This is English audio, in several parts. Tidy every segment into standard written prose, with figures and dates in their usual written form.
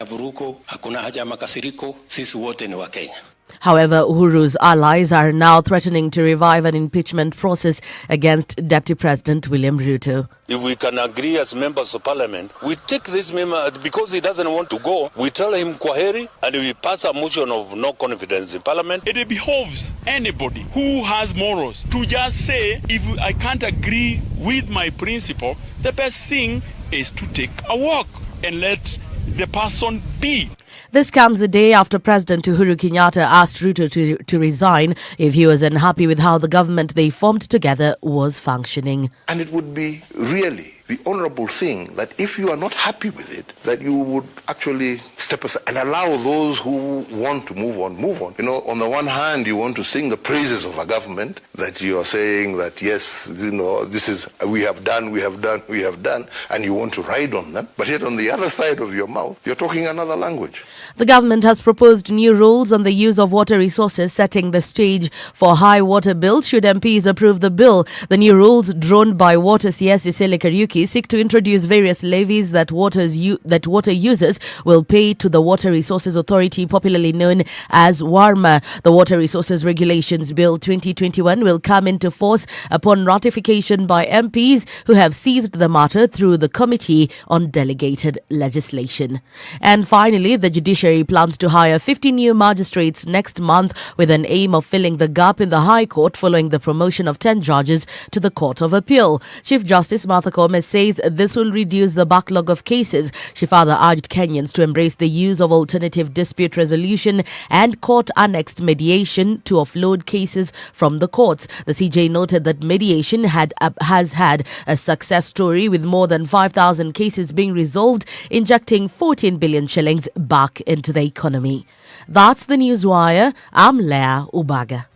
Vuruko, hakuna haja ya makasiriko, sisi wote ni Wakenya. However, Uhuru's allies are now threatening to revive an impeachment process against Deputy President William Ruto. If we can agree as members of parliament, we take this member, because he doesn't want to go, we tell him kwaheri and we pass a motion of no confidence in parliament. It behoves anybody who has morals to just say, if I can't agree with my principle, the best thing is to take a walk and let the person be. This comes a day after President Uhuru Kenyatta asked Ruto to resign if he was unhappy with how the government they formed together was functioning. And it would be really the honorable thing that if you are not happy with it, that you would actually step aside and allow those who want to move on, move on. You know, on the one hand, you want to sing the praises of a government, that you are saying that, yes, you know, this is, we have done, and you want to ride on them. But yet on the other side of your mouth, you're talking another language. The government has proposed new rules on the use of water resources, setting the stage for high water bills should MPs approve the bill. The new rules, drawn by Water CS Isele Kariuki, seek to introduce various levies that water users will pay to the Water Resources Authority, popularly known as WARMA. The Water Resources Regulations Bill 2021 will come into force upon ratification by MPs who have seized the matter through the Committee on Delegated Legislation. And finally, the Judiciary plans to hire 50 new magistrates next month with an aim of filling the gap in the High Court following the promotion of 10 judges to the Court of Appeal. Chief Justice Martha Koome says this will reduce the backlog of cases. She further urged Kenyans to embrace the use of alternative dispute resolution and court-annexed mediation to offload cases from the courts. The CJ noted that mediation has had a success story with more than 5,000 cases being resolved, injecting 14 billion shillings back into the economy. That's the Newswire. I'm Leah Ubaga.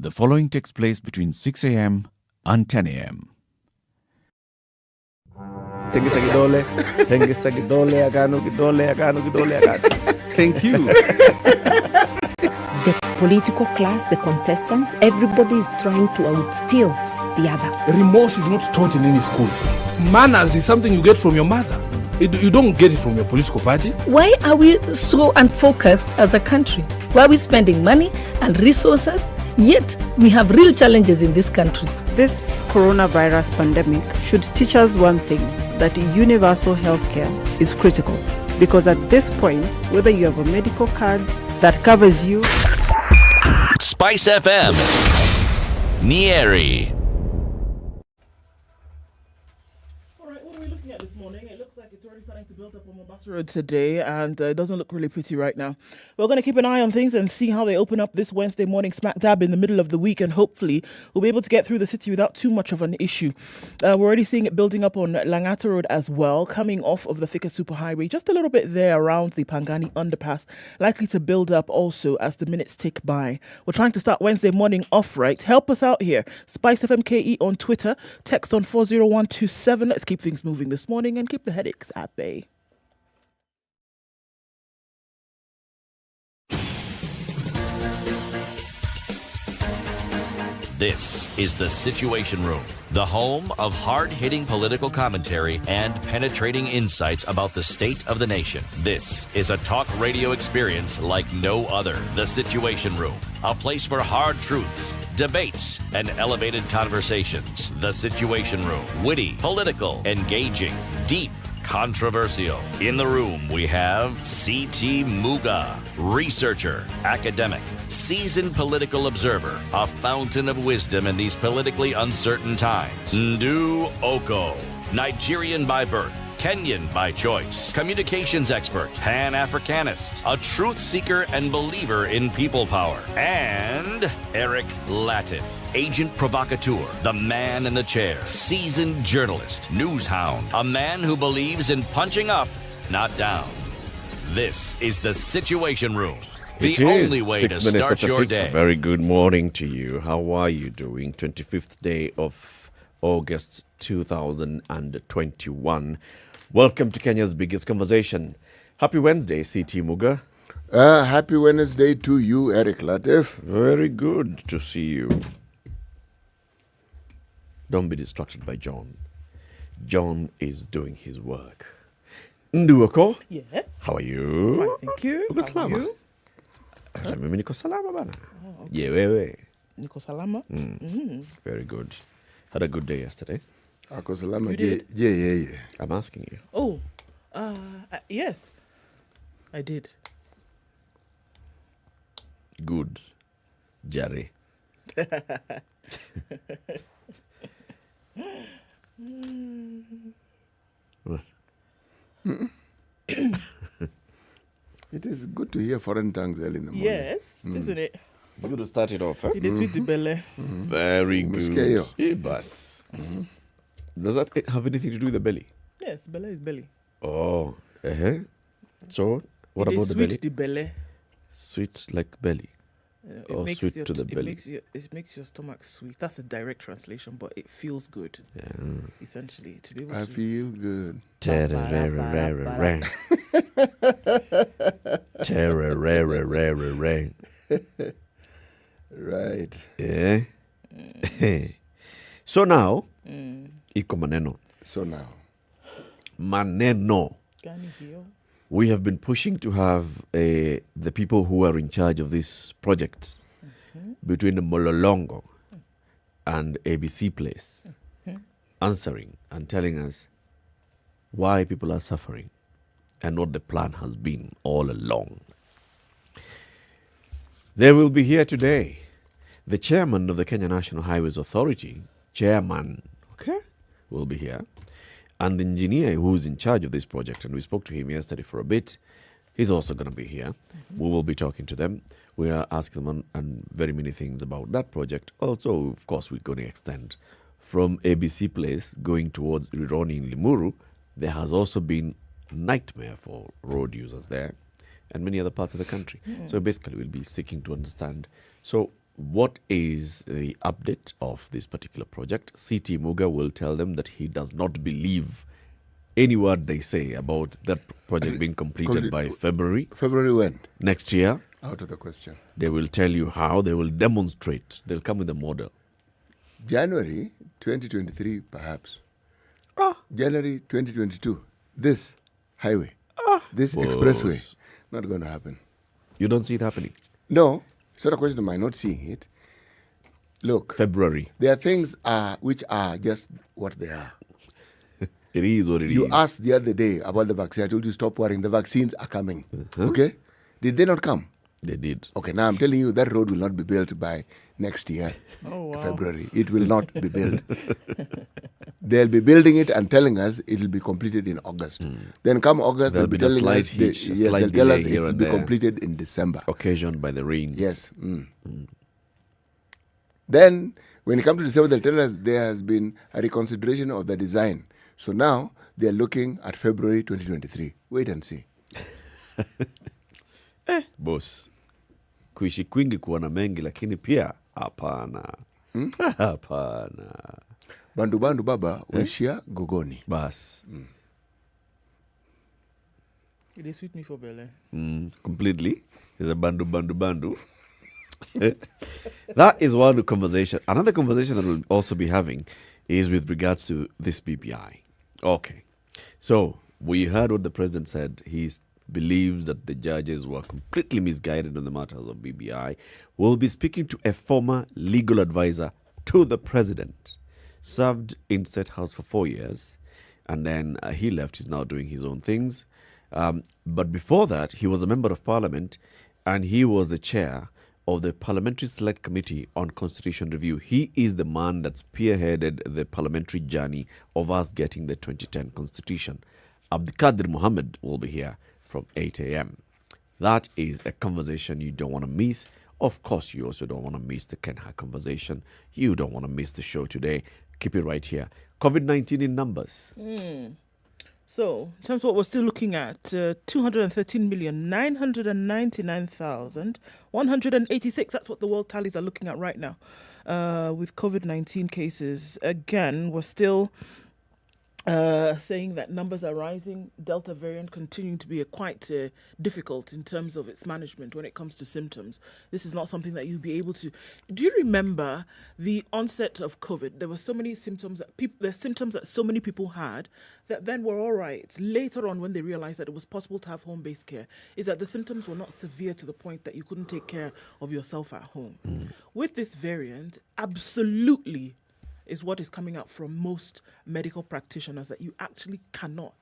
The following takes place between 6 a.m. and 10 a.m. Thank you. The political class, the contestants, everybody is trying to outsteal the other. Remorse is not taught in any school. Manners is something you get from your mother. You don't get it from your political party. Why are we so unfocused as a country? Why are we spending money and resources? Yet, we have real challenges in this country. This coronavirus pandemic should teach us one thing, that universal healthcare is critical. Because at this point, whether you have a medical card that covers you... SpiceFM, Nyeri. To build up on Mombasa Road today, and it doesn't look really pretty right now. We're going to keep an eye on things and see how they open up this Wednesday morning, smack dab in the middle of the week, and hopefully we'll be able to get through the city without too much of an issue. We're already seeing it building up on Langata Road as well, coming off of the Thika Superhighway, just a little bit there around the Pangani underpass, likely to build up also as the minutes tick by. We're trying to start Wednesday morning off right. Help us out here. SpiceFMKE on Twitter, text on 40127. Let's keep things moving this morning and keep the headaches at bay. This is The Situation Room, the home of hard-hitting political commentary and penetrating insights about the state of the nation. This is a talk radio experience like no other. The Situation Room, a place for hard truths, debates, and elevated conversations. The Situation Room, witty, political, engaging, deep, controversial. In the room, we have C.T. Muga, researcher, academic, seasoned political observer, a fountain of wisdom in these politically uncertain times. Ndu Oko, Nigerian by birth, Kenyan by choice, communications expert, Pan-Africanist, a truth seeker and believer in people power, and Eric Latif, agent provocateur, the man in the chair, seasoned journalist, news hound, a man who believes in punching up, not down. This is The Situation Room, the only way to start your day. A very good morning to you. How are you doing? 25th day of August 2021. Welcome to Kenya's biggest conversation. Happy Wednesday, CT Muga. Happy Wednesday to you, Eric Latif. Very good to see you. Don't be distracted by John. John is doing his work. Nduoko? Yes. How are you? Fine, thank you. Uko How are salama? you? Mimi niko salama bana. Oh, okay. Yeah, wewe. Niko salama. Very good. Had a good day yesterday. Ako salama. You did? Yeah. I'm asking you. Oh, yes, I did. Good. Jerry. It is good to hear foreign tongues early in the morning. Yes, isn't it? Good to start it off, huh? Did they sweet the belly? Very good. Muskeyo. Bus. Does that have anything to do with the belly? Yes, belly is belly. Oh, So, what Did about they the belly? sweet the belly? Sweet like belly. Or sweet to the belly. It makes your stomach sweet. That's a direct translation, but it feels good. Yeah. Essentially, to be able I to. feel good. Terror. Right. Yeah. So now, iko maneno. So now. Maneno. Gani hiyo? We have been pushing to have the people who are in charge of this project between Mololongo and ABC Place answering and telling us why people are suffering and what the plan has been all along. They will be here today. The chairman of the Kenya National Highways Authority, will be here. And the engineer who is in charge of this project, and we spoke to him yesterday for a bit, he's also going to be here. We will be talking to them. We are asking them and very many things about that project. Also, of course, we're going to extend from ABC Place going towards Rironi in Limuru. There has also been nightmare for road users there and many other parts of the country. So basically, we'll be seeking to understand. So what is the update of this particular project? CT Muga will tell them that he does not believe any word they say about that project being completed by February. February when? Next year. Out of the question. They will tell you how. They will demonstrate. They'll come with a model. January 2023, perhaps. January 2022. This highway. This expressway. Not going to happen. You don't see it happening? No. It's not a question of my not seeing it. Look. February. There are things which are just what they are. It is what it is. You asked the other day about the vaccine. I told you stop worrying. The vaccines are coming. Okay? Did they not come? They did. Okay, now I'm telling you that road will not be built by next year, February. It will not be built. They'll be building it and telling us it will be completed in August. Then come August, they'll be telling us they'll tell us it will be completed in December. Occasioned by the rain. Yes. Then, when it comes to December, they'll tell us there has been a reconsideration of the design. So now, they're looking at February 2023. Wait and see. Boss, kuishi kwingi kuona mengi lakini pia hapana. Hapana. Bandu baba uishia gogoni. Bas. They sweet me for belly. Completely. It's a bandu. That is one conversation. Another conversation that we'll also be having is with regards to this BPI. Okay. So, we heard what the president said. He believes that the judges were completely misguided on the matters of BBI. We'll be speaking to a former legal advisor to the president. Served in State House for 4 years. And then he left. He's now doing his own things. But before that, he was a member of parliament. And he was the chair of the Parliamentary Select Committee on Constitution Review. He is the man that spearheaded the parliamentary journey of us getting the 2010 Constitution. Abdikadir Mohammed will be here from 8 a.m. That is a conversation you don't want to miss. Of course, you also don't want to miss the Kenha conversation. You don't want to miss the show today. Keep it right here. COVID-19 in numbers. So, in terms of what we're still looking at, 213,999,186. That's what the world tallies are looking at right now. With COVID-19 cases, again, we're still saying that numbers are rising, Delta variant continuing to be quite difficult in terms of its management when it comes to symptoms. This is not something that you'll be able to... Do you remember the onset of COVID? There were so many symptoms that so many people had that then were all right. Later on, when they realized that it was possible to have home-based care, is that the symptoms were not severe to the point that you couldn't take care of yourself at home. With this variant, absolutely is what is coming out from most medical practitioners, that you actually cannot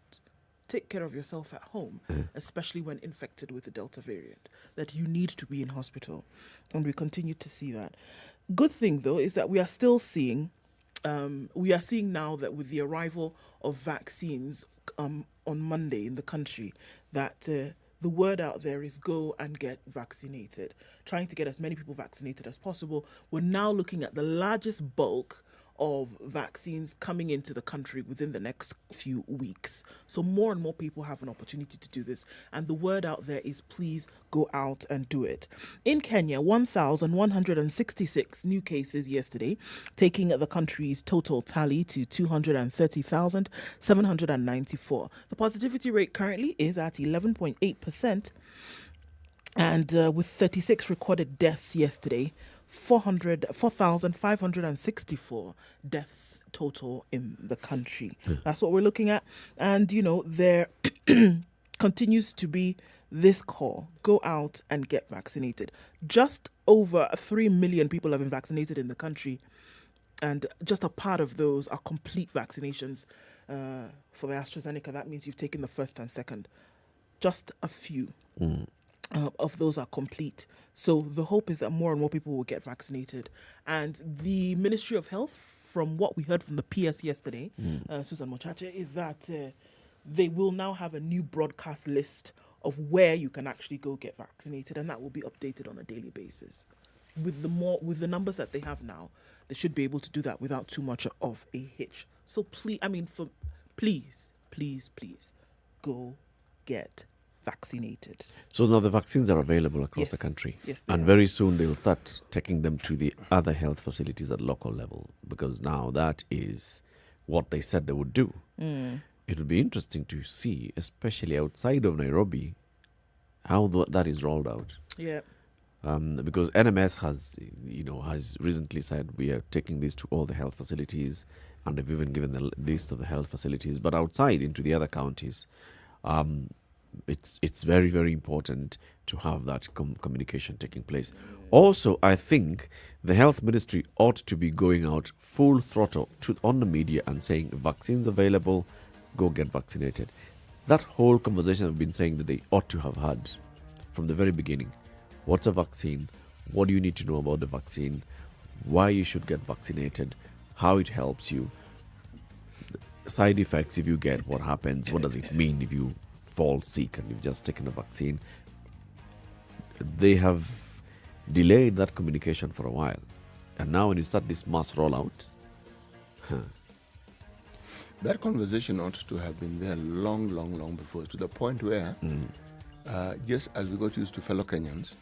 take care of yourself at home, especially when infected with the Delta variant, that you need to be in hospital. And we continue to see that. Good thing, though, is that we are still seeing, now that with the arrival of vaccines on Monday in the country, that the word out there is go and get vaccinated, trying to get as many people vaccinated as possible. We're now looking at the largest bulk of vaccines coming into the country within the next few weeks. So more and more people have an opportunity to do this. And the word out there is please go out and do it. In Kenya, 1,166 new cases yesterday, taking the country's total tally to 230,794. The positivity rate currently is at 11.8%. And with 36 recorded deaths yesterday, 4,564 deaths total in the country. That's what we're looking at. And, there continues to be this call, go out and get vaccinated. Just over 3 million people have been vaccinated in the country. And just a part of those are complete vaccinations for the AstraZeneca. That means you've taken the first and second. Just a few. Of those are complete. So the hope is that more and more people will get vaccinated. And the Ministry of Health, from what we heard from the PS yesterday, Susan Mochache, is that they will now have a new broadcast list of where you can actually go get vaccinated, and that will be updated on a daily basis. With the numbers that they have now, they should be able to do that without too much of a hitch. So please, go get vaccinated. So now the vaccines are available across the country. Yes, and very soon they will start taking them to the other health facilities at local level, because now that is what they said they would do. It would be interesting to see, especially outside of Nairobi, how that is rolled out. Yeah. Because NMS has recently said we are taking this to all the health facilities, and they've even given the list of the health facilities. But outside into the other counties, it's very, very important to have that communication taking place. Also, I think the health ministry ought to be going out full throttle on the media and saying vaccines available, go get vaccinated. That whole conversation I've been saying that they ought to have had from the very beginning. What's a vaccine? What do you need to know about the vaccine? Why you should get vaccinated? How it helps you? Side effects if you get, what happens? What does it mean if you fall sick and you've just taken a vaccine? They have delayed that communication for a while. And now when you start this mass rollout... That conversation ought to have been there long before, to the point where, just as we got used to fellow Kenyans,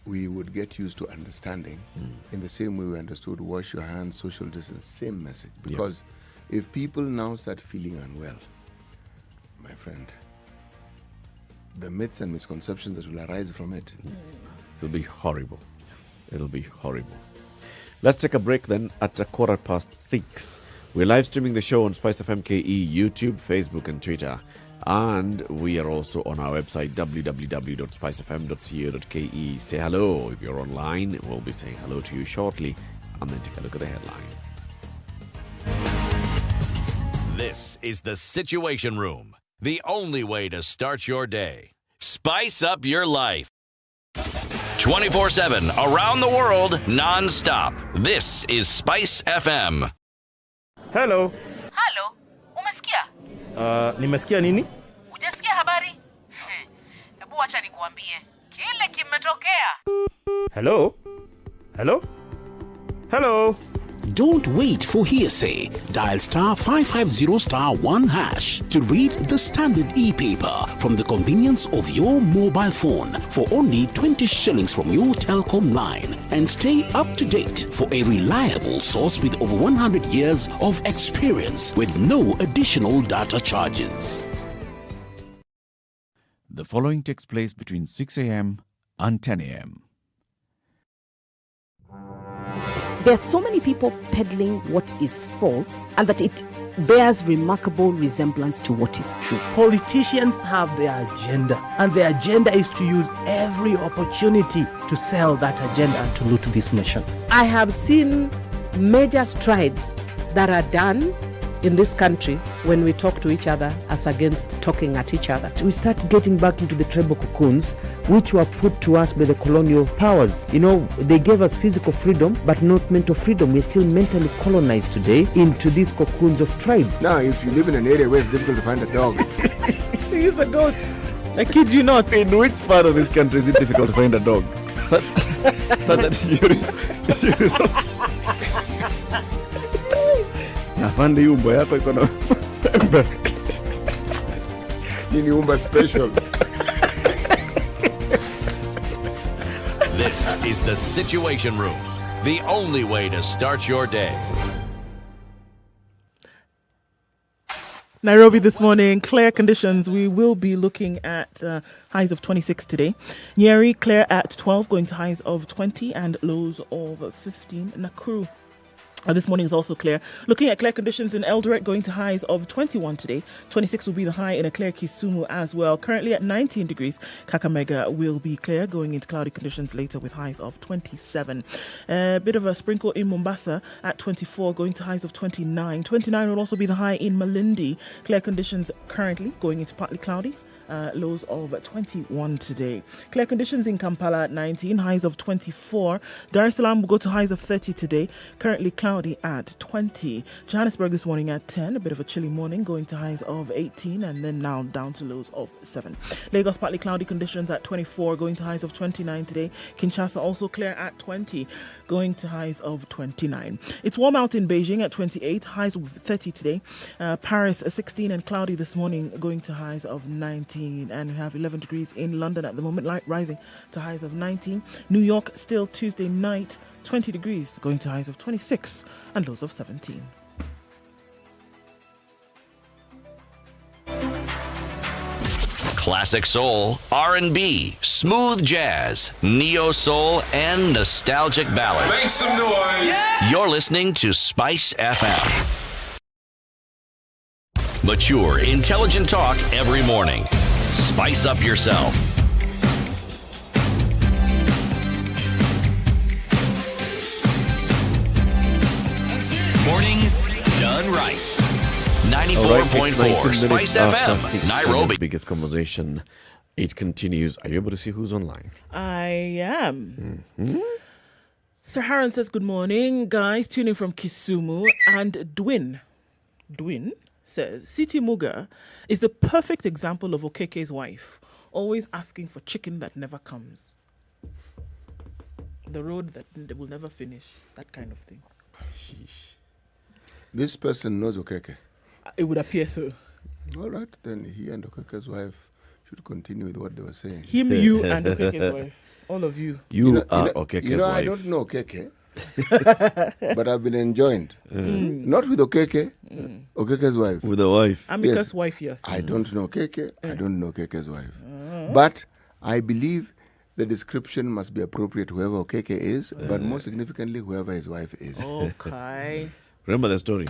we would get used to understanding in the same way we understood wash your hands, social distance, same message. Because if people now start feeling unwell, my friend, the myths and misconceptions that will arise from it, it'll be horrible. It'll be horrible. Let's take a break then at 6:15. We're live streaming the show on SpiceFM KE, YouTube, Facebook and Twitter. And we are also on our website, www.spicefm.co.ke. Say hello if you're online. We'll be saying hello to you shortly. And then take a look at the headlines. This is the Situation Room, the only way to start your day. Spice up your life. 24/7, around the world, non-stop. This is SpiceFM. Hello. Halo, umesikia? Nimesikia nini? Hujasikia habari? Hebu acha nikuambie. Kile kimetokea. Hello? Hello? Hello? Don't wait for hearsay. Dial star 550 star 1 hash to read the Standard e-paper from the convenience of your mobile phone for only 20 shillings from your telecom line, and stay up to date for a reliable source with over 100 years of experience with no additional data charges. The following takes place between 6 a.m. and 10 a.m. There are so many people peddling what is false and that it bears remarkable resemblance to what is true. Politicians have their agenda, and their agenda is to use every opportunity to sell that agenda and to loot this nation. I have seen major strides that are done in this country when we talk to each other as against talking at each other. We start getting back into the tribal cocoons which were put to us by the colonial powers. You know, they gave us physical freedom but not mental freedom. We're still mentally colonized today into these cocoons of tribe. Now, if you live in an area where it's difficult to find a dog, He's a goat. I kid you not. In which part of this country is it difficult to find a dog? So that you resort. Afande umbo yako iko na pembe. Nini umba special. This is the Situation Room, the only way to start your day. Nairobi this morning, clear conditions. We will be looking at highs of 26 today. Nyeri, clear at 12, going to highs of 20 and lows of 15. Nakuru this morning is also clear. Looking at clear conditions in Eldoret, going to highs of 21 today. 26 will be the high in a clear Kisumu as well. Currently at 19 degrees. Kakamega will be clear, going into cloudy conditions later with highs of 27. A bit of a sprinkle in Mombasa at 24, going to highs of 29. 29 will also be the high in Malindi. Clear conditions currently, going into partly cloudy. Lows of 21 today. Clear conditions in Kampala at 19, highs of 24. Dar es Salaam will go to highs of 30 today. Currently cloudy at 20. Johannesburg this morning at 10, a bit of a chilly morning, going to highs of 18 and then now down to lows of 7. Lagos partly cloudy conditions at 24, going to highs of 29 today. Kinshasa also clear at 20, going to highs of 29. It's warm out in Beijing at 28, highs of 30 today. Paris 16 and cloudy this morning, going to highs of 19. And we have 11 degrees in London at the moment, rising to highs of 19. New York still Tuesday night, 20 degrees, going to highs of 26 and lows of 17. Classic soul, R&B, smooth jazz, neo soul, and nostalgic ballads. Make some noise. Yeah! You're listening to Spice FM. Mature, intelligent talk every morning. Spice up yourself. Mornings done right. 94.4 Spice FM, Nairobi. Biggest conversation. It continues. Are you able to see who's online? I am. Sir Haran says, good morning, guys. Tuning from Kisumu. And Dwin says, Siti Muga is the perfect example of Okeke's wife, always asking for chicken that never comes. The road that will never finish, that kind of thing. Sheesh. This person knows Okeke. It would appear so. All right, then he and Okeke's wife should continue with what they were saying. Him, you, and Okeke's wife. All of you. You are Okeke's wife. I don't know Okeke. But I've been enjoined. Not with Okeke, Okeke's wife. With the wife. Amika's wife, yes. I don't know Okeke, I don't know Okeke's wife. But I believe the description must be appropriate whoever Okeke is, but more significantly, whoever his wife is. Okay. Remember the story?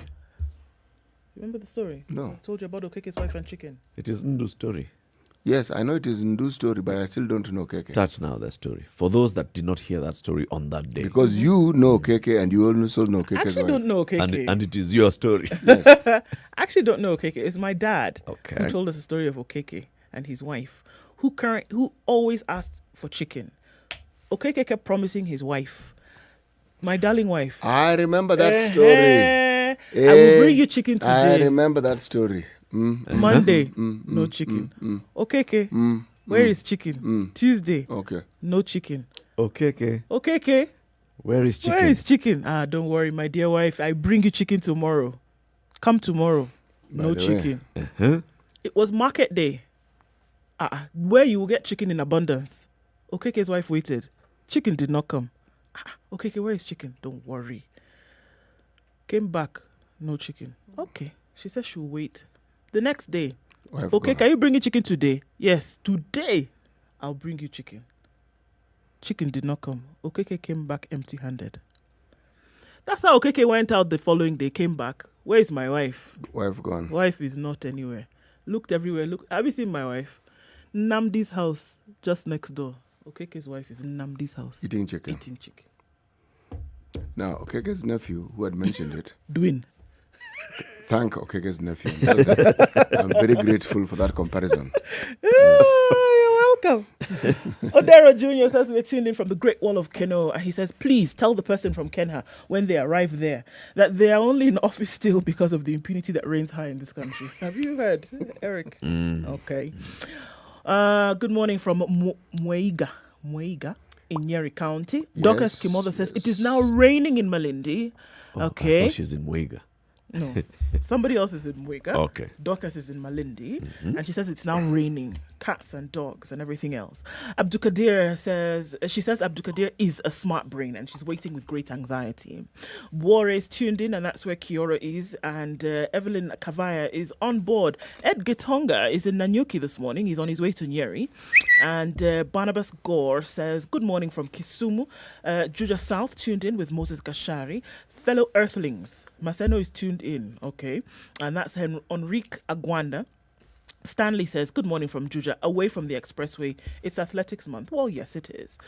Remember the story? No. I told you about Okeke's wife and chicken. It is Ndu's story. Yes, I know it is Ndu's story, but I still don't know Okeke. Start now the story. For those that did not hear that story on that day. Because you know Okeke and you also know Okeke's wife. I actually don't know Okeke. And it is your story. Yes. I actually don't know Okeke. It's my dad who told us the story of Okeke and his wife, who always asked for chicken. Okeke kept promising his wife, my darling wife. I remember that story. I will bring you chicken today. I remember that story. Monday, no chicken. Okeke, where is chicken? Tuesday, okay, no chicken. Okeke. Where is chicken? Where is chicken? Don't worry, my dear wife. I bring you chicken tomorrow. Come tomorrow. No chicken. It was market day. Where you will get chicken in abundance. Okeke's wife waited. Chicken did not come. Okeke, where is chicken? Don't worry. Came back. No chicken. Okay. She said she'll wait. The next day. Okay, can you bring you chicken today? Yes, today I'll bring you chicken. Chicken did not come. Okeke came back empty-handed. That's how Okeke went out the following day, came back. Where is my wife? Wife gone. Wife is not anywhere. Looked everywhere. Look, have you seen my wife? Namdi's house, just next door. Okeke's wife is in Namdi's house. Eating chicken. Now, Okeke's nephew, who had mentioned it. Dwin. Thank Okeke's nephew. I'm very grateful for that comparison. You're welcome. Odero Jr. says we're tuned in from the Great Wall of Keno. And he says, please tell the person from Kenha when they arrive there that they are only in office still because of the impunity that reigns high in this country. Have you heard, Eric? Okay. Good morning from Muiga in Nyeri County. Yes, Dorcas Kimother says it is now raining in Malindi. Okay. I thought she's in Muiga. No, somebody else is in Muiga. Okay. Dorcas is in Malindi, and she says it's now raining, cats and dogs and everything else. Abdukadir says Abdukadir is a smart brain and she's waiting with great anxiety. Ware is tuned in, and that's where Kiora is, and Evelyn Kavaya is on board. Ed Gitonga is in Nanyuki this morning. He's on his way to Nyeri. And Barnabas Gore says, good morning from Kisumu. Juja South tuned in with Moses Gashari. Fellow Earthlings, Maseno is tuned in, okay. And that's Enrique Aguanda. Stanley says, good morning from Juja, away from the Expressway. It's Athletics Month. Well, yes, it is.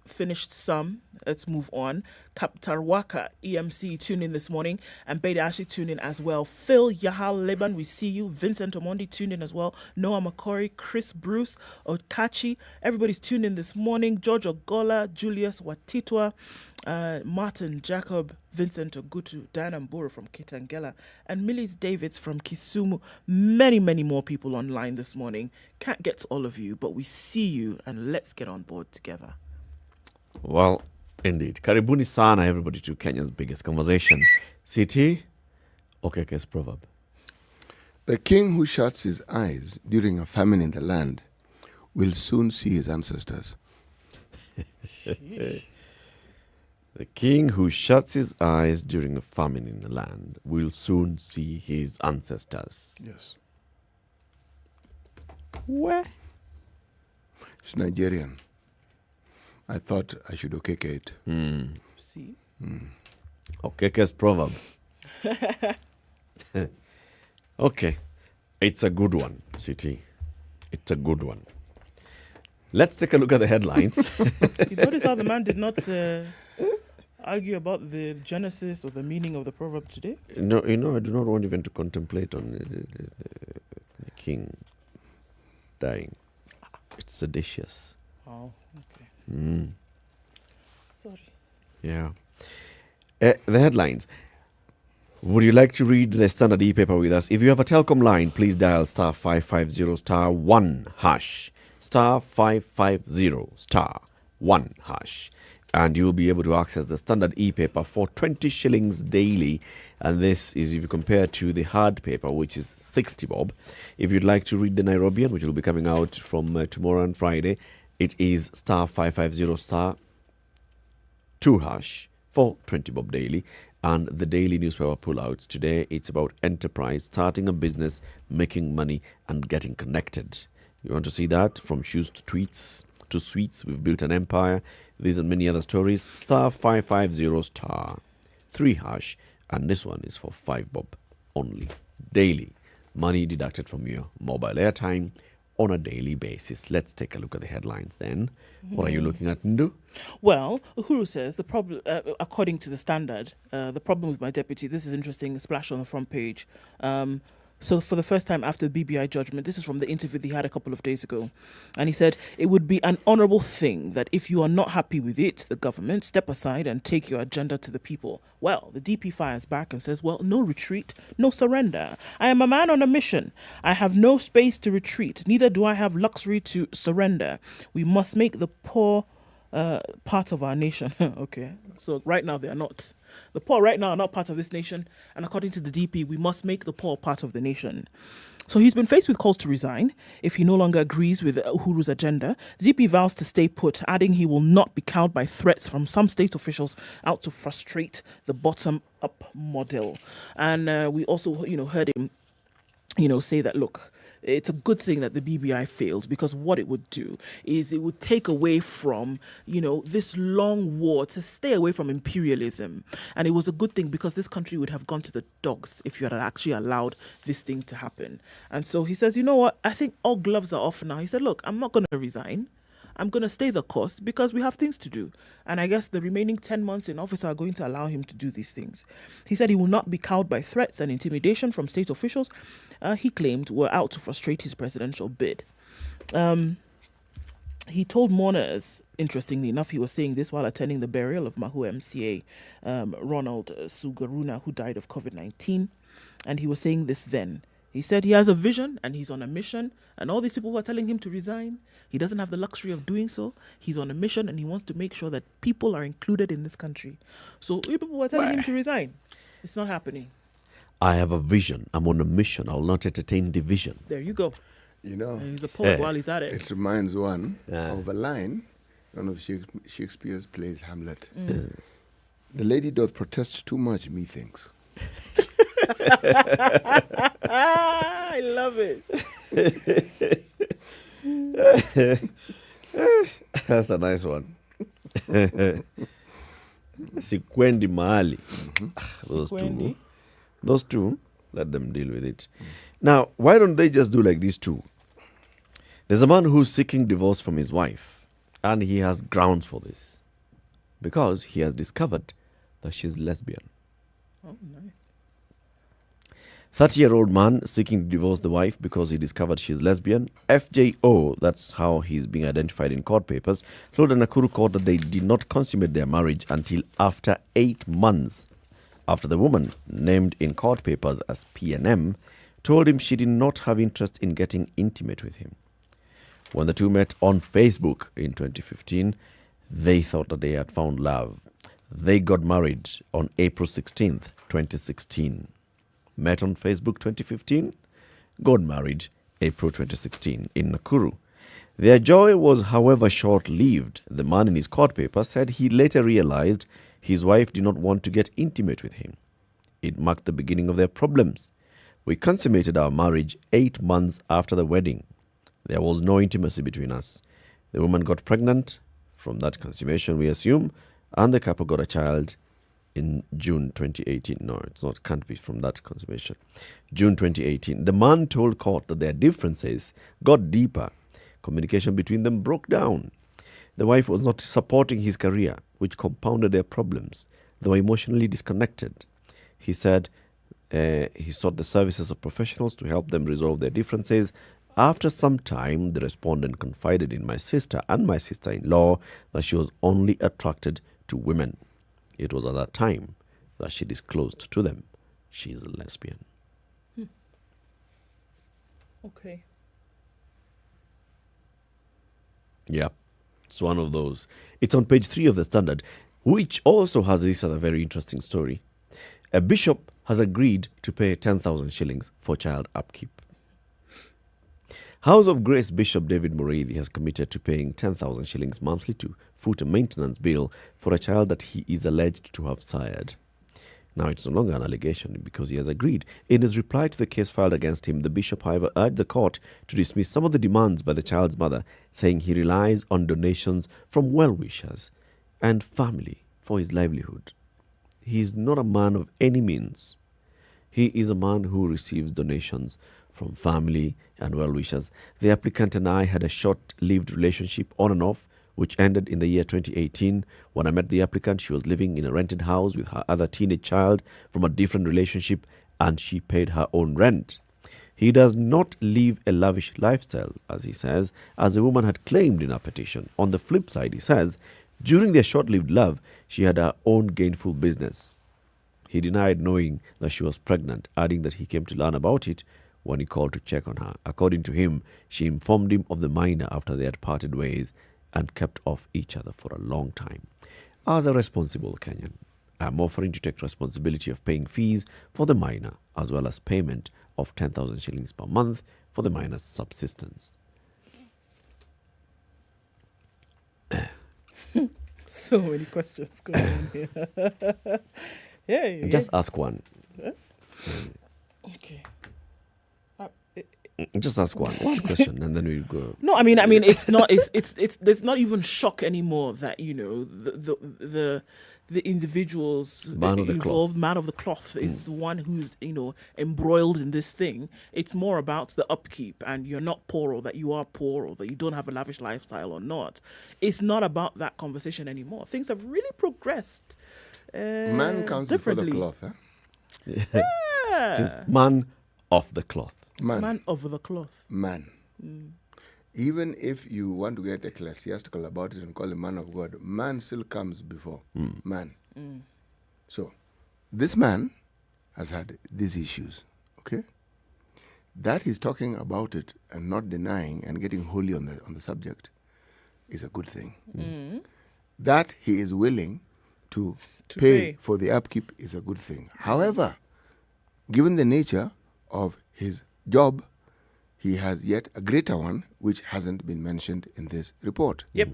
Finished some. Let's move on. Kaptarwaka, EMC, tune in this morning. And Beda Ashley tuned in as well. Phil Yahal Leban, we see you. Vincent Omondi tuned in as well. Noah McCory, Chris Bruce, Okachi. Everybody's tuned in this morning. George Ogola, Julius Watitwa, Martin Jacob, Vincent Ogutu, Diana Mburu from Kitangela, and Millie Davids from Kisumu. Many, many more people online this morning. Can't get to all of you, but we see you, and let's get on board together. Well, indeed. Karibuni sana, everybody, to Kenya's biggest conversation. CT, Okeke's proverb. The king who shuts his eyes during a famine in the land will soon see his ancestors. The king who shuts his eyes during a famine in the land will soon see his ancestors. Yes. Where? It's Nigerian. I thought I should Okeke it. See? Okeke's proverb. Okay. It's a good one, CT. It's a good one. Let's take a look at the headlines. You notice how the man did not argue about the genesis or the meaning of the proverb today? No, I do not want even to contemplate on the king dying. It's seditious. Oh, okay. Sorry. Yeah. The headlines. Would you like to read the Standard e-paper with us? If you have a telecom line, please dial star 550 star 1 hash. Star 550 star 1 hash. And you will be able to access the Standard e-paper for 20 shillings daily. And this is if you compare to the hard paper, which is 60 bob. If you'd like to read the Nairobian, which will be coming out from tomorrow and Friday, it is star 550 star 2 hash for 20 bob daily. And the daily newspaper pullouts today, it's about enterprise, starting a business, making money, and getting connected. You want to see that? From shoes to tweets to sweets, we've built an empire. These and many other stories. Star 550 star 3 hash. And this one is for 5 bob only. Daily. Money deducted from your mobile airtime on a daily basis. Let's take a look at the headlines then. What are you looking at, Ndu? Well, Uhuru says, the problem, according to the Standard, the problem with my deputy, this is interesting, a splash on the front page. So for the first time after the BBI judgment, this is from the interview he had a couple of days ago. And he said, it would be an honourable thing that if you are not happy with it, the government, step aside and take your agenda to the people. Well, the DP fires back and says, well, no retreat, no surrender. I am a man on a mission. I have no space to retreat. Neither do I have luxury to surrender. We must make the poor part of our nation. Okay, so right now they are not. The poor right now are not part of this nation, and according to the DP, we must make the poor part of the nation. So he's been faced with calls to resign if he no longer agrees with Uhuru's agenda. The DP vows to stay put, adding he will not be cowed by threats from some state officials out to frustrate the bottom-up model. And we also, heard him, say that, look, it's a good thing that the BBI failed, because what it would do is it would take away from, this long war to stay away from imperialism. And it was a good thing because this country would have gone to the dogs if you had actually allowed this thing to happen. And so he says, you know what? I think all gloves are off now. He said, look, I'm not going to resign. I'm going to stay the course because we have things to do. And I guess the remaining 10 months in office are going to allow him to do these things. He said he will not be cowed by threats and intimidation from state officials he claimed were out to frustrate his presidential bid. He told mourners, interestingly enough, he was saying this while attending the burial of Mahu MCA Ronald Sugaruna, who died of COVID-19. And he was saying this then. He said he has a vision and he's on a mission, and all these people who are telling him to resign, he doesn't have the luxury of doing so. He's on a mission and he wants to make sure that people are included in this country. So you people were telling him to resign. It's not happening. I have a vision. I'm on a mission. I will not entertain division. There you go. And he's a poet while he's at it. It reminds one of a line, one of Shakespeare's plays, Hamlet. The lady doth protest too much, methinks. I love it. That's a nice one. Sikwendi mahali. Those two, let them deal with it. Now, why don't they just do like these two? There's a man who's seeking divorce from his wife, and he has grounds for this because he has discovered that she's lesbian. Oh, nice. 30-year-old man seeking to divorce the wife because he discovered she's lesbian. FJO, that's how he's being identified in court papers, told the Nakuru court that they did not consummate their marriage until after 8 months after the woman, named in court papers as PNM, told him she did not have interest in getting intimate with him. When the two met on Facebook in 2015, they thought that they had found love. They got married on April 16th, 2016. Met on Facebook 2015, got married April 2016 in Nakuru. Their joy was, however, short-lived. The man in his court paper said he later realized his wife did not want to get intimate with him. It marked the beginning of their problems. We consummated our marriage 8 months after the wedding. There was no intimacy between us. The woman got pregnant from that consummation, we assume, and the couple got a child in June 2018. No, can't be from that consummation. June 2018. The man told court that their differences got deeper. Communication between them broke down. The wife was not supporting his career, which compounded their problems. They were emotionally disconnected. He said he sought the services of professionals to help them resolve their differences. After some time, the respondent confided in my sister and my sister-in-law that she was only attracted to women. It was at that time that she disclosed to them she is a lesbian. Okay. Yeah, it's one of those. It's on page 3 of the Standard, which also has this other very interesting story. A bishop has agreed to pay 10,000 shillings for child upkeep. House of Grace Bishop David Mureithi has committed to paying 10,000 shillings monthly to foot a maintenance bill for a child that he is alleged to have sired. Now, it's no longer an allegation because he has agreed. In his reply to the case filed against him, the bishop, however, urged the court to dismiss some of the demands by the child's mother, saying he relies on donations from well-wishers and family for his livelihood. He is not a man of any means. He is a man who receives donations from family and well-wishers. The applicant and I had a short-lived relationship on and off, which ended in the year 2018. When I met the applicant, she was living in a rented house with her other teenage child from a different relationship, and she paid her own rent. He does not live a lavish lifestyle, as he says, as the woman had claimed in her petition. On the flip side, he says, during their short-lived love, she had her own gainful business. He denied knowing that she was pregnant, adding that he came to learn about it when he called to check on her. According to him, she informed him of the minor after they had parted ways, and kept off each other for a long time. As a responsible Kenyan, I'm offering to take responsibility of paying fees for the minor, as well as payment of 10,000 shillings per month for the minor's subsistence. So many questions going on here. Yeah. Just ask one. Okay. Just ask one question, and then we go. No, I mean, it's not. It's. There's not even shock anymore that the individuals Man of the involved, man of the cloth, is the one who's embroiled in this thing. It's more about the upkeep, and you're not poor, or that you are poor, or that you don't have a lavish lifestyle or not. It's not about that conversation anymore. Things have really progressed. Man comes before the cloth, huh? Yeah. Just man of the cloth. Man of the cloth. Man. Even if you want to get ecclesiastical about it and call him man of God, man still comes before man. So, this man has had these issues, okay? That he's talking about it and not denying and getting holy on the subject is a good thing. That he is willing to pay for the upkeep is a good thing. However, given the nature of his job, he has yet a greater one which hasn't been mentioned in this report. Yep.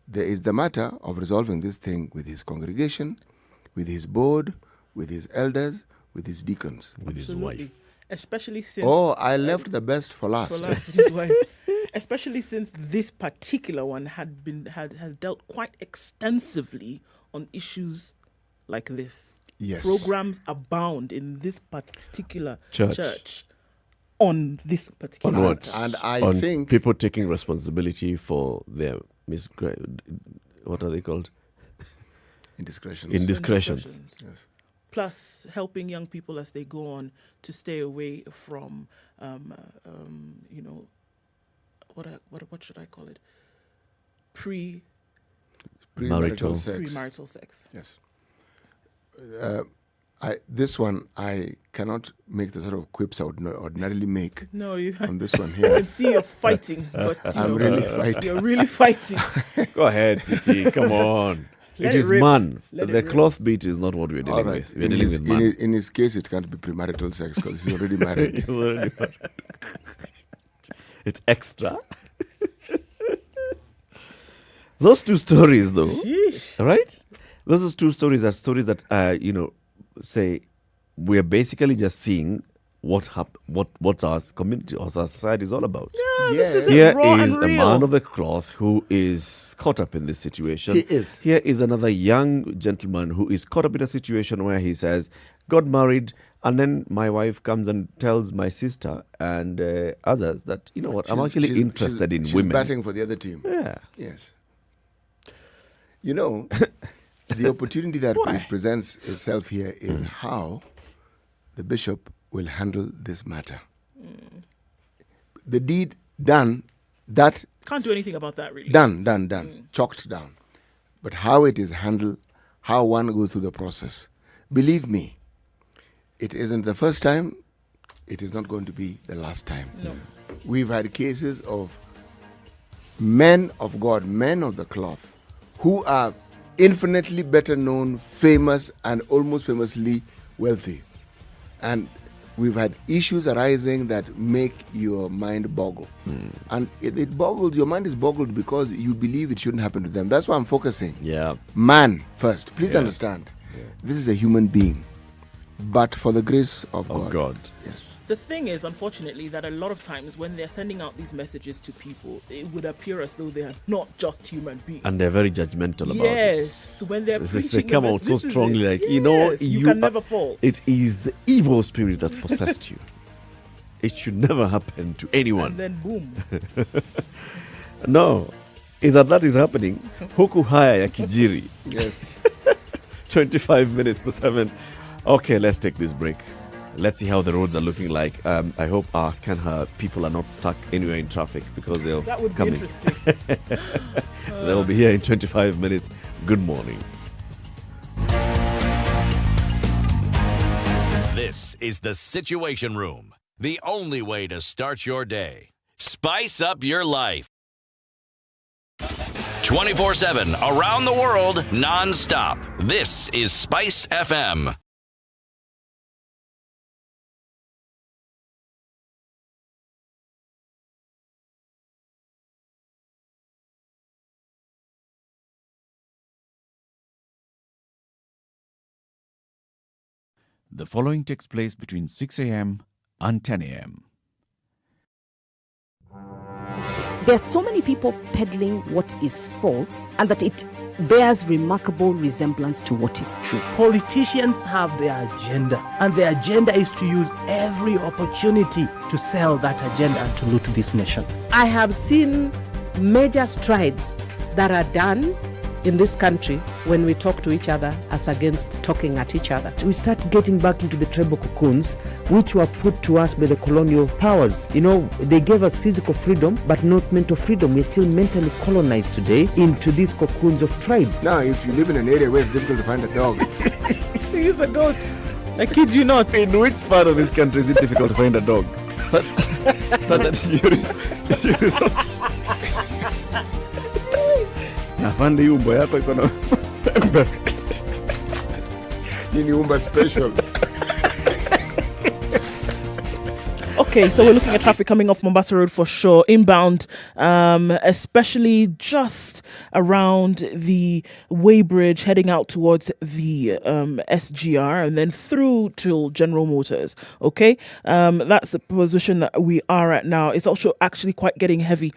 There is the matter of resolving this thing with his congregation, with his board, with his elders, with his deacons. With his wife. Especially since... Oh, I left the best for last. For last, his wife. Especially since this particular one has dealt quite extensively on issues like this. Yes. Programs abound in this particular church. On this particular what? And I think people taking responsibility for their what are they called? Indiscretions. Yes. Plus helping young people as they go on to stay away from what should I call it? Premarital sex. Yes. This one, I cannot make the sort of quips I would ordinarily make. No, you on this one here. I can see you're fighting, but I'm really fighting. You're really fighting. Go ahead, City. Come on. It is man. The cloth beat is not what we're dealing with. We're dealing with man. In his case, it can't be premarital sex because he's already married. He's already married. It's extra. Those two stories, though, right? Those are two stories are stories that say we're basically just seeing what's our community or our society is all about. This is Here raw is and a real. man of the cloth who is caught up in this situation. He is. Here is another young gentleman who is caught up in a situation where he says, got married, and then my wife comes and tells my sister and others that, you know what, I'm actually interested in women. She's batting for the other team. Yeah. Yes. You know, the opportunity that presents itself here is how the bishop will handle this matter. The deed done, that... Can't do anything about that, really. Done. Chalked down. But how it is handled, how one goes through the process. Believe me, it isn't the first time, it is not going to be the last time. No. We've had cases of men of God, men of the cloth, who are infinitely better known, famous, and almost famously wealthy. And we've had issues arising that make your mind boggle. And it boggles, your mind is boggled because you believe it shouldn't happen to them. That's why I'm focusing. Yeah. Man first. Please understand. Yeah. This is a human being. But for the grace of God. Yes. The thing is, unfortunately, that a lot of times when they're sending out these messages to people, it would appear as though they are not just human beings. And they're very judgmental about it. Yes, when they're preaching, they come out so strongly, like, you can never fall. It is the evil spirit that's possessed you. It should never happen to anyone. And then boom. No, is that is happening. Huku haya ya kijiri. Yes. 25 minutes to 7. Okay, let's take this break. Let's see how the roads are looking like. I hope our Kenha people are not stuck anywhere in traffic because they'll that would coming. Be interesting. They'll be here in 25 minutes. Good morning. This is the Situation Room, the only way to start your day. Spice up your life. 24/7, around the world, non-stop. This is Spice FM. The following takes place between 6 a.m. and 10 a.m. There are so many people peddling what is false and that it bears remarkable resemblance to what is true. Politicians have their agenda, and their agenda is to use every opportunity to sell that agenda and to loot this nation. I have seen major strides that are done in this country when we talk to each other as against talking at each other. We start getting back into the tribal cocoons which were put to us by the colonial powers. You know, they gave us physical freedom but not mental freedom. We're still mentally colonized today into these cocoons of tribe. Now, if you live in an area where it's difficult to find a dog, He's a goat. I kid you not. In which part of this country is it difficult to find a dog? So that you resort. Afande hii umbo yako iko na pembe. Hii ni umba special. Okay, so we're looking at traffic coming off Mombasa Road for sure, inbound, especially just around the Weybridge, heading out towards the SGR, and then through to General Motors. Okay, that's the position that we are at now. It's also actually quite getting heavy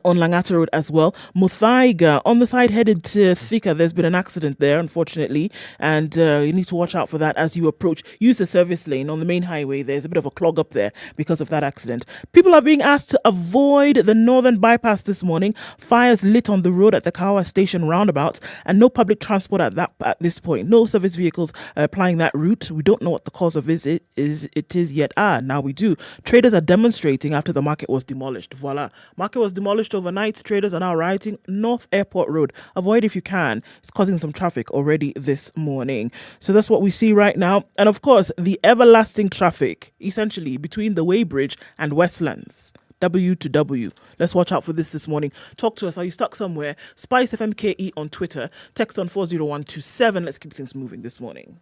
on Langata Road as well. Muthui on the side headed to Thika. There's been an accident there, unfortunately, and you need to watch out for that as you approach. Use the service lane on the main highway. There's a bit of a clog up there because of that accident. People are being asked to avoid the northern bypass this morning. Fires lit on the road at the Kawa station roundabout, and no public transport at this point. No service vehicles applying that route. We don't know what the cause of it is yet. Now we do. Traders are demonstrating after the market was demolished. Voila. Market was demolished overnight. Traders are now rioting North Airport Road. Avoid if you can. It's causing some traffic already this morning. So that's what we see right now. And of course, the everlasting traffic, essentially, between the Weybridge and Westlands. W to W. Let's watch out for this morning. Talk to us. Are you stuck somewhere? SpiceFM KE on Twitter. Text on 40127. Let's keep things moving this morning.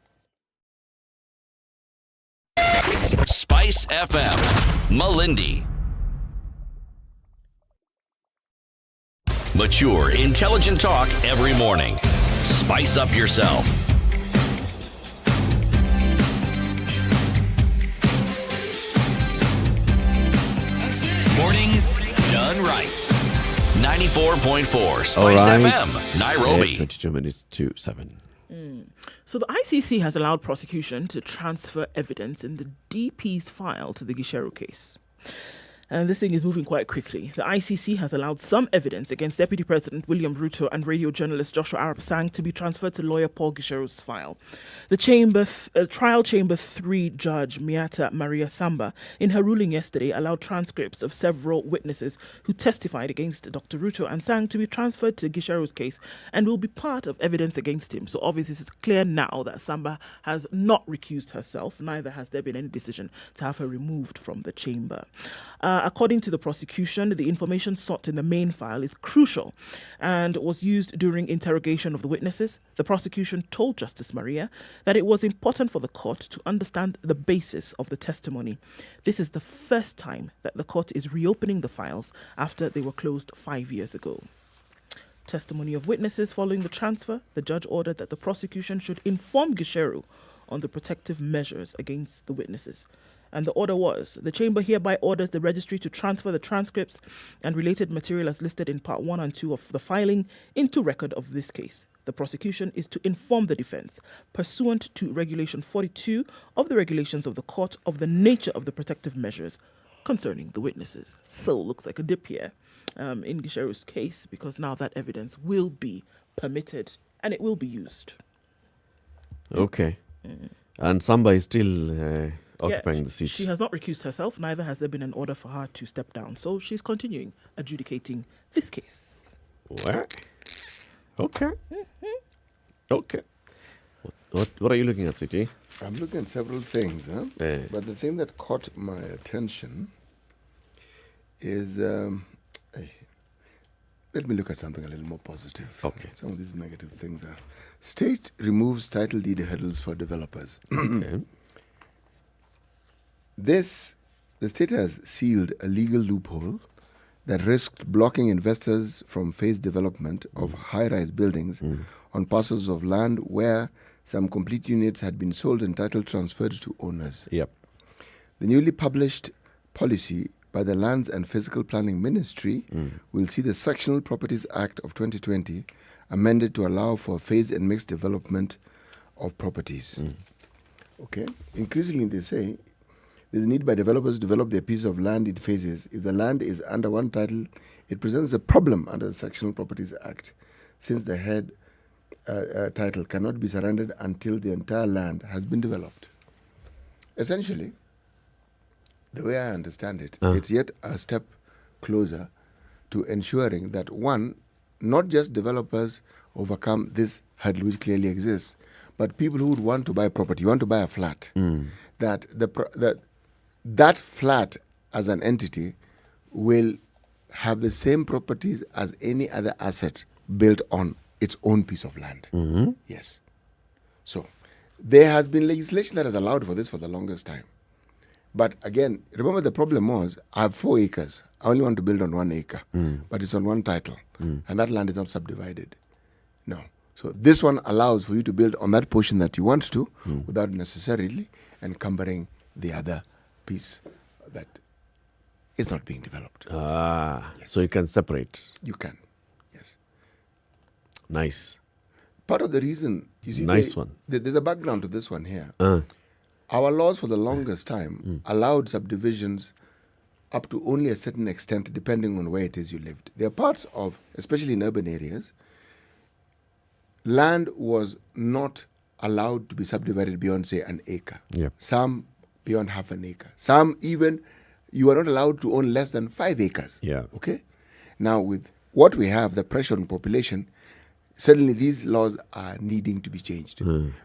Spice FM, Malindi. Mature, intelligent talk every morning. Spice up yourself. Mornings done right. 94.4 Spice FM, Nairobi. 22 minutes to 7. So the ICC has allowed prosecution to transfer evidence in the DP's file to the Gisheru case. And this thing is moving quite quickly. The ICC has allowed some evidence against Deputy President William Ruto and radio journalist Joshua Arap Sang to be transferred to lawyer Paul Gisheru's file. The Trial Chamber 3 Judge Miata Maria Samba, in her ruling yesterday, allowed transcripts of several witnesses who testified against Dr. Ruto and Sang to be transferred to Gisheru's case and will be part of evidence against him. So obviously it's clear now that Samba has not recused herself, neither has there been any decision to have her removed from the chamber. According to the prosecution, the information sought in the main file is crucial and was used during interrogation of the witnesses. The prosecution told Justice Maria that it was important for the court to understand the basis of the testimony. This is the first time that the court is reopening the files after they were closed 5 years ago. Testimony of witnesses following the transfer, the judge ordered that the prosecution should inform Gisheru on the protective measures against the witnesses. And the order was, the chamber hereby orders the registry to transfer the transcripts and related material as listed in part 1 and 2 of the filing into record of this case. The prosecution is to inform the defense, pursuant to Regulation 42 of the regulations of the court, of the nature of the protective measures concerning the witnesses. So looks like a dip here in Gisheru's case, because now that evidence will be permitted and it will be used. Okay. And Samba is still occupying the seat. She has not recused herself, neither has there been an order for her to step down. So she's continuing adjudicating this case. Where? Okay. Okay. What are you looking at, City? I'm looking at several things, but the thing that caught my attention is Let me look at something a little more positive. Okay. Some of these negative things are: state removes title deed hurdles for developers. Okay. The state has sealed a legal loophole that risked blocking investors from phased development of high-rise buildings on parcels of land where some complete units had been sold and title transferred to owners. Yep. The newly published policy by the Lands and Physical Planning Ministry will see the Sectional Properties Act of 2020 amended to allow for phased and mixed development of properties. Okay. Increasingly, they say there's a need by developers to develop their piece of land in phases. If the land is under one title, it presents a problem under the Sectional Properties Act, since the head title cannot be surrendered until the entire land has been developed. Essentially, the way I understand it, it's yet a step closer to ensuring that, one, not just developers overcome this hurdle which clearly exists, but people who would want to buy property, want to buy a flat, that flat as an entity will have the same properties as any other asset built on its own piece of land. Yes. So there has been legislation that has allowed for this for the longest time. But again, remember the problem was, I have 4 acres. I only want to build on 1 acre, but it's on one title, and that land is not subdivided. No. So this one allows for you to build on that portion that you want to without necessarily encumbering the other piece that is not being developed. Yes. So you can separate. You can, yes. Nice. Part of the reason, you see, there's a background to this one here. Our laws for the longest time allowed subdivisions up to only a certain extent depending on where it is you lived. There are parts of, especially in urban areas, land was not allowed to be subdivided beyond, say, an acre. Yep. Some beyond half an acre. Some even, you are not allowed to own less than 5 acres. Yeah. Okay? Now, with what we have, the pressure on population, suddenly these laws are needing to be changed.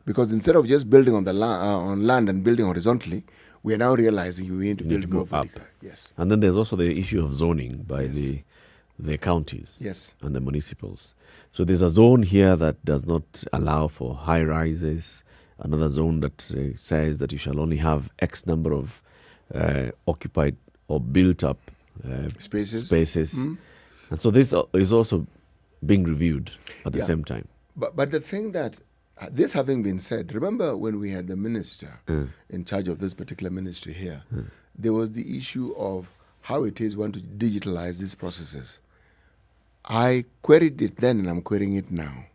Because instead of just building on the on land and building horizontally, we are now realizing you need to build more vertical. Yes. And then there's also the issue of zoning by the counties and the municipals. So there's a zone here that does not allow for high rises, another zone that says that you shall only have X number of occupied or built up spaces. And so this is also being reviewed at the same time. But the thing that, this having been said, remember when we had the minister in charge of this particular ministry here, there was the issue of how it is one to digitalize these processes. I queried it then and I'm querying it now.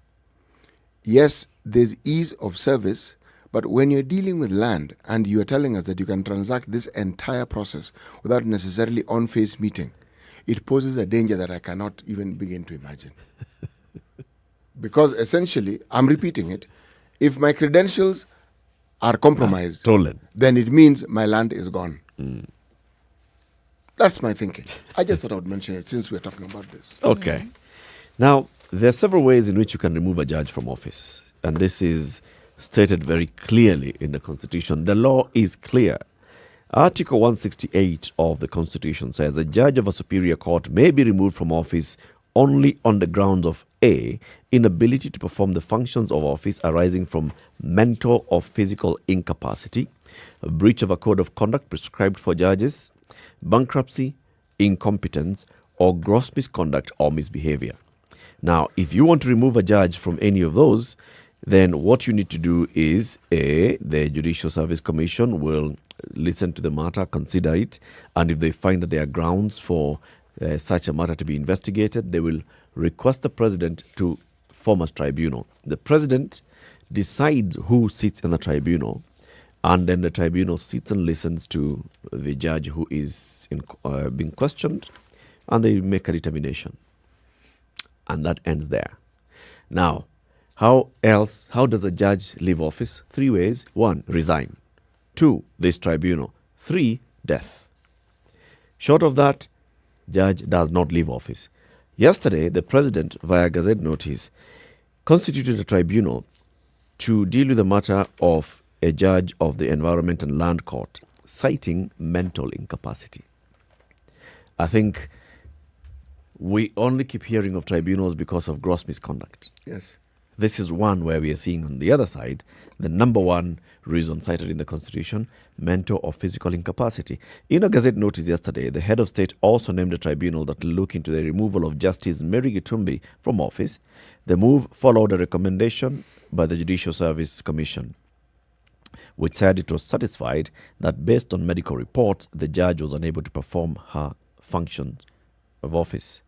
Yes, there's ease of service, but when you're dealing with land and you're telling us that you can transact this entire process without necessarily on-face meeting, it poses a danger that I cannot even begin to imagine. Because essentially, I'm repeating it, if my credentials are compromised, stolen, then it means my land is gone. That's my thinking. I just thought I would mention it since we're talking about this. Okay. Now, there are several ways in which you can remove a judge from office. And this is stated very clearly in the Constitution. The law is clear. Article 168 of the Constitution says a judge of a superior court may be removed from office only on the grounds of A, inability to perform the functions of office arising from mental or physical incapacity, a breach of a code of conduct prescribed for judges, bankruptcy, incompetence, or gross misconduct or misbehavior. Now, if you want to remove a judge from any of those, then what you need to do is, A, the Judicial Service Commission will listen to the matter, consider it, and if they find that there are grounds for such a matter to be investigated, they will request the president to form a tribunal. The president decides who sits in the tribunal, and then the tribunal sits and listens to the judge who is being questioned, and they make a determination. And that ends there. Now, how does a judge leave office? 3 ways. 1, resign. 2, this tribunal. 3, death. Short of that, judge does not leave office. Yesterday, the president, via Gazette notice, constituted a tribunal to deal with the matter of a judge of the Environment and Land Court, citing mental incapacity. I think we only keep hearing of tribunals because of gross misconduct. Yes. This is one where we are seeing on the other side the number one reason cited in the Constitution, mental or physical incapacity. In a Gazette notice yesterday, the head of state also named a tribunal that will look into the removal of Justice Mary Gitumbi from office. The move followed a recommendation by the Judicial Service Commission, which said it was satisfied that based on medical reports, the judge was unable to perform her functions of office.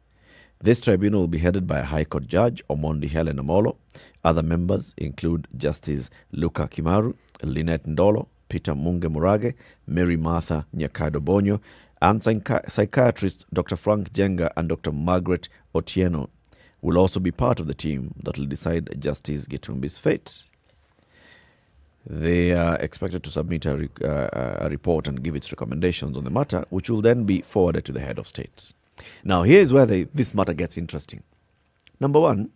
This tribunal will be headed by a High Court Judge, Omondi Helen Amolo. Other members include Justice Luka Kimaru, Lynette Ndolo, Peter Munge Murage, Mary Martha Nyakado Bonyo, and psychiatrist Dr. Frank Jenga and Dr. Margaret Otieno will also be part of the team that will decide Justice Gitumbi's fate. They are expected to submit a report and give its recommendations on the matter, which will then be forwarded to the head of state. Now, here's where this matter gets interesting. Number one,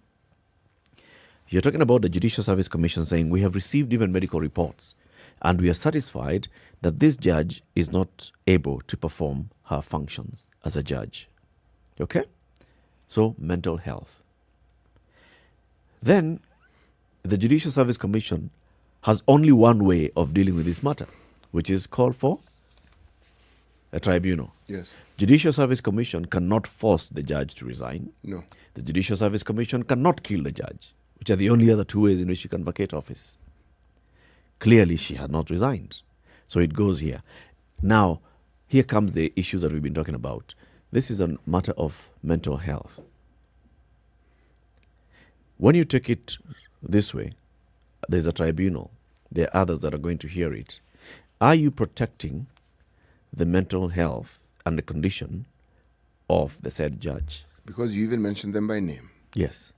you're talking about the Judicial Service Commission saying we have received even medical reports and we are satisfied that this judge is not able to perform her functions as a judge. Okay? So, mental health. Then, the Judicial Service Commission has only one way of dealing with this matter, which is called for a tribunal. Yes. Judicial Service Commission cannot force the judge to resign. No. The Judicial Service Commission cannot kill the judge, which are the only other two ways in which she can vacate office. Clearly, she had not resigned. So it goes here. Now, here comes the issues that we've been talking about. This is a matter of mental health. When you take it this way, there's a tribunal. There are others that are going to hear it. Are you protecting the mental health and the condition of the said judge? Because you even mentioned them by name. Yes.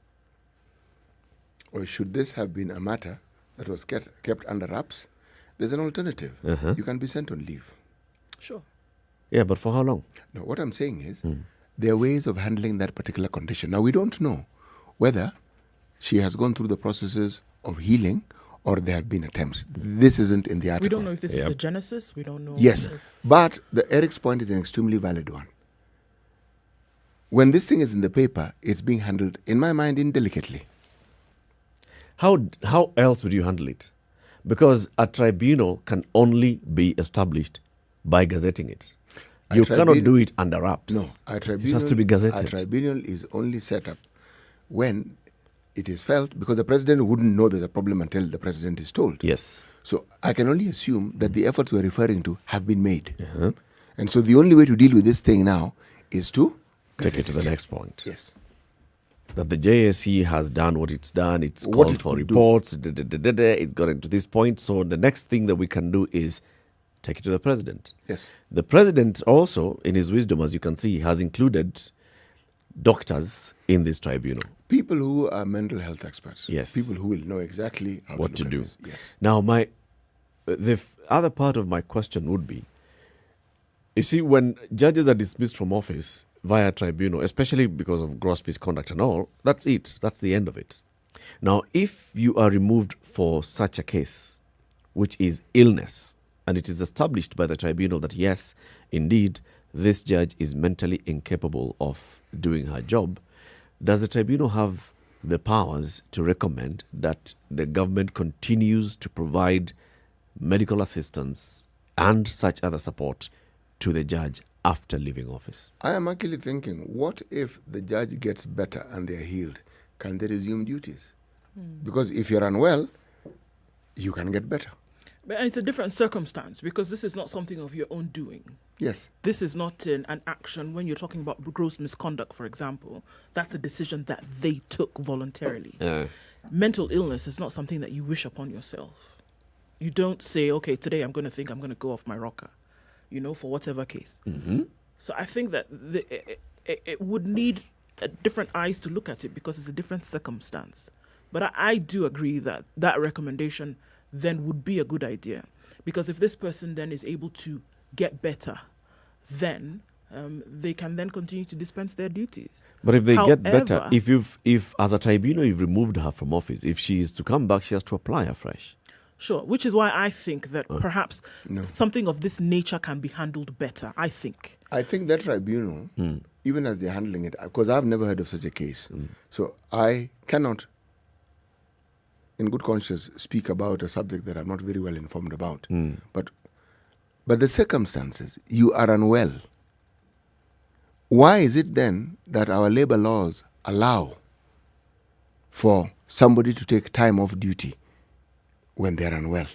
Or should this have been a matter that was kept under wraps? There's an alternative. You can be sent on leave. Sure. Yeah, but for how long? No, what I'm saying is there are ways of handling that particular condition. Now, we don't know whether she has gone through the processes of healing or there have been attempts. This isn't in the article. We don't know if this is the genesis. We don't know. Yes, but Eric's point is an extremely valid one. When this thing is in the paper, it's being handled, in my mind, indelicately. How else would you handle it? Because a tribunal can only be established by gazetting it. You cannot do it under wraps. No, it has to be gazetted. A tribunal is only set up when it is felt, because the president wouldn't know there's a problem until the president is told. Yes. So I can only assume that the efforts we're referring to have been made. And so the only way to deal with this thing now is to take it to the next point. Yes. That the JSC has done what it's done. It's called for reports. It's gotten to this point. So the next thing that we can do is take it to the president. Yes. The president also, in his wisdom, as you can see, has included doctors in this tribunal. People who are mental health experts. Yes. People who will know exactly how what to do. This. Yes. Now, the other part of my question would be, you see, when judges are dismissed from office via tribunal, especially because of gross misconduct and all, that's it. That's the end of it. Now, if you are removed for such a case, which is illness, and it is established by the tribunal that, yes, indeed, this judge is mentally incapable of doing her job, does the tribunal have the powers to recommend that the government continues to provide medical assistance and such other support to the judge after leaving office? I am actually thinking, what if the judge gets better and they are healed? Can they resume duties? Because if you're unwell, you can get better. But it's a different circumstance, because this is not something of your own doing. Yes. This is not an action. When you're talking about gross misconduct, for example, that's a decision that they took voluntarily. Mental illness is not something that you wish upon yourself. You don't say, okay, today I'm going to go off my rocker, for whatever case. So I think that it would need different eyes to look at it, because it's a different circumstance. But I do agree that recommendation then would be a good idea, because if this person then is able to get better, then they can then continue to dispense their duties. But if they get better, if as a tribunal you've removed her from office, if she is to come back, she has to apply afresh. Sure, which is why I think that perhaps something of this nature can be handled better, I think. I think that tribunal even as they're handling it, because I've never heard of such a case. So I cannot, in good conscience, speak about a subject that I'm not very well informed about. But the circumstances, you are unwell. Why is it then that our labor laws allow for somebody to take time off duty when they're unwell?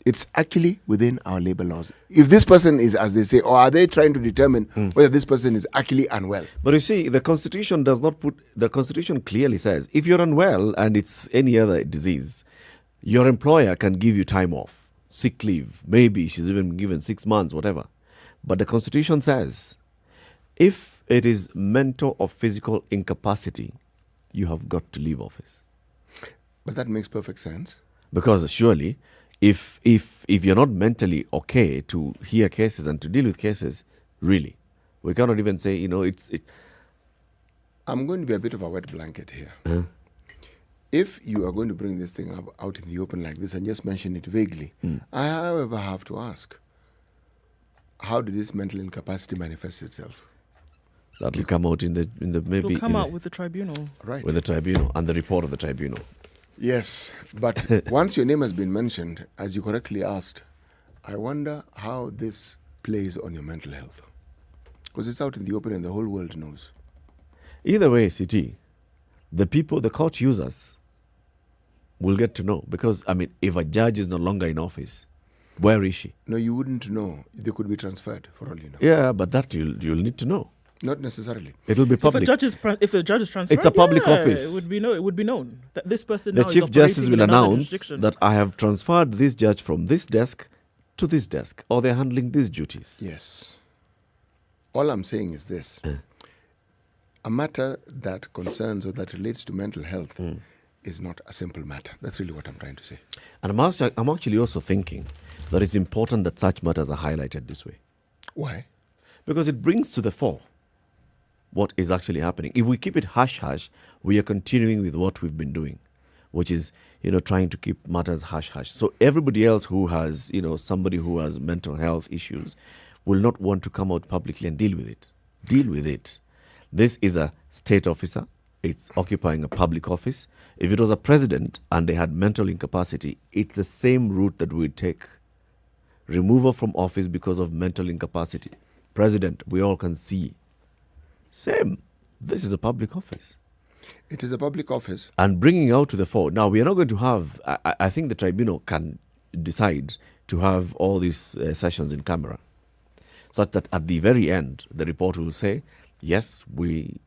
It's actually within our labor laws. If this person is, as they say, or are they trying to determine whether this person is actually unwell? But you see, the Constitution does not put, the Constitution clearly says, if you're unwell and it's any other disease, your employer can give you time off, sick leave. Maybe she's even given 6 months, whatever. But the Constitution says, if it is mental or physical incapacity, you have got to leave office. But that makes perfect sense. Because surely, if you're not mentally okay to hear cases and to deal with cases, really, we cannot even say, I'm going to be a bit of a wet blanket here. If you are going to bring this thing out in the open like this and just mention it vaguely, I, however, have to ask, how did this mental incapacity manifest itself? That will come out in the maybe. It'll come out with the tribunal. Right. With the tribunal and the report of the tribunal. Yes, but once your name has been mentioned, as you correctly asked, I wonder how this plays on your mental health. Because it's out in the open and the whole world knows. Either way, CT, the court users will get to know. Because, if a judge is no longer in office, where is she? No, you wouldn't know. They could be transferred, for all you know. Yeah, but that you'll need to know. Not necessarily. It'll be public. If a judge is transferred, it's a public office. It would be known that this person. The now Chief is Justice will announce that I have transferred this judge from this desk to this desk, or they're handling these duties. Yes. All I'm saying is this: a matter that concerns or that relates to mental health is not a simple matter. That's really what I'm trying to say. And I'm actually also thinking that it's important that such matters are highlighted this way. Why? Because it brings to the fore what is actually happening. If we keep it hush-hush, we are continuing with what we've been doing, which is, trying to keep matters hush-hush. So everybody else who has, somebody who has mental health issues will not want to come out publicly and deal with it. Deal with it. This is a state officer. It's occupying a public office. If it was a president and they had mental incapacity, it's the same route that we'd take. Removal from office because of mental incapacity. President, we all can see. Same. This is a public office. It is a public office. And bringing out to the fore. Now, we are not going to have, I think the tribunal can decide to have all these sessions in camera, such that at the very end, the report will say, yes, we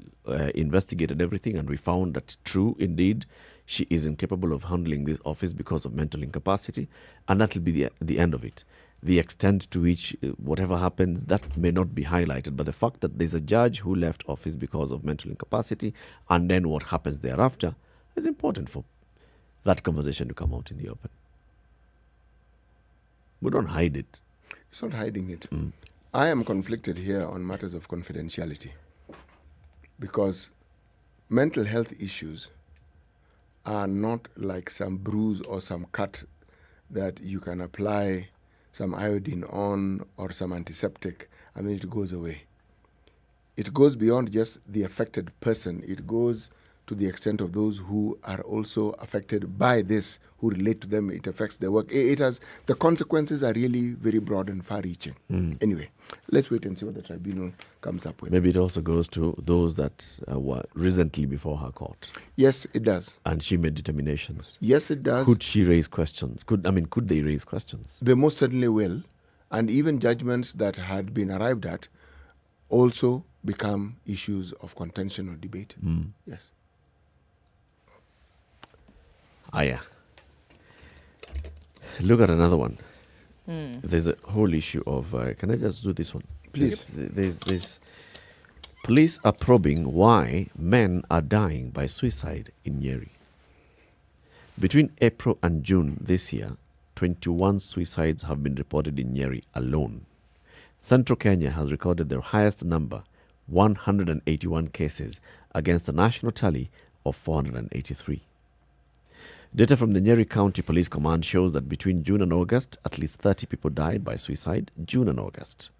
investigated everything and we found that true, indeed, she is incapable of handling this office because of mental incapacity, and that will be the end of it. The extent to which whatever happens, that may not be highlighted. But the fact that there's a judge who left office because of mental incapacity and then what happens thereafter is important for that conversation to come out in the open. We don't hide it. It's not hiding it. I am conflicted here on matters of confidentiality because mental health issues are not like some bruise or some cut that you can apply some iodine on or some antiseptic and then it goes away. It goes beyond just the affected person. It goes to the extent of those who are also affected by this, who relate to them. It affects their work. The consequences are really very broad and far-reaching. Anyway, let's wait and see what the tribunal comes up with. Maybe it also goes to those that were recently before her court. Yes, it does. And she made determinations. Yes, it does. Could she raise questions? Could they raise questions? They most certainly will. And even judgments that had been arrived at also become issues of contention or debate. Yes. Yeah. Look at another one. There's a whole issue of... can I just do this one? Please. There's police are probing why men are dying by suicide in Nyeri. Between April and June this year, 21 suicides have been reported in Nyeri alone. Central Kenya has recorded their highest number, 181 cases, against a national tally of 483. Data from the Nyeri County Police Command shows that between June and August, at least 30 people died by suicide. June and August.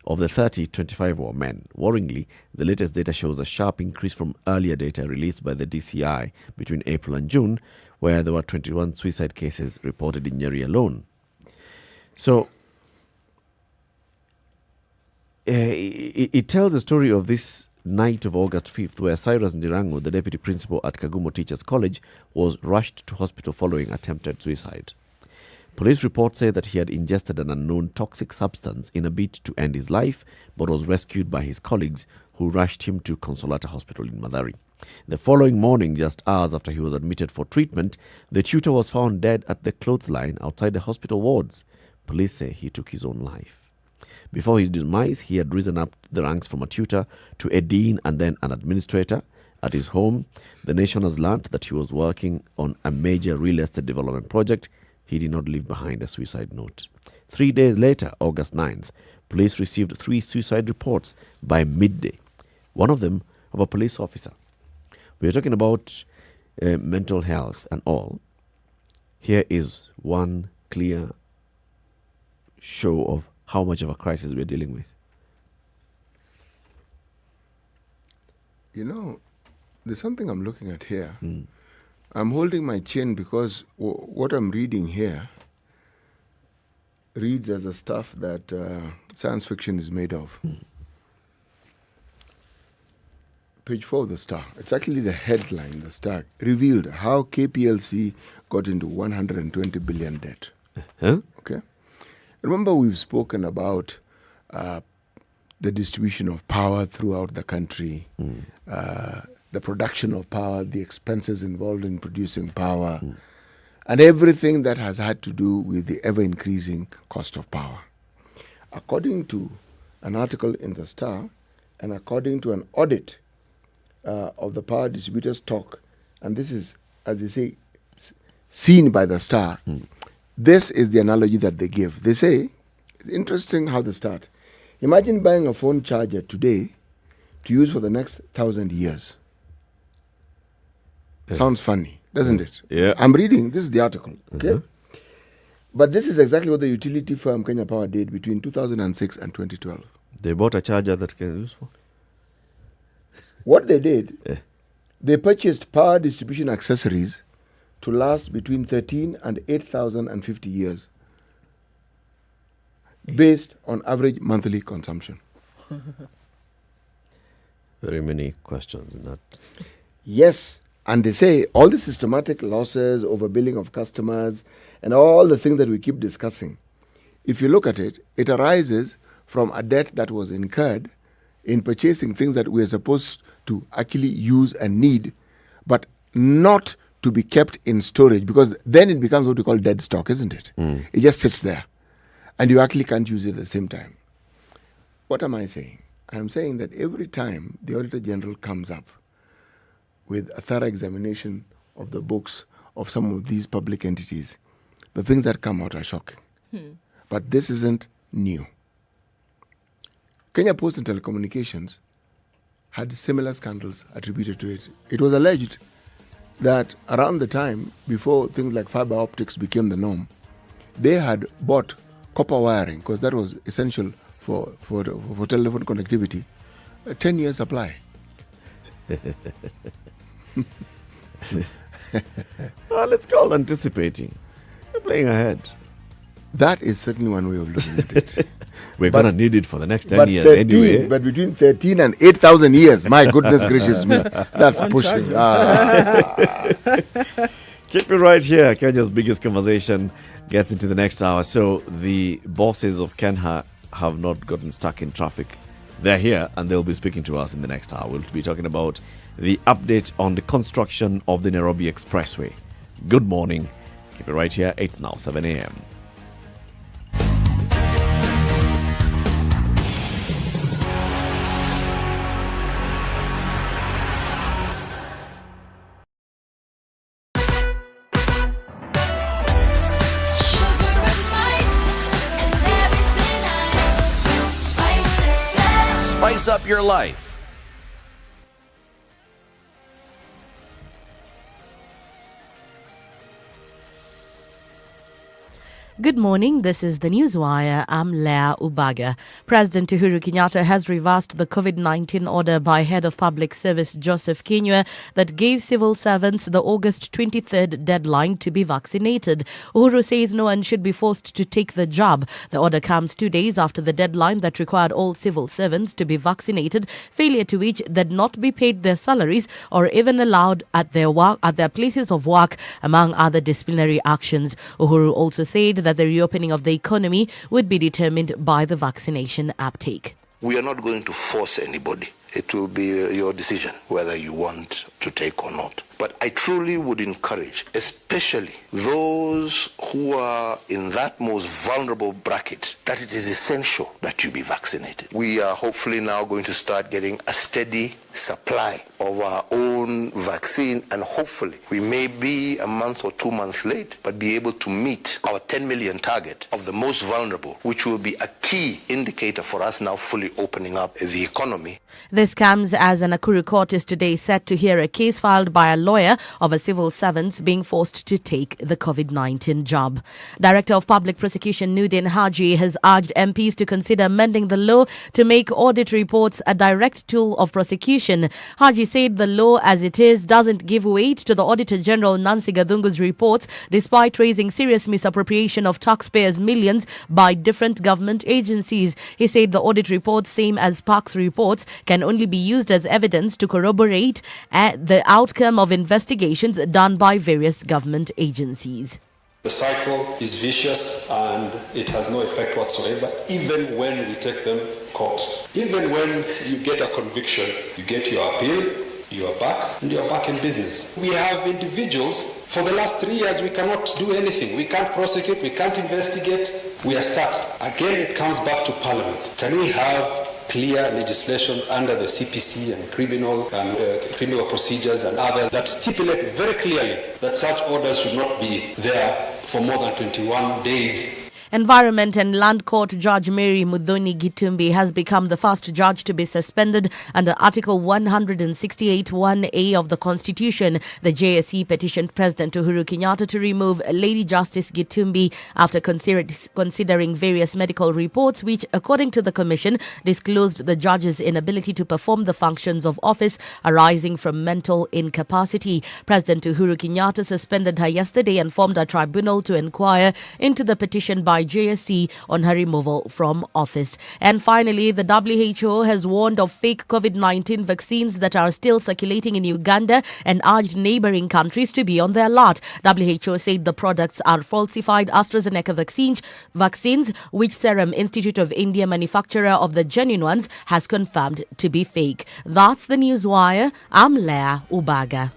Of the 30, 25 were men. Worryingly, the latest data shows a sharp increase from earlier data released by the DCI between April and June, where there were 21 suicide cases reported in Nyeri alone. So, it tells the story of this night of August 5th, where Cyrus Ndirango, the deputy principal at Kagumo Teachers College, was rushed to hospital following attempted suicide. Police reports say that he had ingested an unknown toxic substance in a bid to end his life, but was rescued by his colleagues, who rushed him to Consolata Hospital in Mathari. The following morning, just hours after he was admitted for treatment, the tutor was found dead at the clothesline outside the hospital wards. Police say he took his own life. Before his demise, he had risen up the ranks from a tutor to a dean and then an administrator. At his home, the nation has learnt that he was working on a major real estate development project. He did not leave behind a suicide note. 3 days later, August 9th, police received 3 suicide reports by midday, one of them of a police officer. We are talking about mental health and all. Here is one clear show of how much of a crisis we're dealing with. You know, there's something I'm looking at here. I'm holding my chin because what I'm reading here reads as the stuff that science fiction is made of. Page 4 of the Star. It's actually the headline, the Star, revealed how KPLC got into 120 billion debt. Okay? Remember, we've spoken about the distribution of power throughout the country, the production of power, the expenses involved in producing power, and everything that has had to do with the ever-increasing cost of power. According to an article in the Star, and according to an audit of the power distributor stock, and this is, as they say, seen by the Star, this is the analogy that they give. They say, it's interesting how they start. Imagine buying a phone charger today to use for the next 1,000 years. Sounds funny, doesn't it? Yeah. I'm reading, this is the article, okay? But this is exactly what the utility firm Kenya Power did between 2006 and 2012. They bought a charger that can use for? What they did, they purchased power distribution accessories to last between 13 and 8,050 years based on average monthly consumption. Very many questions in that. Yes, and they say all the systematic losses, overbilling of customers, and all the things that we keep discussing, if you look at it, it arises from a debt that was incurred in purchasing things that we are supposed to actually use and need, but not to be kept in storage, because then it becomes what we call dead stock, isn't it? It just sits there, and you actually can't use it at the same time. What am I saying? I'm saying that every time the Auditor General comes up with a thorough examination of the books of some of these public entities, the things that come out are shocking. But this isn't new. Kenya Post and Telecommunications had similar scandals attributed to it. It was alleged that around the time before things like fiber optics became the norm, they had bought copper wiring, because that was essential for telephone connectivity, a 10-year supply. Well, it's called anticipating. We're playing ahead. That is certainly one way of looking at it. We're going to need it for the next 10 years anyway. But between 13 and 8,000 years, my goodness gracious me, that's pushing. Keep it right here. Kenya's biggest conversation gets into the next hour. So the bosses of Kenya have not gotten stuck in traffic. They're here and they'll be speaking to us in the next hour. We'll be talking about the update on the construction of the Nairobi Expressway. Good morning. Keep it right here. It's now 7 a.m. Spice up your life. Good morning. This is the Newswire. I'm Leah Ubaga. President Uhuru Kenyatta has reversed the COVID-19 order by Head of Public Service Joseph Kinyua that gave civil servants the August 23rd deadline to be vaccinated. Uhuru says no one should be forced to take the jab. The order comes 2 days after the deadline that required all civil servants to be vaccinated, failure to which they'd not be paid their salaries or even allowed at their places of work, among other disciplinary actions. Uhuru also said that the reopening of the economy would be determined by the vaccination uptake. We are not going to force anybody. It will be your decision whether you want to take or not. But I truly would encourage, especially those who are in that most vulnerable bracket, that it is essential that you be vaccinated. We are hopefully now going to start getting a steady supply of our own vaccine, and hopefully we may be a month or 2 months late, but be able to meet our 10 million target of the most vulnerable, which will be a key indicator for us now fully opening up the economy. This comes as a Nakuru court is today set to hear a case filed by a lawyer of a civil servant being forced to take the COVID-19 jab. Director of Public Prosecution Nudin Haji has urged MPs to consider amending the law to make audit reports a direct tool of prosecution. Haji said the law as it is doesn't give weight to the Auditor General Nancy Gathungu's reports, despite raising serious misappropriation of taxpayers' millions by different government agencies. He said the audit reports, same as PAC's reports, can only be used as evidence to corroborate the outcome of investigations done by various government agencies. The cycle is vicious and it has no effect whatsoever, even when we take them to court. Even when you get a conviction, you get your appeal, you are back, and you are back in business. We have individuals, for the last 3 years, we cannot do anything. We can't prosecute, we can't investigate, we are stuck. Again, it comes back to Parliament. Can we have clear legislation under the CPC and criminal procedures and others that stipulate very clearly that such orders should not be there for more than 21 days? Environment and Land Court Judge Mary Muthui Gitumbi has become the first judge to be suspended under Article 168(1)(a) of the Constitution. The JSE petitioned President Uhuru Kenyatta to remove Lady Justice Gitumbi after considering various medical reports which, according to the Commission, disclosed the judge's inability to perform the functions of office arising from mental incapacity. President Uhuru Kenyatta suspended her yesterday and formed a tribunal to inquire into the petition by JSC on her removal from office. And finally, the WHO has warned of fake COVID-19 vaccines that are still circulating in Uganda and urged neighboring countries to be on their alert. WHO said the products are falsified AstraZeneca vaccines, which Serum Institute of India, manufacturer of the genuine ones, has confirmed to be fake. That's the Newswire. I'm Leah Ubaga.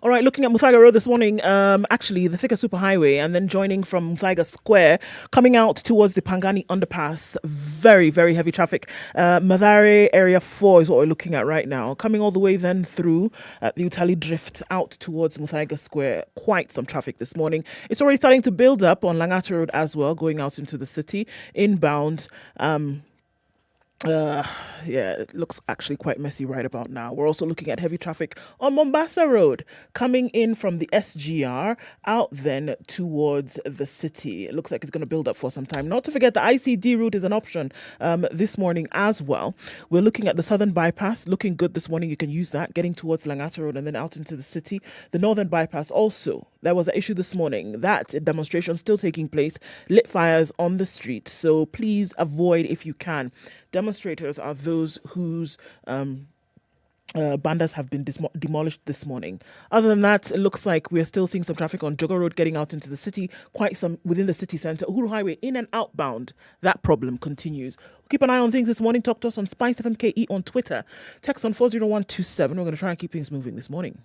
All right, looking at Muthui Road this morning, actually the Thika Superhighway, and then joining from Muthui Square, coming out towards the Pangani Underpass, very, very heavy traffic. Mathare Area 4 is what we're looking at right now. Coming all the way then through the Utali Drift out towards Muthui Square, quite some traffic this morning. It's already starting to build up on Langata Road as well, going out into the city, inbound. It looks actually quite messy right about now. We're also looking at heavy traffic on Mombasa Road, coming in from the SGR out then towards the city. It looks like it's going to build up for some time. Not to forget the ICD route is an option this morning as well. We're looking at the Southern Bypass, looking good this morning. You can use that, getting towards Langata Road and then out into the city. The Northern Bypass also. There was an issue this morning. That demonstration still taking place. Lit fires on the street. So please avoid if you can. Demonstrators are those whose bandas have been demolished this morning. Other than that, it looks like we're still seeing some traffic on Jogo Road getting out into the city, quite some within the city centre. Uhuru Highway in and outbound, that problem continues. We'll keep an eye on things this morning. Talk to us on SpiceFM KE on Twitter. Text on 40127. We're going to try and keep things moving this morning.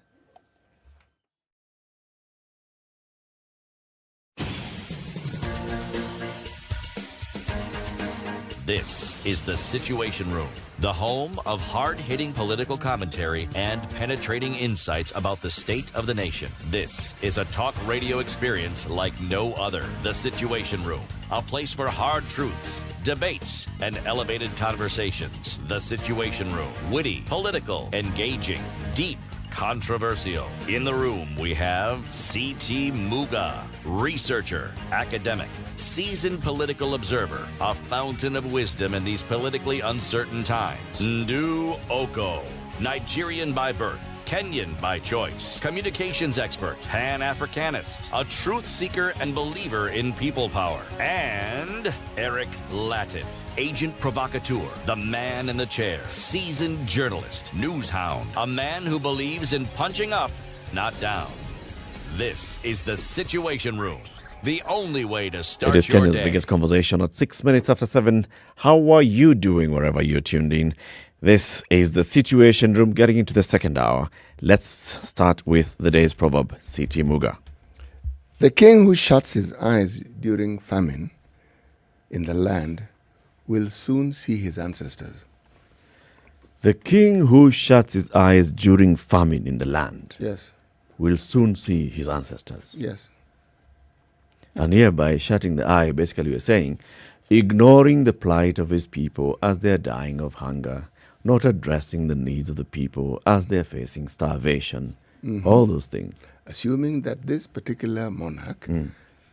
This is the Situation Room, the home of hard-hitting political commentary and penetrating insights about the state of the nation. This is a talk radio experience like no other. The Situation Room, a place for hard truths, debates, and elevated conversations. The Situation Room, witty, political, engaging, deep, controversial. In the room, we have C.T. Muga, researcher, academic, seasoned political observer, a fountain of wisdom in these politically uncertain times. Ndu Oko, Nigerian by birth, Kenyan by choice, communications expert, Pan-Africanist, a truth seeker and believer in people power, and Eric Latif, agent provocateur, the man in the chair, seasoned journalist, news hound, a man who believes in punching up, not down. This is the Situation Room, the only way to start It is your Kenya's day. biggest conversation at 6 minutes after 7. How are you doing wherever you're tuned in? This is the Situation Room getting into the second hour. Let's start with the day's proverb, C.T. Muga. The king who shuts his eyes during famine in the land will soon see his ancestors. The king who shuts his eyes during famine in the land Yes. will soon see his ancestors. Yes. And here, by shutting the eye, basically we're saying, ignoring the plight of his people as they're dying of hunger, not addressing the needs of the people as they're facing starvation, all those things. Assuming that this particular monarch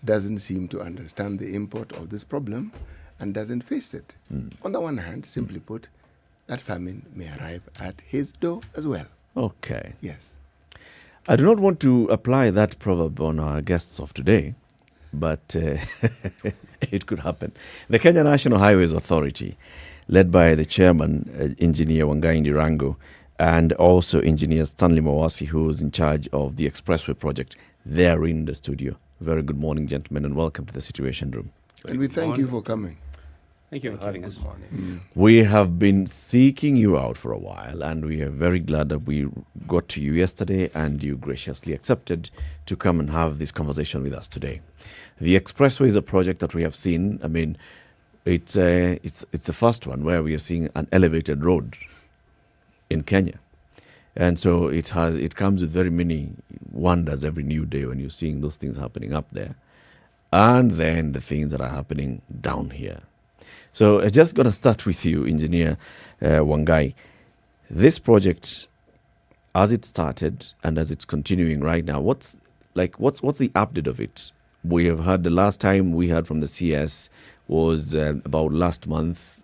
doesn't seem to understand the import of this problem and doesn't face it. On the one hand, simply put, that famine may arrive at his door as well. Okay. Yes. I do not want to apply that proverb on our guests of today, but it could happen. The Kenya National Highways Authority, led by the chairman, Engineer Wangai Ndirango, and also Engineer Stanley Mawasi, who is in charge of the Expressway project, they're in the studio. Very good morning, gentlemen, and welcome to the Situation Room. And we thank you for coming. Thank you for having us. We have been seeking you out for a while, and we are very glad that we got to you yesterday and you graciously accepted to come and have this conversation with us today. The Expressway is a project that we have seen. I mean, it's the first one where we are seeing an elevated road in Kenya. And so it comes with very many wonders every new day when you're seeing those things happening up there. And then the things that are happening down here. So I'm just going to start with you, Engineer Wangai. This project, as it started and as it's continuing right now, what's the update of it? We have heard the last time we heard from the CS was about last month,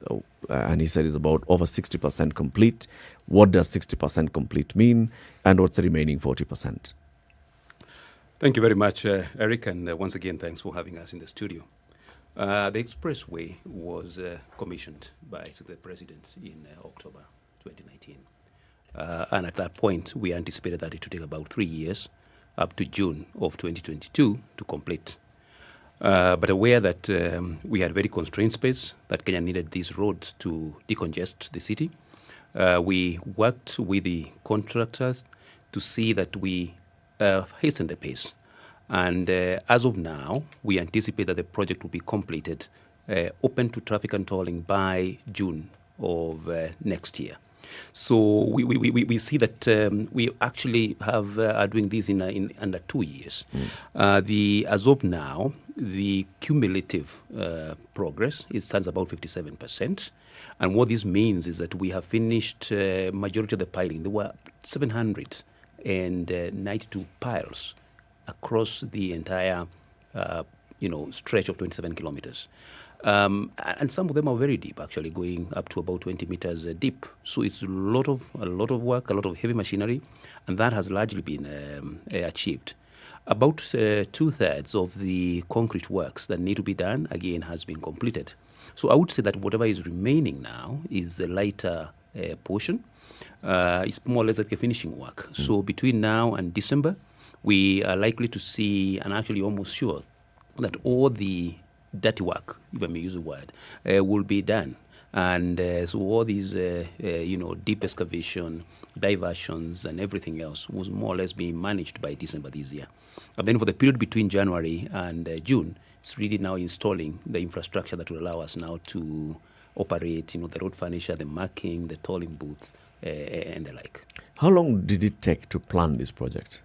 and he said it's about over 60% complete. What does 60% complete mean, and what's the remaining 40%? Thank you very much, Eric, and once again, thanks for having us in the studio. The Expressway was commissioned by the President in October 2019. And at that point, we anticipated that it would take about 3 years, up to June of 2022, to complete. But aware that we had very constrained space, that Kenya needed these roads to decongest the city, we worked with the contractors to see that we hasten the pace. And as of now, we anticipate that the project will be completed, open to traffic and tolling by June of next year. So we see that we actually are doing this in under 2 years. As of now, the cumulative progress stands about 57%. And what this means is that we have finished majority of the piling. There were 792 piles across the entire stretch of 27 kilometers. And some of them are very deep, actually, going up to about 20 meters deep. So it's a lot of work, a lot of heavy machinery, and that has largely been achieved. About 2/3 of the concrete works that need to be done, again, has been completed. So I would say that whatever is remaining now is the lighter portion. It's more or less like a finishing work. So between now and December, we are likely to see, and actually almost sure, that all the dirty work, if I may use the word, will be done. And so all these, deep excavation, diversions, and everything else was more or less being managed by December this year. And then for the period between January and June, it's really now installing the infrastructure that will allow us now to operate, the road furniture, the marking, the tolling booths, and the like. How long did it take to plan this project?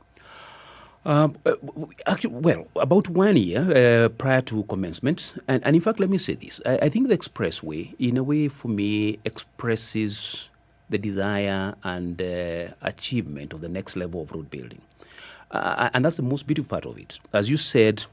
Actually, about 1 year prior to commencement. And in fact, let me say this. I think the Expressway, in a way, for me, expresses the desire and achievement of the next level of road building. And that's the most beautiful part of it. As you said,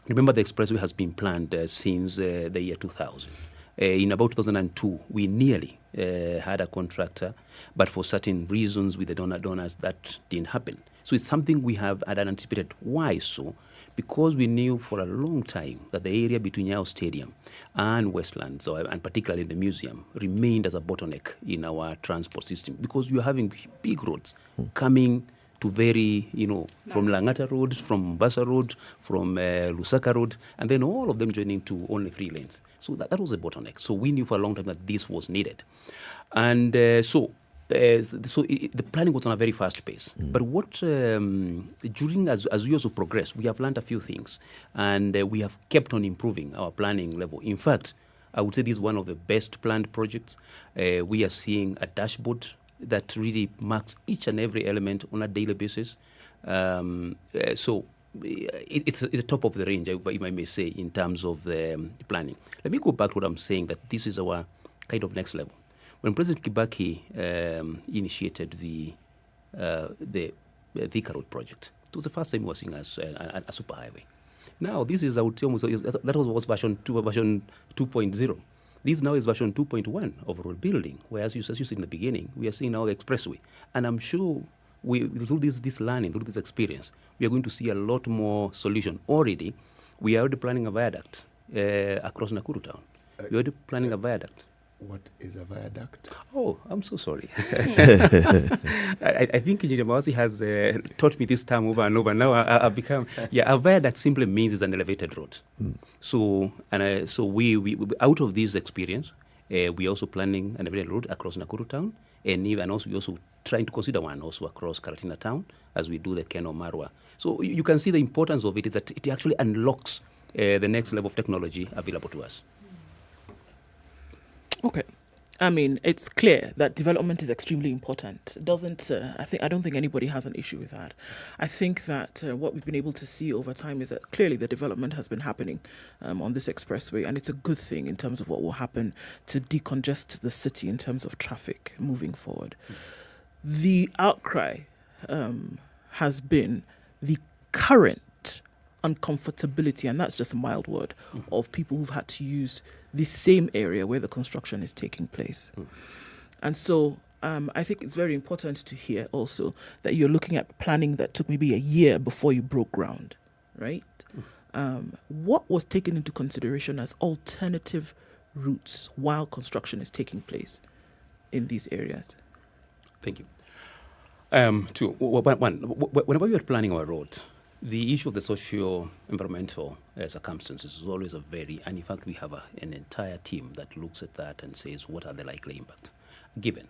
remember the Expressway has been planned since the year 2000. In about 2002, we nearly had a contractor, but for certain reasons with the donors, that didn't happen. So it's something we have had anticipated. Why so? Because we knew for a long time that the area between Nyayo Stadium and Westlands, and particularly the museum, remained as a bottleneck in our transport system, because you're having big roads coming to from Langata Road, from Mombasa Road, from Lusaka Road, and then all of them joining to only 3 lanes. So that was a bottleneck. So we knew for a long time that this was needed. And so the planning was on a very fast pace. But what as we also progress, we have learned a few things, and we have kept on improving our planning level. In fact, I would say this is one of the best planned projects. We are seeing a dashboard that really marks each and every element on a daily basis. So it's the top of the range, if I may say, in terms of the planning. Let me go back to what I'm saying, that this is our kind of next level. When President Kibaki initiated the Thika Road project, it was the first time we were seeing a superhighway. Now, this is, I would say, that was version 2.0. This now is version 2.1 of road building, whereas as you said in the beginning, we are seeing now the Expressway. And I'm sure through this learning, through this experience, we are going to see a lot more solution. Already, we are already planning a viaduct across Nakuru town. We are already planning a viaduct. What is a viaduct? Oh, I'm so sorry. I think Engineer Mawasi has taught me this term over and over. Now I've become, a viaduct simply means it's an elevated road. So we out of this experience, we are also planning an elevated road across Nakuru town, and also we also trying to consider one also across Karatina town as we do the Keno Marwa. So you can see the importance of it is that it actually unlocks the next level of technology available to us. Okay. I mean, it's clear that development is extremely important. I don't think anybody has an issue with that. I think that what we've been able to see over time is that clearly the development has been happening on this expressway, and it's a good thing in terms of what will happen to decongest the city in terms of traffic moving forward. The outcry has been the current uncomfortability, and that's just a mild word, of people who've had to use the same area where the construction is taking place. And so I think it's very important to hear also that you're looking at planning that took maybe a year before you broke ground, right? What was taken into consideration as alternative routes while construction is taking place in these areas? Thank you. Whenever we are planning our roads, the issue of the socio-environmental circumstances is always and in fact we have an entire team that looks at that and says what are the likely impacts. Given,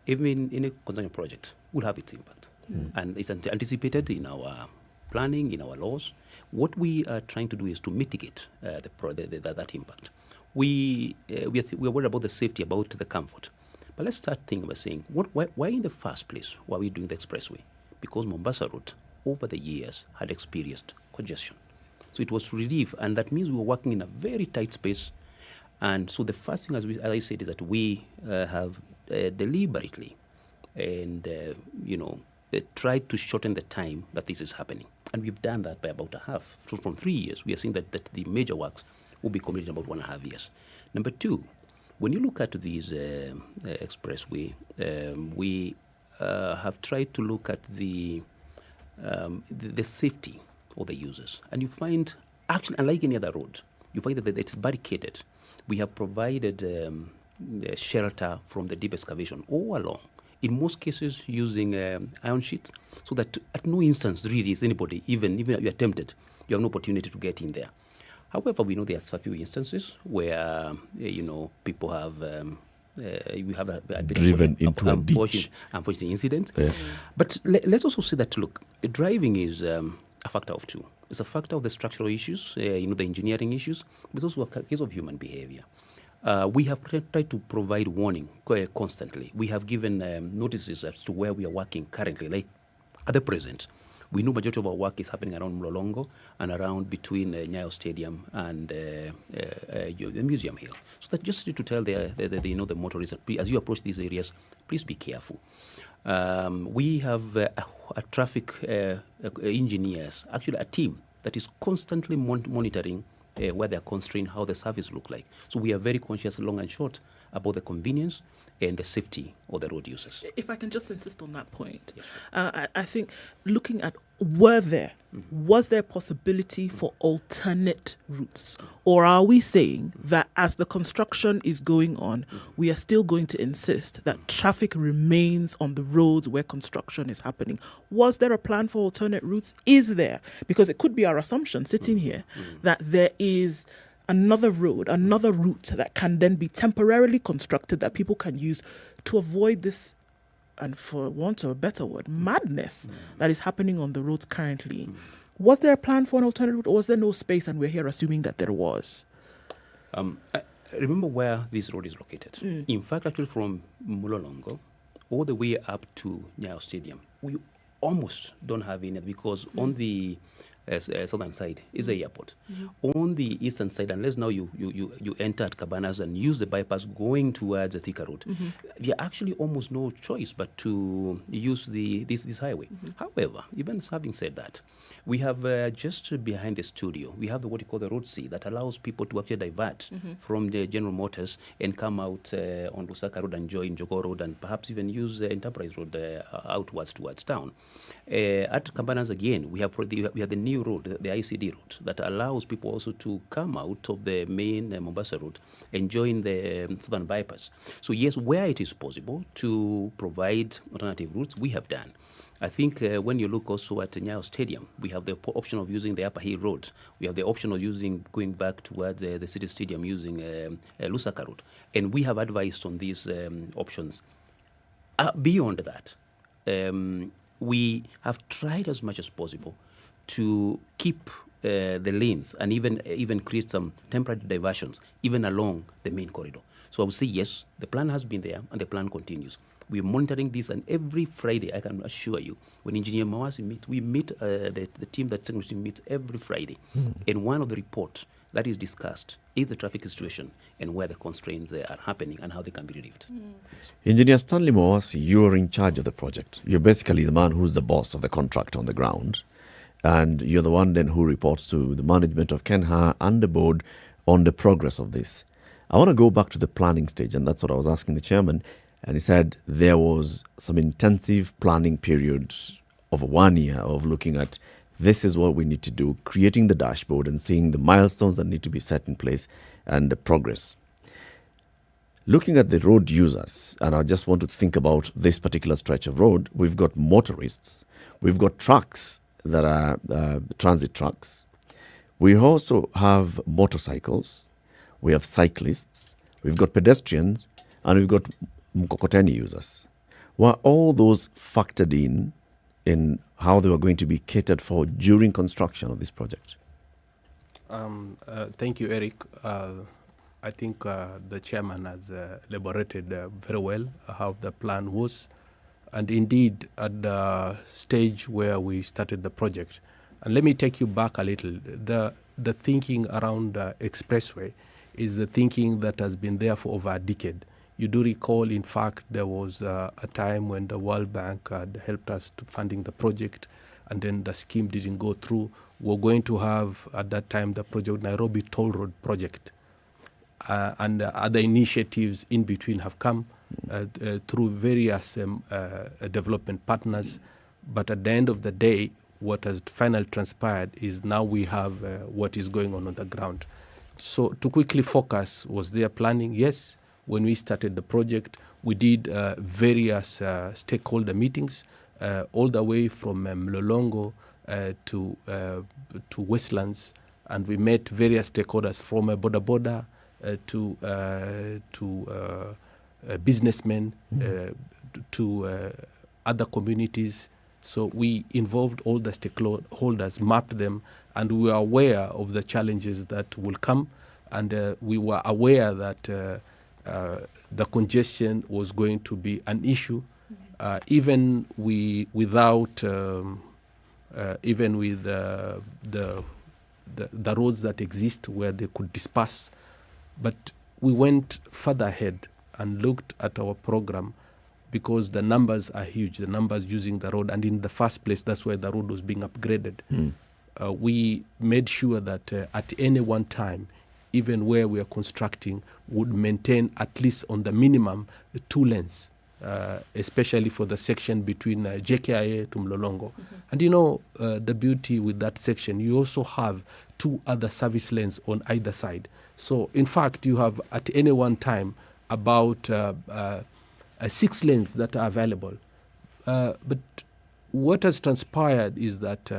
even in a construction project, will have its impact. And it's anticipated in our planning, in our laws. What we are trying to do is to mitigate that impact. We are worried about the safety, about the comfort. But let's start thinking about saying, why in the first place were we doing the expressway? Because Mombasa Road, over the years, had experienced congestion. So it was relief, and that means we were working in a very tight space. And so the first thing, as I said, is that we have deliberately and, tried to shorten the time that this is happening. And we've done that by about a half. So from 3 years, we are seeing that the major works will be completed in about 1.5 years. Number two, when you look at these expressway, we have tried to look at the safety of the users. And you find, actually, unlike any other road, you find that it's barricaded. We have provided shelter from the deep excavation all along, in most cases using iron sheets, so that at no instance really is anybody, even if you're tempted, you have no opportunity to get in there. However, we know there's a few instances where, people have we have a bit driven into a ditch. Unfortunate incidents. Yeah. But let's also say that, look, driving is a factor of two. It's a factor of the structural issues, the engineering issues, but it's also a case of human behavior. We have tried to provide warning constantly. We have given notices as to where we are working currently. Like at the present, we know majority of our work is happening around Mlolongo and around between Nyayo Stadium and the Museum Hill. So that just need to tell the motorists that as you approach these areas, please be careful. We have a traffic engineers, actually a team that is constantly monitoring where they're constrained, how the service look like. So we are very conscious, long and short, about the convenience and the safety of the road users. If I can just insist on that point, yes. I think looking at was there possibility for alternate routes? Or are we saying that as the construction is going on, we are still going to insist that traffic remains on the roads where construction is happening? Was there a plan for alternate routes? Is there? Because it could be our assumption sitting here that there is another route that can then be temporarily constructed that people can use to avoid this, and for want of a better word, madness that is happening on the roads currently. Was there a plan for an alternate route, or was there no space and we're here assuming that there was? Remember where this road is located. In fact, actually from Mlolongo all the way up to Nyayo Stadium, we almost don't have any because on the southern side is the airport. On the eastern side, unless now you enter at Cabanas and use the bypass going towards the Thika Road, there actually almost no choice but to use this highway. However, even having said that, we have just behind the studio, we have what you call the road C that allows people to actually divert from the General Motors and come out on Lusaka Road and join Joko Road and perhaps even use Enterprise Road outwards towards town. At Cabanas again, we have the new road, the ICD road, that allows people also to come out of the main Mombasa road and join the southern bypass. So yes, where it is possible to provide alternative routes, we have done. I think when you look also at Nyayo Stadium, we have the option of using the Upper Hill Road. We have the option of going back towards the City Stadium using Lusaka Road. And we have advised on these options. Beyond that, we have tried as much as possible to keep the lanes and even create some temporary diversions, even along the main corridor. So I would say, yes, the plan has been there and the plan continues. We're monitoring this, and every Friday, I can assure you, when Engineer Mawasi meets, we meet, the team that technically meets every Friday. And one of the reports that is discussed is the traffic situation and where the constraints are happening and how they can be relieved. Engineer Stanley Mawasi, you're in charge of the project. You're basically the man who's the boss of the contract on the ground. And you're the one then who reports to the management of Kenha and the board on the progress of this. I want to go back to the planning stage, and that's what I was asking the chairman. And he said there was some intensive planning periods of 1 year of looking at this is what we need to do, creating the dashboard and seeing the milestones that need to be set in place and the progress. Looking at the road users, and I just want to think about this particular stretch of road, we've got motorists, we've got trucks that are transit trucks. We also have motorcycles, we have cyclists, we've got pedestrians, and we've got mkokoteni users. Were all those factored in how they were going to be catered for during construction of this project? Thank you, Eric. I think the chairman has elaborated very well how the plan was. And indeed, at the stage where we started the project, and let me take you back a little, the thinking around Expressway is the thinking that has been there for over a decade. You do recall, in fact, there was a time when the World Bank had helped us to funding the project, and then the scheme didn't go through. We're going to have, at that time, the project Nairobi Toll Road project. And other initiatives in between have come through various development partners. But at the end of the day, what has finally transpired is now we have what is going on the ground. So to quickly focus, was there planning? Yes. When we started the project, we did various stakeholder meetings all the way from Mlolongo to Westlands, and we met various stakeholders from Boda to businessmen to other communities. So we involved all the stakeholders, mapped them, and we were aware of the challenges that will come. and we were aware that the congestion was going to be an issue, even without the roads that exist where they could disperse. But we went further ahead and looked at our program, because the numbers are huge, the numbers using the road, and in the first place, that's why the road was being upgraded. We made sure that at any one time, even where we are constructing, would maintain at least on the minimum 2 lanes, especially for the section between JKIA to Mlolongo. And the beauty with that section, you also have 2 other service lanes on either side. So in fact, you have at any one time about 6 lanes that are available. But what has transpired is that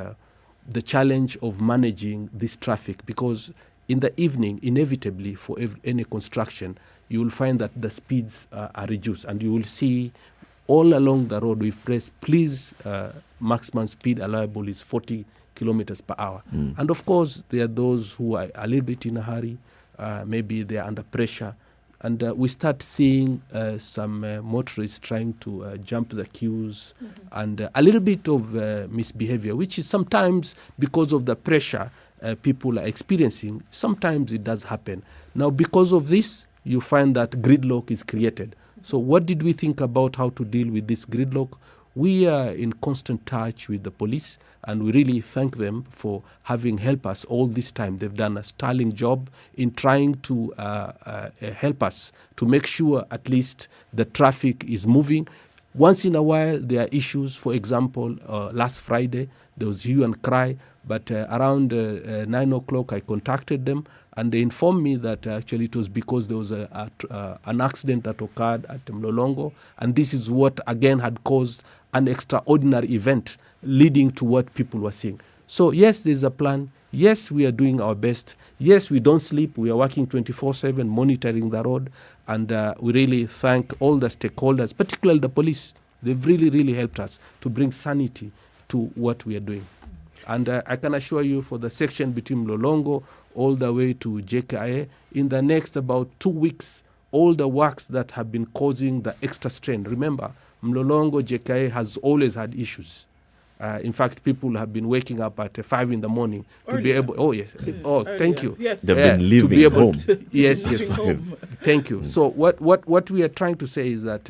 the challenge of managing this traffic, because in the evening, inevitably for any construction, you will find that the speeds are reduced, and you will see all along the road we've pressed, please, maximum speed allowable is 40 kilometers per hour. And of course, there are those who are a little bit in a hurry, maybe they are under pressure, and we start seeing some motorists trying to jump the queues, and a little bit of misbehavior, which is sometimes because of the pressure people are experiencing. Sometimes it does happen. Now, because of this, you find that gridlock is created. So what did we think about how to deal with this gridlock? We are in constant touch with the police, and we really thank them for having helped us all this time. They've done a sterling job in trying to help us to make sure at least the traffic is moving. Once in a while, there are issues. For example, last Friday, there was hue and cry, but around 9 o'clock, I contacted them, and they informed me that actually it was because there was an accident that occurred at Mlolongo, and this is what, again, had caused an extraordinary event leading to what people were seeing. So, yes, there's a plan. Yes, we are doing our best. Yes, we don't sleep. We are working 24/7, monitoring the road, and we really thank all the stakeholders, particularly the police. They've really, really helped us to bring sanity to what we are doing. And I can assure you, for the section between Mlolongo all the way to JKIA, in the next about 2 weeks, all the works that have been causing the extra strain. Remember, Mlolongo, JKIA has always had issues. In fact, people have been waking up at 5 in the morning to be able. Oh yes. Oh, thank you. Yes. They've been leaving to be able home. Yes. Thank you. So what we are trying to say is that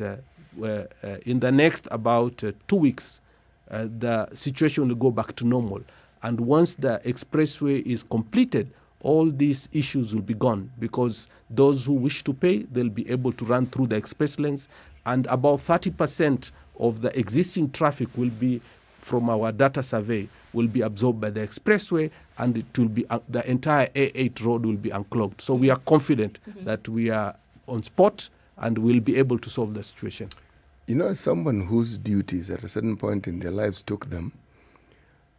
in the next about 2 weeks, the situation will go back to normal. And once the expressway is completed, all these issues will be gone, because those who wish to pay, they'll be able to run through the express lanes, and about 30% of the existing traffic will be, from our data survey, will be absorbed by the expressway, and it will be the entire A8 road will be unclogged. So we are confident that we are on spot and will be able to solve the situation. As someone whose duties at a certain point in their lives took them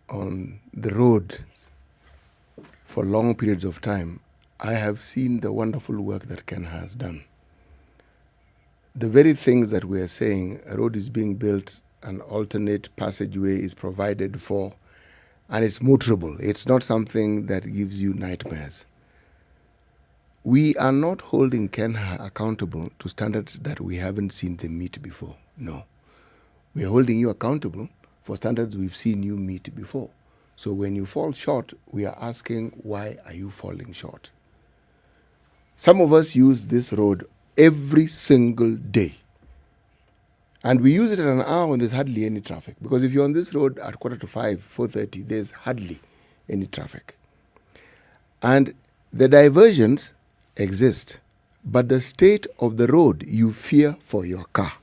on the road for long periods of time, I have seen the wonderful work that Ken has done. The very things that we are saying, a road is being built, an alternate passageway is provided for, and it's motorable. It's not something that gives you nightmares. We are not holding Kenha accountable to standards that we haven't seen them meet before. No. We are holding you accountable for standards we've seen you meet before. So when you fall short, we are asking, why are you falling short? Some of us use this road every single day. And we use it at an hour when there's hardly any traffic. Because if you're on this road at 4:45, 4:30, there's hardly any traffic. And the diversions exist, but the state of the road you fear for your car.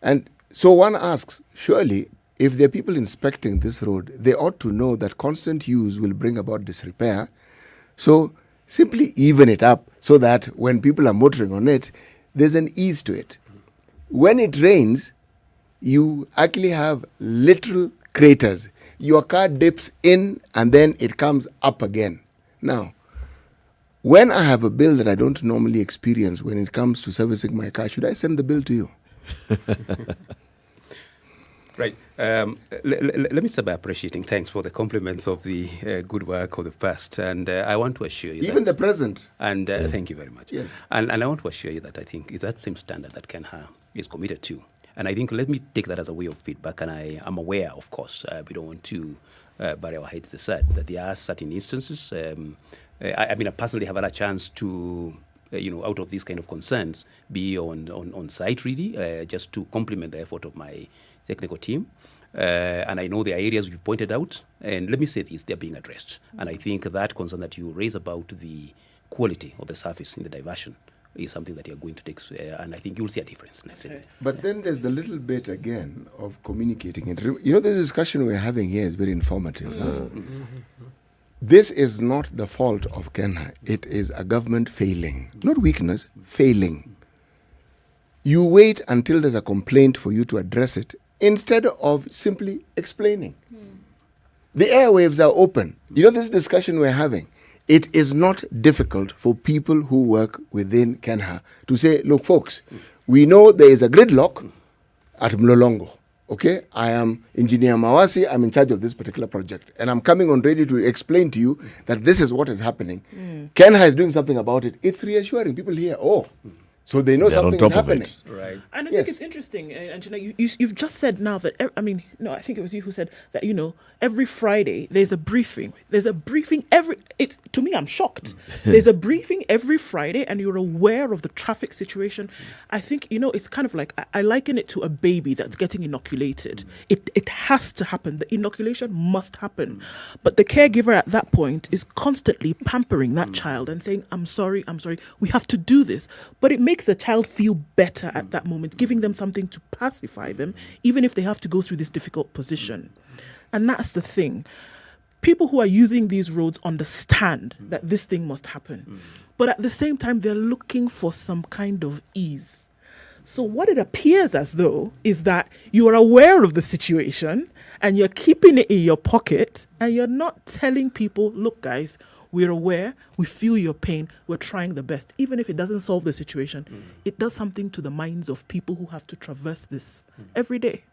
And so one asks, surely, if there are people inspecting this road, they ought to know that constant use will bring about disrepair. So simply even it up so that when people are motoring on it, there's an ease to it. When it rains, you actually have literal craters. Your car dips in and then it comes up again. Now, when I have a bill that I don't normally experience when it comes to servicing my car, should I send the bill to you? Right. Let me start by appreciating. Thanks for the compliments of the good work of the past. And I want to assure you Even that, the present. And thank you very much. Yes. And I want to assure you that I think it's that same standard that Kenha is committed to. And I think let me take that as a way of feedback. And I am aware, of course, we don't want to bury our head to the side, that there are certain instances. I personally have had a chance to, out of these kind of concerns, be on site really, just to complement the effort of my technical team. And I know there are areas you pointed out. And let me say this, they're being addressed. And I think that concern that you raise about the quality of the surface in the diversion is something that you're going to take, and I think you'll see a difference. Let's say. But then there's the little bit again of communicating it. This discussion we're having here is very informative. This is not the fault of Kenya. It is a government failing, not weakness, failing. You wait until there's a complaint for you to address it instead of simply explaining. The airwaves are open. This discussion we're having. It is not difficult for people who work within Kenya to say, look, folks, we know there is a gridlock at Mlolongo. Okay, I am Engineer Mawasi, I'm in charge of this particular project. And I'm coming on ready to explain to you that this is what is happening. Kenya is doing something about it. It's reassuring. People hear, so they know something is happening. Right. And I think it's interesting, Angela, you've just said now that, I think it was you who said that, every Friday there's a briefing. There's a briefing to me, I'm shocked. There's a briefing every Friday and you're aware of the traffic situation. I think, it's kind of like, I liken it to a baby that's getting inoculated. It has to happen. The inoculation must happen. But the caregiver at that point is constantly pampering that child and saying, I'm sorry, we have to do this. But it makes the child feel better at that moment, giving them something to pacify them, even if they have to go through this difficult position. And that's the thing. People who are using these roads understand that this thing must happen. But at the same time, they're looking for some kind of ease. So what it appears as though is that you are aware of the situation and you're keeping it in your pocket and you're not telling people, look, guys, we're aware, we feel your pain, we're trying the best. Even if it doesn't solve the situation, it does something to the minds of people who have to traverse this every day.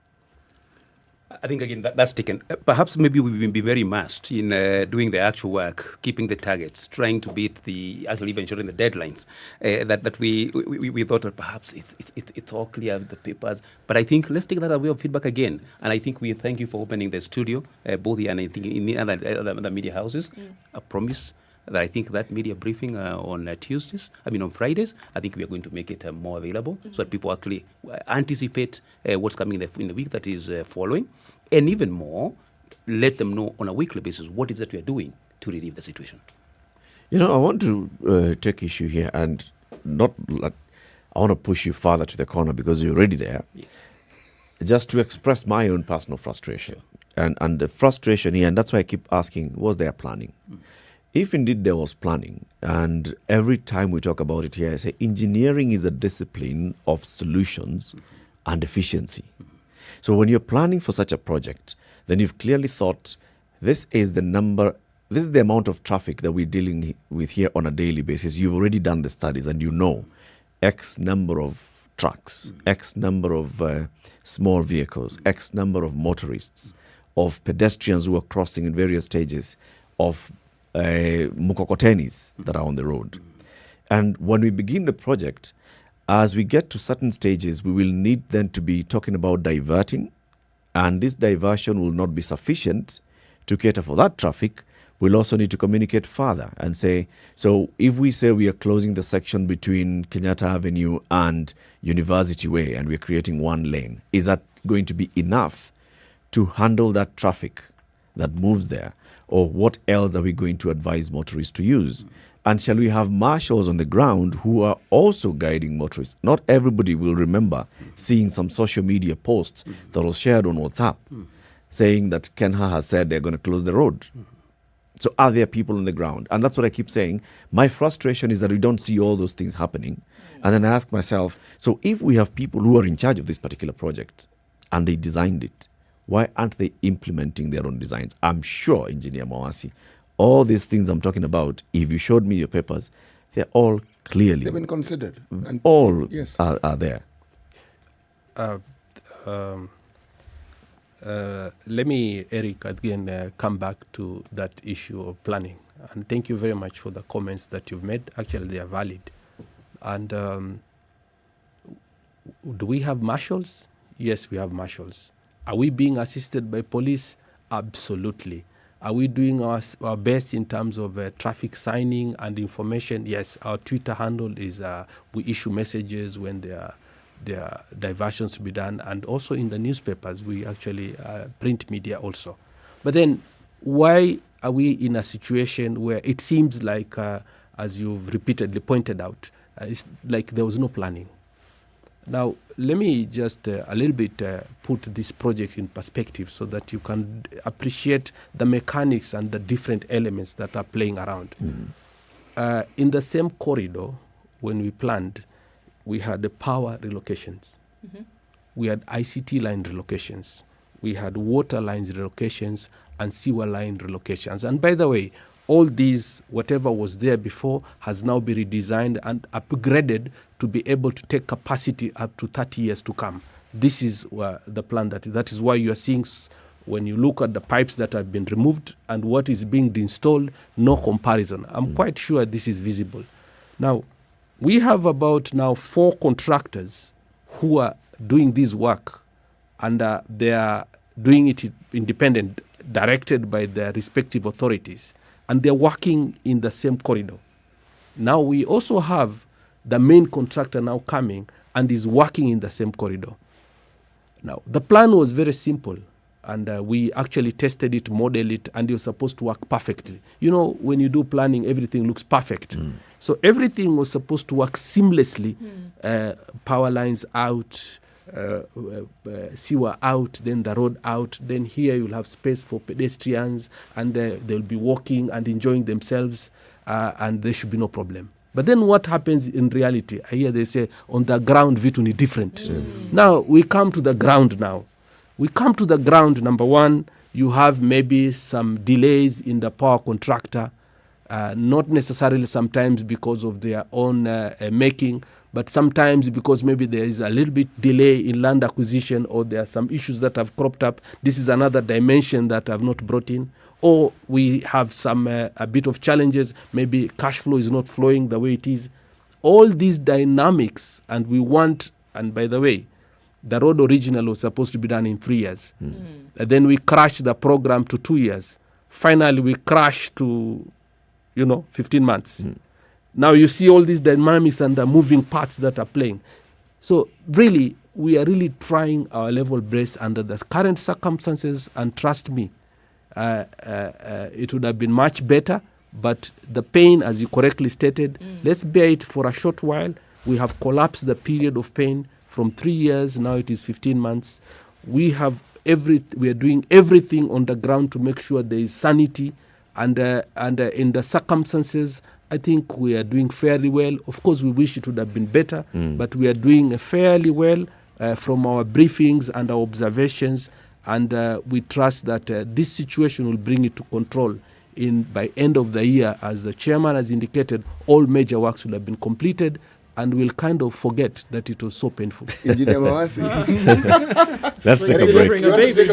I think, again, that's taken. Perhaps maybe we've been very immersed in doing the actual work, keeping the targets, trying to beat actually even ensuring the deadlines, that we thought that perhaps it's all clear with the papers. But I think let's take that away of feedback again. And I think we thank you for opening the studio, both here and I think in the other media houses. I promise that I think that media briefing on Fridays, I think we are going to make it more available so that people actually anticipate what's coming in the week that is following. And even more, let them know on a weekly basis what is that we are doing to relieve the situation. I want to take issue here and not like I want to push you further to the corner because you're already there. Yes. Just to express my own personal frustration. And the frustration here, and that's why I keep asking, was there planning? If indeed there was planning, and every time we talk about it here, I say engineering is a discipline of solutions and efficiency. So when you're planning for such a project, then you've clearly thought this is the amount of traffic that we're dealing with here on a daily basis. You've already done the studies and you know X number of trucks, X number of small vehicles, X number of motorists, of pedestrians who are crossing in various stages, of mukokotenis that are on the road. And when we begin the project, as we get to certain stages, we will need then to be talking about diverting, and this diversion will not be sufficient to cater for that traffic. We'll also need to communicate further and say, so if we say we are closing the section between Kenyatta Avenue and University Way and we're creating one lane, is that going to be enough to handle that traffic that moves there? Or what else are we going to advise motorists to use? And shall we have marshals on the ground who are also guiding motorists? Not everybody will remember seeing some social media posts that was shared on WhatsApp saying that Kenya has said they're going to close the road. So are there people on the ground? And that's what I keep saying. My frustration is that we don't see all those things happening. And then I ask myself, so if we have people who are in charge of this particular project and they designed it, why aren't they implementing their own designs? I'm sure, Engineer Mawasi, all these things I'm talking about, if you showed me your papers, they're all clearly... They've been considered. And all are there. Let me, Eric, again come back to that issue of planning. And thank you very much for the comments that you've made. Actually, they are valid. And do we have marshals? Yes, we have marshals. Are we being assisted by police? Absolutely. Are we doing our best in terms of traffic signing and information? Yes, our Twitter handle is we issue messages when there are diversions to be done, and also in the newspapers we actually print media also. But then why are we in a situation where it seems like, as you've repeatedly pointed out, it's like there was no planning? Now, let me just a little bit put this project in perspective so that you can appreciate the mechanics and the different elements that are playing around. In the same corridor, when we planned, we had the power relocations. We had ICT line relocations. We had water lines relocations and sewer line relocations. And by the way, all these, whatever was there before, has now been redesigned and upgraded to be able to take capacity up to 30 years to come. This is the plan. That is why you are seeing, when you look at the pipes that have been removed and what is being installed, no comparison. I'm quite sure this is visible. Now, we have about now 4 contractors who are doing this work, and they are doing it independent, directed by their respective authorities, and they're working in the same corridor. Now we also have the main contractor now coming and is working in the same corridor. Now, the plan was very simple, and we actually tested it, modeled it, and it was supposed to work perfectly. You know, when you do planning, everything looks perfect. So everything was supposed to work seamlessly. Power lines out, sewer out, then the road out. Then here you'll have space for pedestrians, and they'll be walking and enjoying themselves, and there should be no problem. But then what happens in reality? I hear they say, on the ground, vitu ni different. Now, we come to the ground now. We come to the ground, number one, you have maybe some delays in the power contractor, not necessarily sometimes because of their own making, but sometimes because maybe there is a little bit delay in land acquisition, or there are some issues that have cropped up. This is another dimension that I've not brought in. Or we have some a bit of challenges, maybe cash flow is not flowing the way it is. All these dynamics, and we want, and by the way, the road original was supposed to be done in 3 years. And then we crashed the program to 2 years. Finally, we crashed to, 15 months. Now you see all these dynamics and the moving parts that are playing. So really, we are really trying our level best under the current circumstances, and trust me, it would have been much better, but the pain, as you correctly stated, let's bear it for a short while. We have collapsed the period of pain from 3 years, now it is 15 months. We are doing everything on the ground to make sure there is sanity, and in the circumstances, I think we are doing fairly well. Of course, we wish it would have been better, but we are doing fairly well from our briefings and our observations. And we trust that this situation will bring it to control by end of the year. As the chairman has indicated, all major works will have been completed, and we'll kind of forget that it was so painful. Engineer Mawasi. Let's take a break.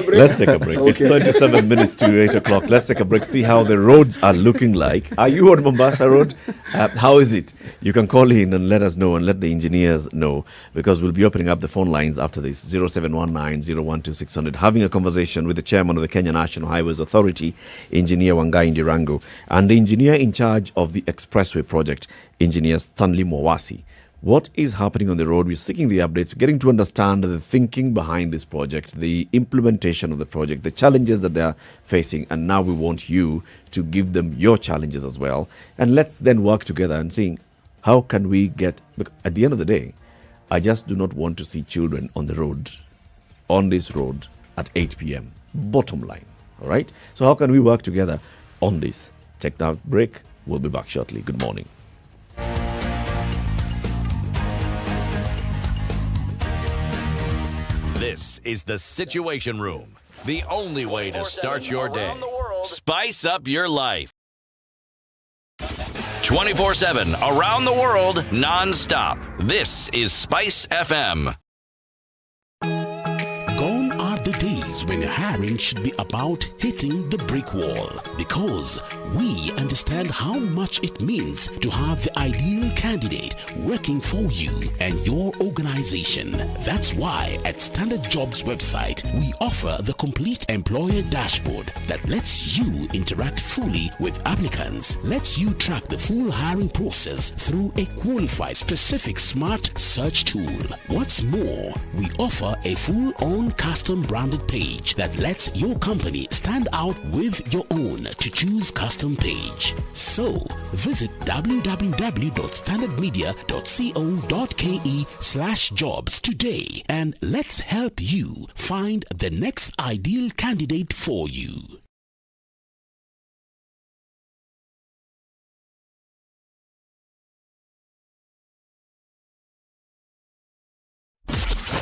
Let's take a break. Okay. It's 27 minutes to 8 o'clock. Let's take a break, see how the roads are looking like. Are you on Mombasa Road? How is it? You can call in and let us know, and let the engineers know, because we'll be opening up the phone lines after this. 0719-012-600. Having a conversation with the chairman of the Kenya National Highways Authority, Engineer Wangai Ndirango, and the engineer in charge of the Expressway project, Engineer Stanley Mawasi. What is happening on the road? We're seeking the updates, getting to understand the thinking behind this project, the implementation of the project, the challenges that they're facing, and now we want you to give them your challenges as well. And let's then work together and seeing how can we get, at the end of the day, I just do not want to see children on the road, on this road at 8 p.m. Bottom line, all right? So how can we work together on this? Take that break. We'll be back shortly. Good morning. This is the Situation Room, the only way to start your day. Spice up your life. 24/7 around the world, non-stop. This is SpiceFM. Gone are the days when you hiring should be about hitting the brick wall, because we understand how much it means to have the ideal candidate working for you and your organization. That's why at Standard Jobs website, we offer the complete employer dashboard that lets you interact fully with applicants, lets you track the full hiring process through a qualified specific smart search tool. What's more, we offer a full-on custom branded page that lets your company stand out with your own to choose custom page. So visit www.standardmedia.co.ke/jobs today and let's help you find the next ideal candidate for you.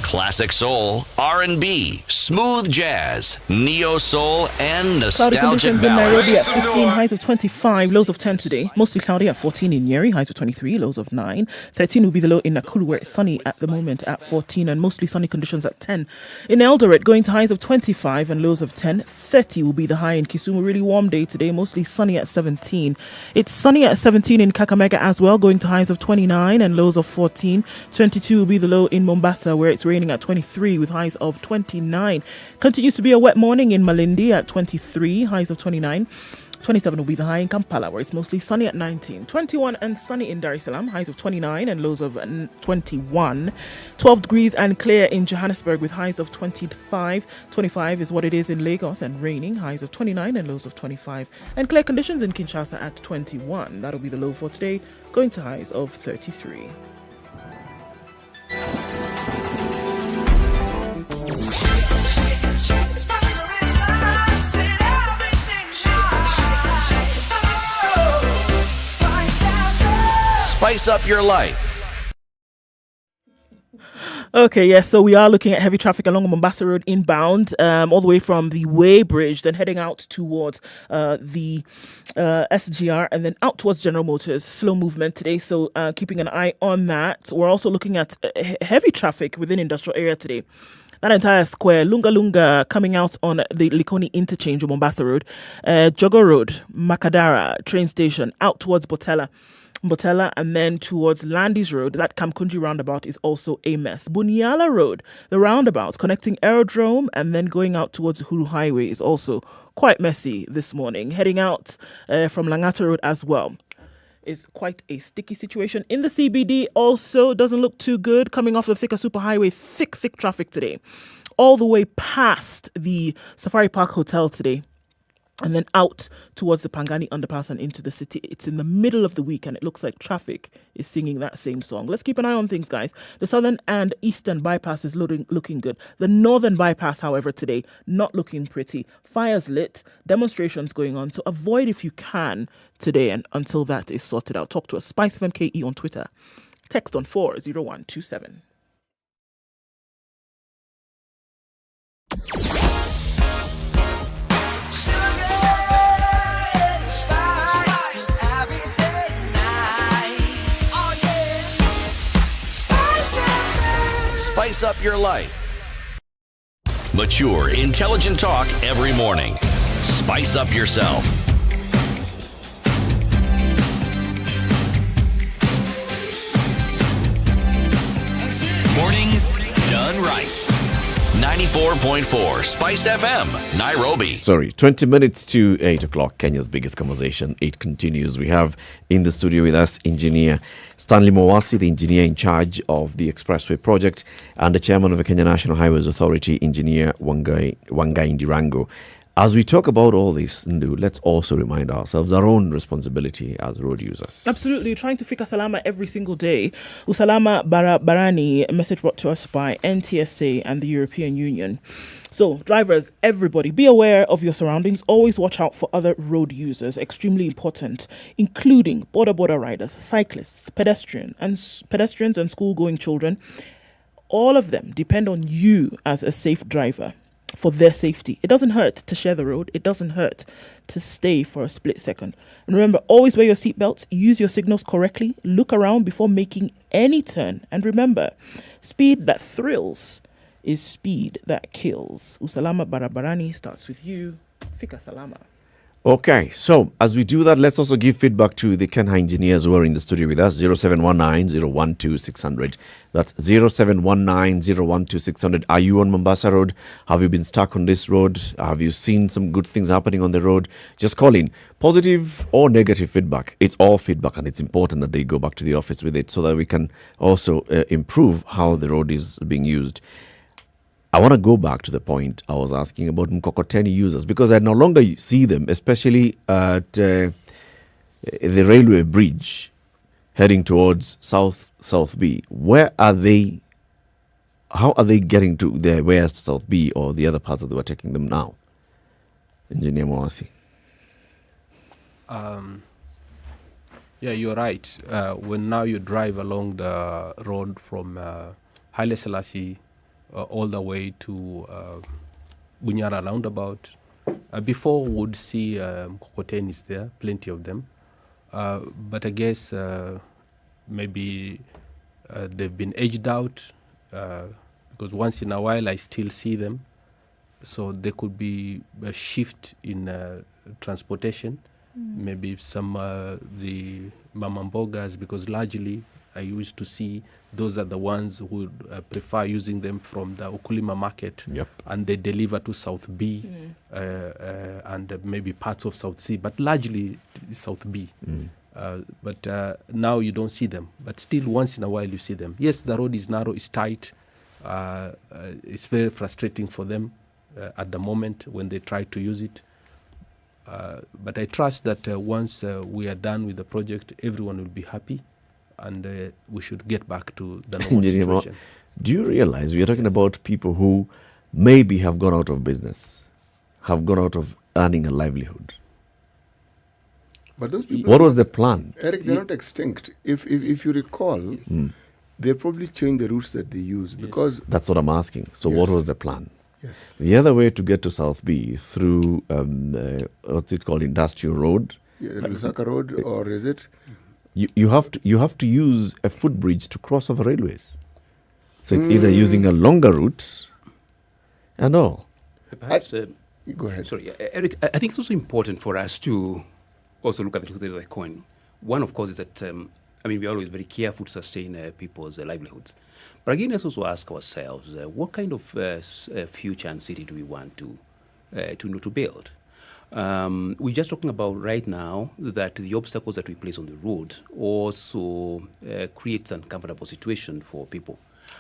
Classic soul, R&B, smooth jazz, neo soul, and Cloudy nostalgic conditions in Nairobi ballads. at 15, highs of 25, lows of 10 today. Mostly cloudy at 14 in Nyeri, highs of 23, lows of 9. 13 will be the low in Nakuru, where it's sunny at the moment at 14, and mostly sunny conditions at 10. In Eldoret, going to highs of 25 and lows of 10. 30 will be the high in Kisumu. Really warm day today, mostly sunny at 17. It's sunny at 17 in Kakamega as well, going to highs of 29 and lows of 14. 22 will be the low in Mombasa, where it's raining at 23 with highs of 29. Continues to be a wet morning in Malindi at 23, highs of 29. 27 will be the high in Kampala, where it's mostly sunny at 19. 21 and sunny in Dar es Salaam, highs of 29 and lows of 21. 12 degrees and clear in Johannesburg with highs of 25. 25 is what it is in Lagos and raining, highs of 29 and lows of 25. And clear conditions in Kinshasa at 21. That'll be the low for today, going to highs of 33. Spice up your life. Okay, yes, so we are looking at heavy traffic along Mombasa Road inbound, all the way from the Way Bridge, then heading out towards the SGR and then out towards General Motors. Slow movement today, so keeping an eye on that. We're also looking at heavy traffic within industrial area today. That entire square, Lunga Lunga, coming out on the Likoni interchange on Mombasa Road, Jogo Road, Makadara train station, out towards Botella, and then towards Landis Road. That Kamkunji roundabout is also a mess. Bunyala Road, the roundabout connecting Aerodrome and then going out towards Huru Highway, is also quite messy this morning. Heading out from Langata Road as well is quite a sticky situation. In the CBD also doesn't look too good. Coming off the Thika Superhighway, thick traffic today. All the way past the Safari Park Hotel today. And then out towards the Pangani underpass and into the city. It's in the middle of the week and it looks like traffic is singing that same song. Let's keep an eye on things, guys. The southern and eastern bypass is looking good. The northern bypass, however, today, not looking pretty. Fires lit, demonstrations going on. So avoid if you can today and until that is sorted out. Talk to us. SpiceFM KE on Twitter. Text on 40127. Spice up your life. Mature, intelligent talk every morning. Spice up yourself. Mornings done right. 94.4 Spice FM, Nairobi. 20 minutes to 8 o'clock, Kenya's biggest conversation. It continues. We have in the studio with us engineer Stanley Mowasi, the engineer in charge of the Expressway project, and the chairman of the Kenya National Highways Authority, engineer Wangai Ndirango. As we talk about all this, Ndu, let's also remind ourselves our own responsibility as road users. Absolutely. Trying to fika salama every single day. Usalama Barabarani, a message brought to us by NTSA and the European Union. So, drivers, everybody, be aware of your surroundings. Always watch out for other road users. Extremely important, including border riders, cyclists, pedestrians and school-going children. All of them depend on you as a safe driver for their safety. It doesn't hurt to share the road. It doesn't hurt to stay for a split second. And remember, always wear your seatbelts, use your signals correctly, look around before making any turn. And remember, speed that thrills is speed that kills. Usalama Barabarani starts with you. Fika Salama. Okay, so as we do that, let's also give feedback to the Kenha engineers who are in the studio with us. 0719-012-600. That's 0719-012-600. Are you on Mombasa Road? Have you been stuck on this road? Have you seen some good things happening on the road? Just call in. Positive or negative feedback. It's all feedback, and it's important that they go back to the office with it so that we can also improve how the road is being used. I want to go back to the point I was asking about Mkokoteni users, because I no longer see them, especially at the railway bridge heading towards South B. Where are they? How are they getting to the where's South B or the other parts that they were taking them now? Engineer Mwasi. Yeah, you're right. When now you drive along the road from Haile Selassie all the way to Bunyara roundabout. Before would see Mkokotenis there, plenty of them. But I guess maybe they've been edged out because once in a while I still see them. So there could be a shift in transportation. Maybe some the mamambogas, because largely I used to see those are the ones who would prefer using them from the Ukulima market, and they deliver to South B and maybe parts of South C, but largely South B. But now you don't see them, but still once in a while you see them. Yes, the road is narrow, it's tight. It's very frustrating for them at the moment when they try to use it. But I trust that once we are done with the project, everyone will be happy, and we should get back to the normal situation. Do you realize we are talking about people who maybe have gone out of business, have gone out of earning a livelihood? But those people, what was the plan? Eric, they're not extinct. If you recall, they probably changed the routes that they use because... That's what I'm asking. So what was the plan? Yes. The other way to get to South B through, what's it called, Industrial Road? Lusaka Road, or is it? You have to use a footbridge to cross over railways. So it's either using a longer route and all. Perhaps, go ahead. Sorry, Eric, I think it's also important for us to also look at the two sides of the coin. One, of course, is that, we're always very careful to sustain people's livelihoods. But again, let's also ask ourselves, what kind of future and city do we want to build? We're just talking about right now that the obstacles that we place on the road also creates an uncomfortable situation for people.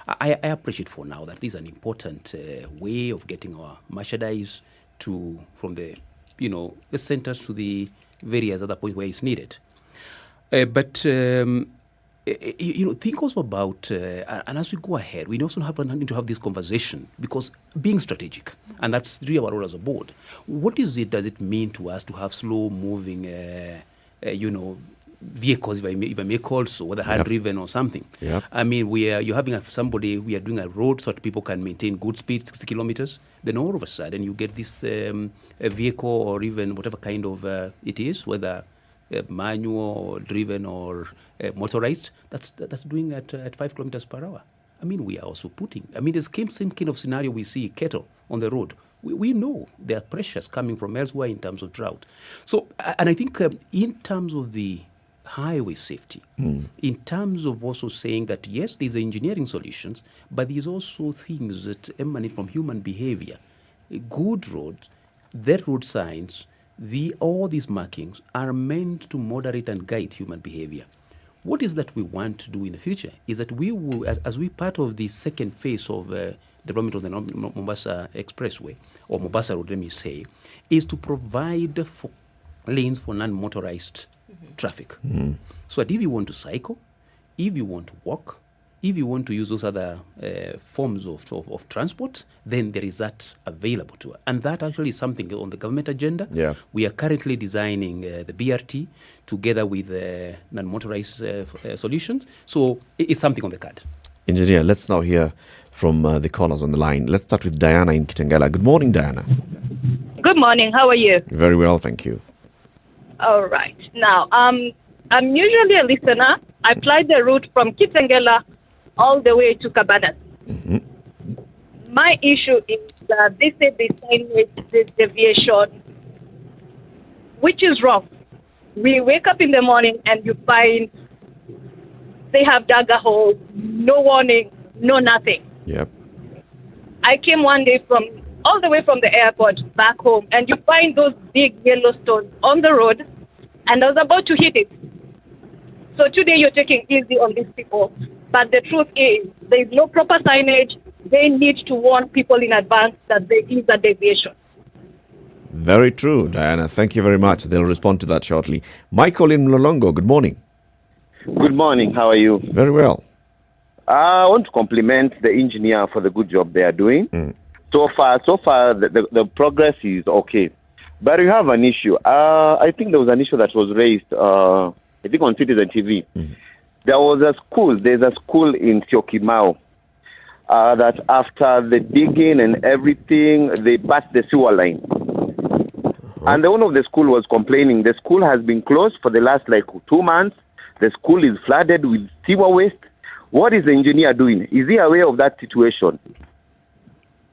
I appreciate for now that this is an important way of getting our merchandise from the centers to the various other points where it's needed. But think also about, and as we go ahead, we also need to have this conversation, because being strategic, and that's really our role as a board. What does it mean to us to have slow-moving, vehicles, if I may call so, whether hand-driven or something? You're having we are doing a road so that people can maintain good speed, 60 kilometers. Then all of a sudden you get this a vehicle or even whatever kind of it is, whether manual or driven or motorized, that's doing at 5 kilometers per hour. We are also putting, the same kind of scenario we see cattle on the road. We know there are pressures coming from elsewhere in terms of drought. So, and I think in terms of the highway safety, in terms of also saying that, yes, there's engineering solutions, but there's also things that emanate from human behavior. Good roads, their road signs, all these markings are meant to moderate and guide human behavior. What is that we want to do in the future is that we will, as we part of the second phase of development of the Mombasa Expressway, or Mombasa Road, let me say, is to provide for lanes for non-motorized traffic. So that if you want to cycle, if you want to walk, if you want to use those other forms of transport, then there is that available to us. And that actually is something on the government agenda. We are currently designing the BRT together with non-motorized solutions. So it's something on the card. Engineer, let's now hear from the callers on the line. Let's start with Diana in Kitengela. Good morning, Diana. Good morning. How are you? Very well, thank you. All right. Now, I'm usually a listener. I fly the route from Kitengela all the way to Cabanas. My issue is that they say they signage this deviation, which is wrong. We wake up in the morning and you find they have dug a hole, no warning, no nothing. Yep. I came one day all the way from the airport back home, and you find those big yellow stones on the road, and I was about to hit it. So today you're taking easy on these people, but the truth is there is no proper signage. They need to warn people in advance that there is a deviation. Very true, Diana. Thank you very much. They'll respond to that shortly. Michael in Mlolongo, good morning. Good morning. How are you? Very well. I want to compliment the engineer for the good job they are doing. So far, the progress is okay. But we have an issue. I think there was an issue that was raised, I think on Citizen TV. There's a school in Syokimau that after the digging and everything, they passed the sewer line. And the owner of the school was complaining. The school has been closed for the last 2 months. The school is flooded with sewer waste. What is the engineer doing? Is he aware of that situation?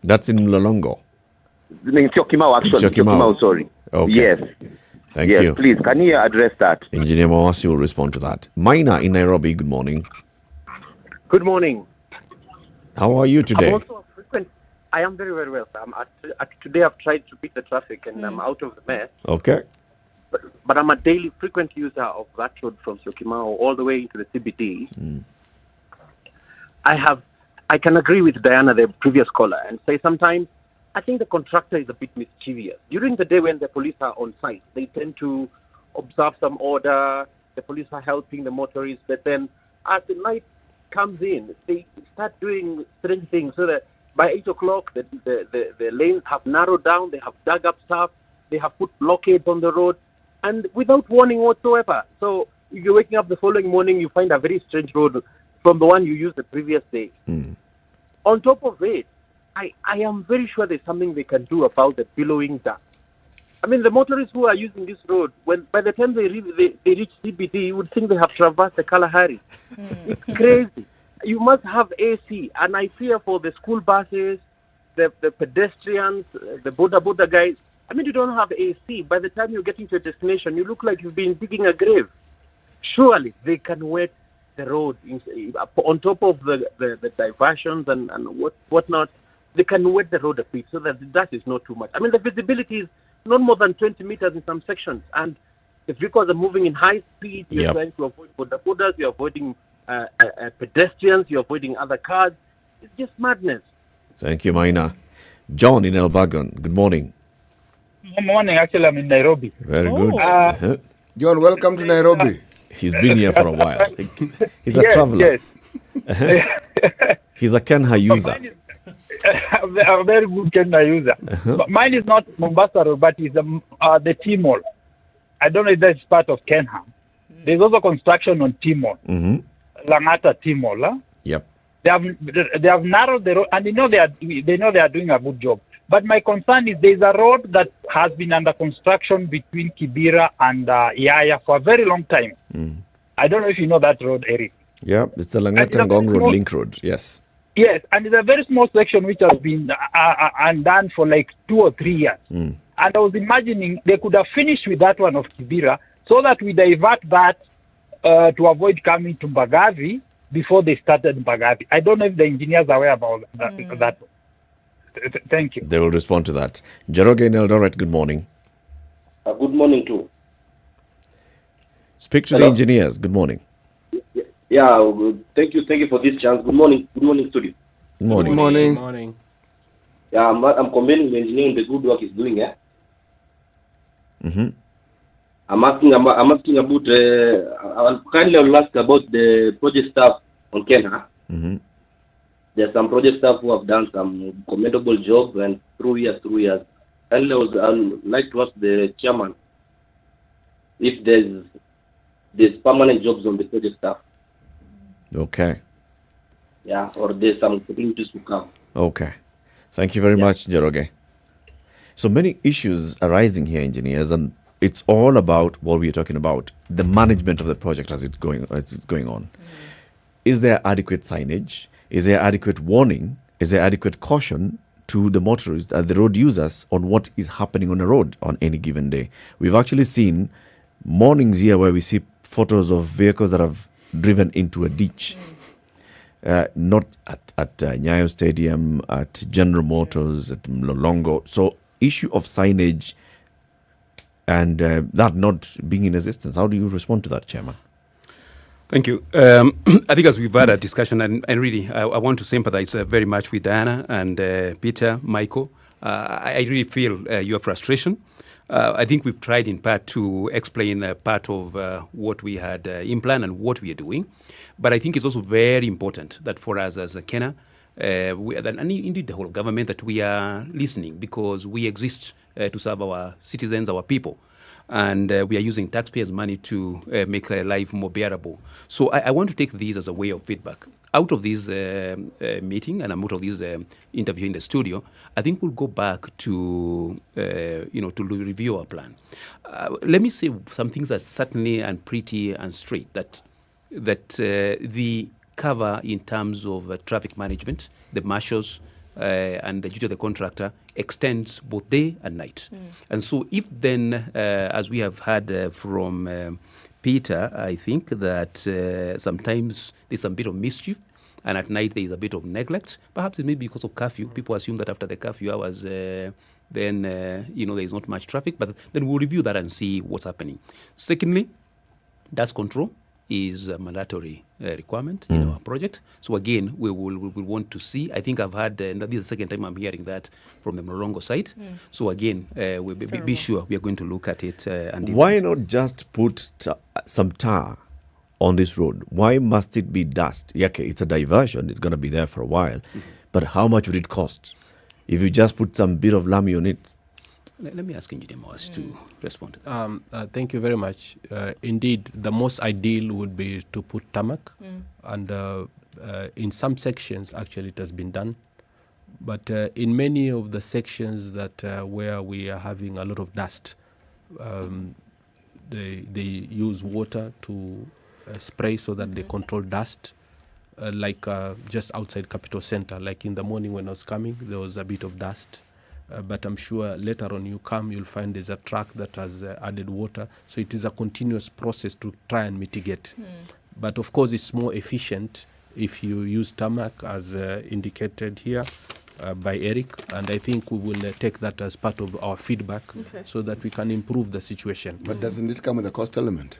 That's in Mlolongo. In Syokimau, actually. Syokimau, sorry. Okay. Yes. Thank you. Please, can you address that? Engineer Mawasi will respond to that. Maina in Nairobi, good morning. Good morning. How are you today? I'm also a frequent. I am very, very well, sir. Today I've tried to beat the traffic and I'm out of the mess. Okay. But I'm a daily frequent user of that road from Syokimau all the way into the CBD. I can agree with Diana, the previous caller, and say sometimes I think the contractor is a bit mischievous. During the day when the police are on site, they tend to observe some order, the police are helping the motorists, but then as the night comes in, they start doing strange things so that by 8 o'clock, the lanes have narrowed down, they have dug up stuff, they have put blockades on the road, and without warning whatsoever. So if you're waking up the following morning, you find a very strange road from the one you used the previous day. On top of it, I am very sure there's something they can do about the billowing dust. I mean, the motorists who are using this road, by the time they reach CBD, you would think they have traversed the Kalahari. It's crazy. You must have AC, and I fear for the school buses, the pedestrians, the boda guys. I mean, you don't have AC. By the time you're getting to a destination, you look like you've been digging a grave. Surely they can wet the road on top of the diversions and whatnot. They can wet the road a bit so that the dust is not too much. I mean, the visibility is not more than 20 meters in some sections, and the vehicles are moving in high speed. You're trying to avoid bodas, you're avoiding pedestrians, you're avoiding other cars. It's just madness. Thank you, Maina. John in Elbagon, good morning. Good morning. Actually, I'm in Nairobi. Very good. John, welcome to Nairobi. He's been here for a while. He's a traveler. Yes. He's a Kenha user. A very good Kenha user. But mine is not Mombasa Road, but it's the Timor. I don't know if that's part of Kenha. There's also construction on Timor. Langata Timor. Huh? Yep. They have narrowed the road, and they know they are doing a good job. But my concern is there's a road that has been under construction between Kibera and Yaya for a very long time. I don't know if you know that road, Eric. Yeah, it's the Langata-Ngong Road, Link Road, yes. Yes, and it's a very small section which has been undone for 2 or 3 years. And I was imagining they could have finished with that one of Kibera so that we divert that to avoid coming to Mbagathi before they started Mbagathi. I don't know if the engineers are aware about that. Thank you. They will respond to that. Jeroge in Eldoret, good morning. Good morning too. Speak to the engineers. Good morning. Yeah, thank you for this chance. Good morning, studio. Good morning. Good morning. Good morning. Yeah, I'm commending the engineer on the good work he's doing. Yeah. I'm asking about. I'll kindly ask about the project staff on Kenya. There's some project staff who have done some commendable job and through years. And I'd like to ask the chairman if there's permanent jobs on the project staff. Okay. Yeah, or there's some opportunities to come. Okay. Thank you very much, Jeroge. So many issues arising here, engineers, and it's all about what we're talking about, the management of the project as it's going on. Is there adequate signage? Is there adequate warning? is there adequate caution to the motorists, the road users, on what is happening on the road on any given day? We've actually seen mornings here where we see photos of vehicles that have driven into a ditch. Not at Nyayo Stadium, at General Motors, at Mlolongo. So issue of signage and that not being in existence. How do you respond to that, Chairman? Thank you. I think as we've had a discussion, and really I want to sympathize very much with Diana and Peter, Michael. I really feel your frustration. I think we've tried in part to explain part of what we had in plan and what we are doing. But I think it's also very important that for us as Kenya, and indeed the whole government, that we are listening, because we exist to serve our citizens, our people. And we are using taxpayers' money to make life more bearable. So I want to take these as a way of feedback. Out of this meeting and out of this interview in the studio, I think we'll go back to to review our plan. Let me say some things that certainly and pretty and straight that the cover in terms of traffic management, the marshals, and the duty of the contractor extends both day and night. And so if then, as we have heard from Peter, I think that sometimes there's some bit of mischief, and at night there is a bit of neglect. Perhaps it may be because of curfew. People assume that after the curfew hours, then there is not much traffic, but then we'll review that and see what's happening. Secondly, dust control is a mandatory requirement in our project. So again, we will want to see. I think I've had, this is the second time I'm hearing that from the Morongo side. So again, we'll be sure we are going to look at it. And why not just put some tar on this road? Why must it be dust? Yeah, okay, it's a diversion. It's going to be there for a while. But how much would it cost if you just put some bit of lamy on it? Let me ask Engineer Moas to respond to that. Thank you very much. Indeed, the most ideal would be to put tarmac, and in some sections, actually, it has been done. But in many of the sections that where we are having a lot of dust, they use water to spray so that they control dust. Like just outside Capital Center, like in the morning when I was coming, there was a bit of dust. But I'm sure later on you'll find there's a truck that has added water. So it is a continuous process to try and mitigate. But of course, it's more efficient if you use tarmac, as indicated here by Eric. And I think we will take that as part of our feedback so that we can improve the situation. But doesn't it come with a cost element?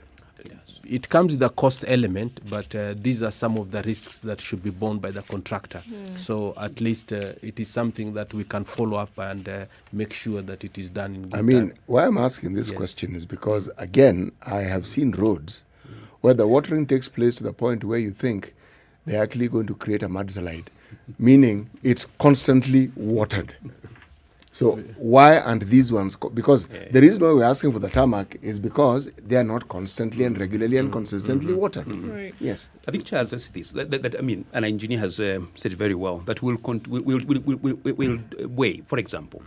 It comes with a cost element, but these are some of the risks that should be borne by the contractor. So at least it is something that we can follow up and make sure that it is done in good time. Why I'm asking this question is because, again, I have seen roads where the watering takes place to the point where you think they're actually going to create a mudslide, meaning it's constantly watered. So why aren't these ones? Because the reason why we're asking for the tarmac is because they are not constantly and regularly and consistently watered. Right. Yes. I think Charles says this. That an engineer has said very well that we'll weigh. For example,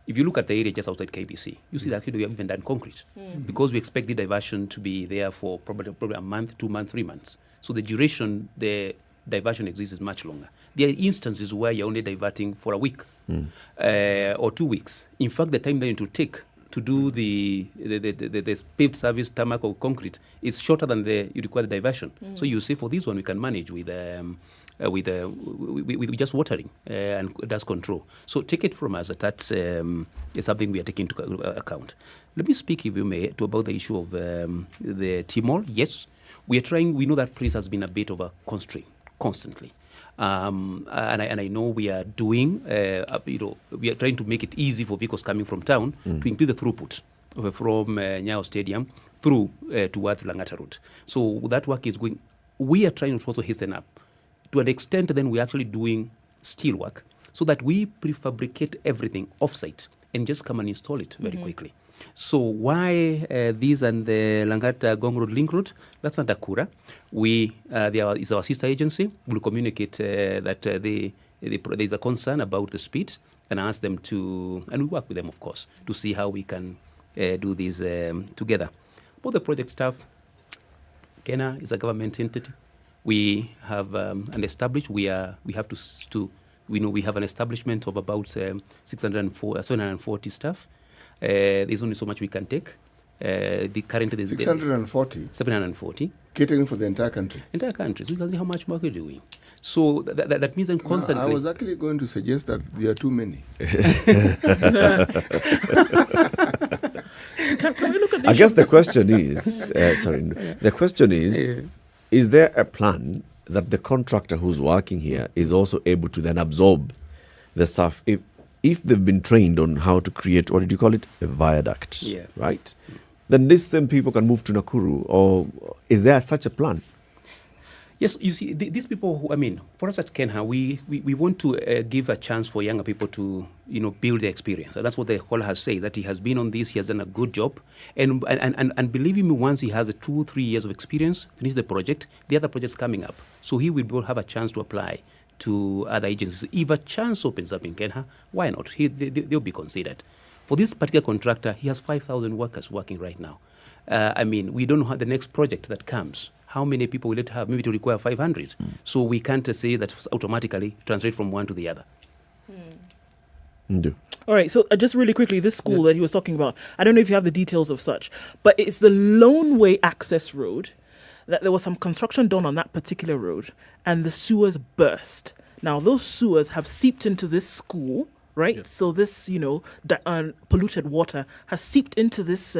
if you look at the area just outside KBC, you see that actually we have even done concrete because we expect the diversion to be there for probably a month, 2 months, 3 months. So the duration the diversion exists is much longer. There are instances where you're only diverting for a week or 2 weeks. In fact, the time that it will take to do the paved service, tarmac or concrete is shorter than you require the diversion. So you see, for this one we can manage with just watering and dust control. So take it from us that is something we are taking into account. Let me speak, if you may, about the issue of the Timor. Yes, we are trying. We know that place has been a bit of a constraint constantly. And I know we are doing, we are trying to make it easy for vehicles coming from town to increase the throughput from Nyayo Stadium through towards Langata Road. So that work is going. We are trying to also hasten up. To an extent, then we're actually doing steel work so that we prefabricate everything offsite and just come and install it very quickly. So why these and the Langata Gong Road Link Road? That's under Nakuru. Is our sister agency. We'll communicate that there is a concern about the speed and ask them to, and we work with them, of course, to see how we can do this together. About the project staff, Kenya is a government entity. We have and established we have to We know we have an establishment of about 740 staff. There's only so much we can take. Currently, 640? 740. Catering for the entire country? Entire country. So you can see how much work we're doing. So that means I'm constantly... I was actually going to suggest that there are too many. Can we look at I guess the question is, is there a plan that the contractor who's working here is also able to then absorb the staff if they've been trained on how to create, what did you call it, a viaduct, right? Then these same people can move to Nakuru, or is there such a plan? Yes, you see, these people who, for us at Kenha, we want to give a chance for younger people to, build their experience. And that's what the caller has said, that he has been on this, he has done a good job. And believe me, once he has 2-3 years of experience, finish the project, the other project's coming up. So he will have a chance to apply to other agencies. If a chance opens up in Kenha, why not? They'll be considered. For this particular contractor, he has 5,000 workers working right now. We don't know how the next project that comes. How many people will it have? Maybe it will require 500. So we can't say that automatically translate from one to the other. All right, so just really quickly, this school that he was talking about, I don't know if you have the details of such, but it's the Lone Way Access Road, that there was some construction done on that particular road, and the sewers burst. Now, those sewers have seeped into this school, right? Yes. So this, polluted water has seeped into this.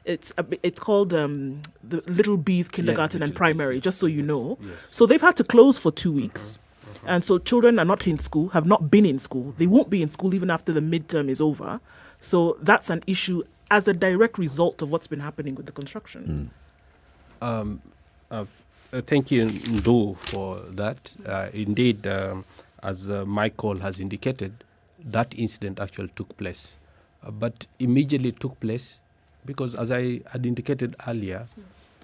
It's called the Little Bees Kindergarten and Primary, just so you know. Yes. So they've had to close for 2 weeks. And so children are not in school, have not been in school. They won't be in school even after the midterm is over. So that's an issue as a direct result of what's been happening with the construction. Thank you, Ndu, for that. Indeed, as Michael has indicated, that incident actually took place. But immediately took place because, as I had indicated earlier,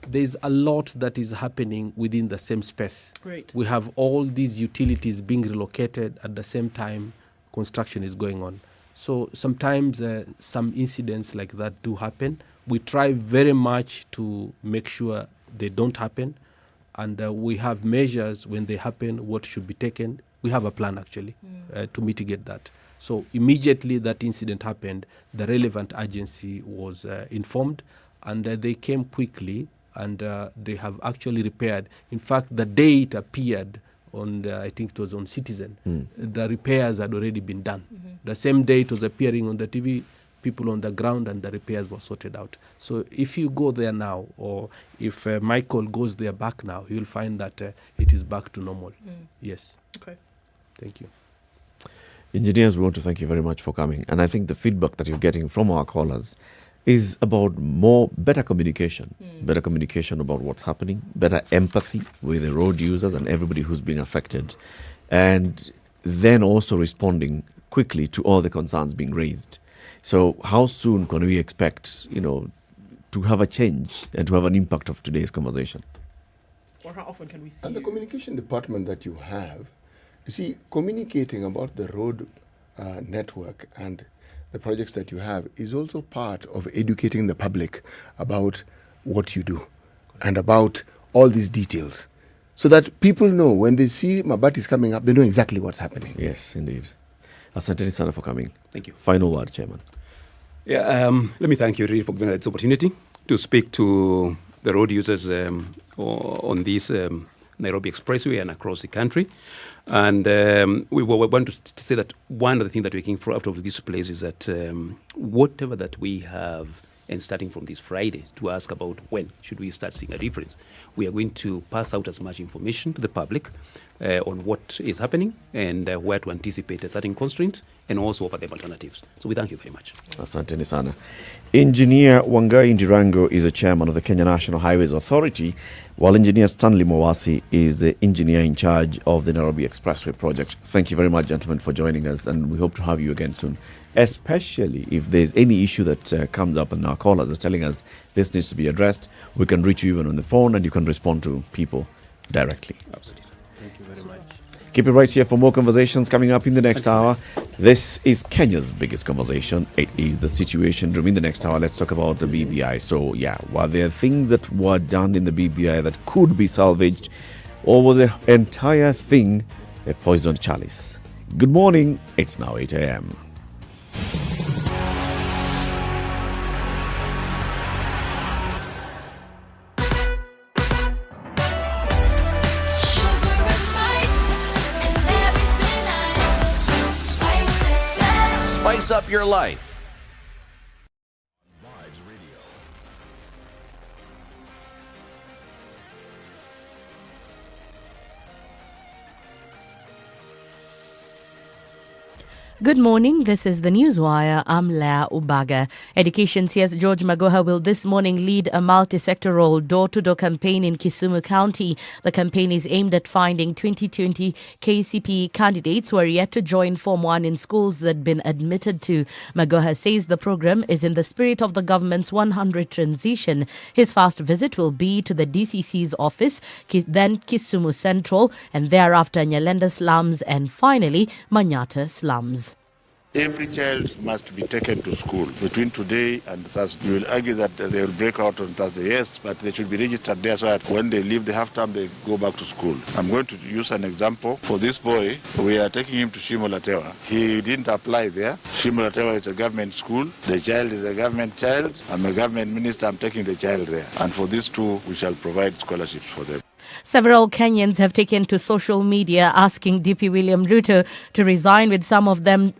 there's a lot that is happening within the same space. Right. We have all these utilities being relocated at the same time construction is going on. So sometimes some incidents like that do happen. We try very much to make sure they don't happen. And we have measures when they happen, what should be taken. We have a plan, actually, to mitigate that. So immediately that incident happened, the relevant agency was informed, and they came quickly, and they have actually repaired. In fact, the day it appeared on I think it was on Citizen, the repairs had already been done. The same day it was appearing on the TV, people on the ground, and the repairs were sorted out. So if you go there now, or if Michael goes there back now, you'll find that it is back to normal. Yes. Okay. Thank you. Engineers, we want to thank you very much for coming. And I think the feedback that you're getting from our callers is about better communication about what's happening, better empathy with the road users and everybody who's being affected, and then also responding quickly to all the concerns being raised. So how soon can we expect, to have a change and to have an impact of today's conversation? Or how often can we see And the communication department that you have, you see, communicating about the road network and the projects that you have is also part of educating the public about what you do and about all these details, so that people know when they see Mabatis coming up, they know exactly what's happening. Yes, indeed. Asante sana for coming. Thank you. Final word, Chairman. Yeah, let me thank you really for giving us this opportunity to speak to the road users on this Nairobi Expressway and across the country. And we want to say that one of the things that we're taking out of this place is that whatever that we have, and starting from this Friday, to ask about when should we start seeing a difference, we are going to pass out as much information to the public on what is happening and where to anticipate a certain constraint, and also offer them alternatives. So we thank you very much. Asante sana. Engineer Wangai Ndirango is the chairman of the Kenya National Highways Authority, while Engineer Stanley Mowasi is the engineer in charge of the Nairobi Expressway project. Thank you very much, gentlemen, for joining us, and we hope to have you again soon, especially if there's any issue that comes up and our callers are telling us this needs to be addressed. We can reach you even on the phone, and you can respond to people directly. Absolutely. Thank you very much. Keep it right here for more conversations coming up in the next hour. This is Kenya's biggest conversation. It is the Situation Room. In the next hour, let's talk about the BBI. So, were there things that were done in the BBI that could be salvaged, or was the entire thing a poisoned chalice? Good morning. It's now 8 a.m. Spice up your life. Good morning. This is the Newswire. I'm Leah Ubaga. Education CS George Magoha will this morning lead a multi-sectoral door-to-door campaign in Kisumu County. The campaign is aimed at finding 2020 KCPE candidates who are yet to join Form 1 in schools that have been admitted to. Magoha says the program is in the spirit of the government's 100 transition. His first visit will be to the DCC's office, then Kisumu Central, and thereafter Nyalenda slums, and finally Manyata slums. Every child must be taken to school between today and Thursday. We will argue that they will break out on Thursday, yes, but they should be registered there so that when they leave the half term, they go back to school. I'm going to use an example. For this boy, we are taking him to Shimolatewa. He didn't apply there. Shimolatewa is a government school. The child is a government child. I'm a government minister. I'm taking the child there. And for these two, we shall provide scholarships for them. Several Kenyans have taken to social media asking DP William Ruto to resign, with some of them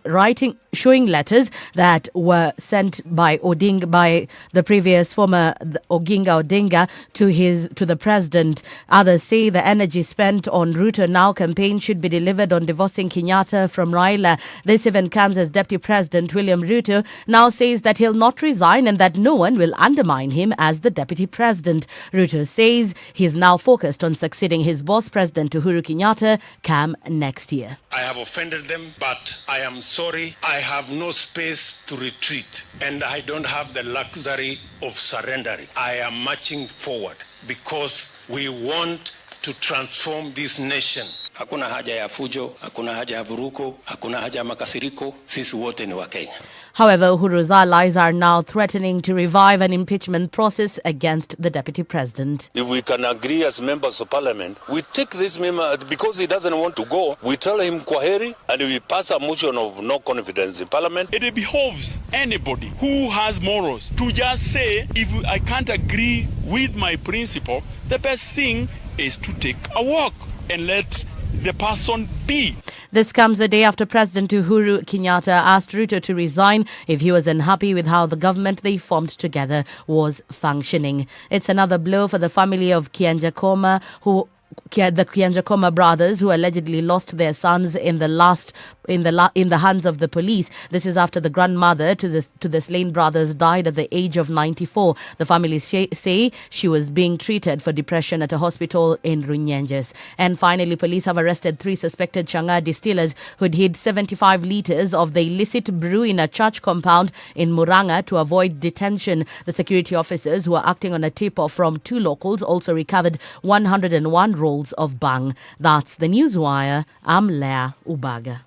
showing letters that were sent by the previous former Oginga Odinga to the president. Others say the energy spent on Ruto now campaign should be delivered on divorcing Kenyatta from Raila. This event comes as Deputy President William Ruto now says that he'll not resign and that no one will undermine him as the Deputy President. Ruto says he is now focused on succeeding his boss, President Uhuru Kenyatta, come next year. I have offended them, but I am sorry. I have no space to retreat, and I don't have the luxury of surrendering. I am marching forward because we want to transform this nation. Hakuna haja ya fujo, hakuna haja ya vuruko, hakuna haja ya makasiriko. Sisi wote ni Wakenya. However, Uhuru's allies are now threatening to revive an impeachment process against the Deputy President. If we can agree as members of parliament, we take this member, because he doesn't want to go, we tell him kwaheri, and we pass a motion of no confidence in parliament. It behoves anybody who has morals to just say, if I can't agree with my principle, the best thing is to take a walk and let the person be. This comes a day after President Uhuru Kenyatta asked Ruto to resign if he was unhappy with how the government they formed together was functioning. It's another blow for the family of Kianjakoma, the Kianjakoma brothers, who allegedly lost their sons in the hands of the police. This is after the grandmother to the slain brothers died at the age of 94. The family say she was being treated for depression at a hospital in Runyenjes. And finally, police have arrested 3 suspected Chang'aa distillers who'd hid 75 litres of the illicit brew in a church compound in Murang'a to avoid detention. The security officers, who are acting on a tip-off from 2 locals, also recovered 101 rolls of bang. That's the Newswire. I'm Leah Ubaga.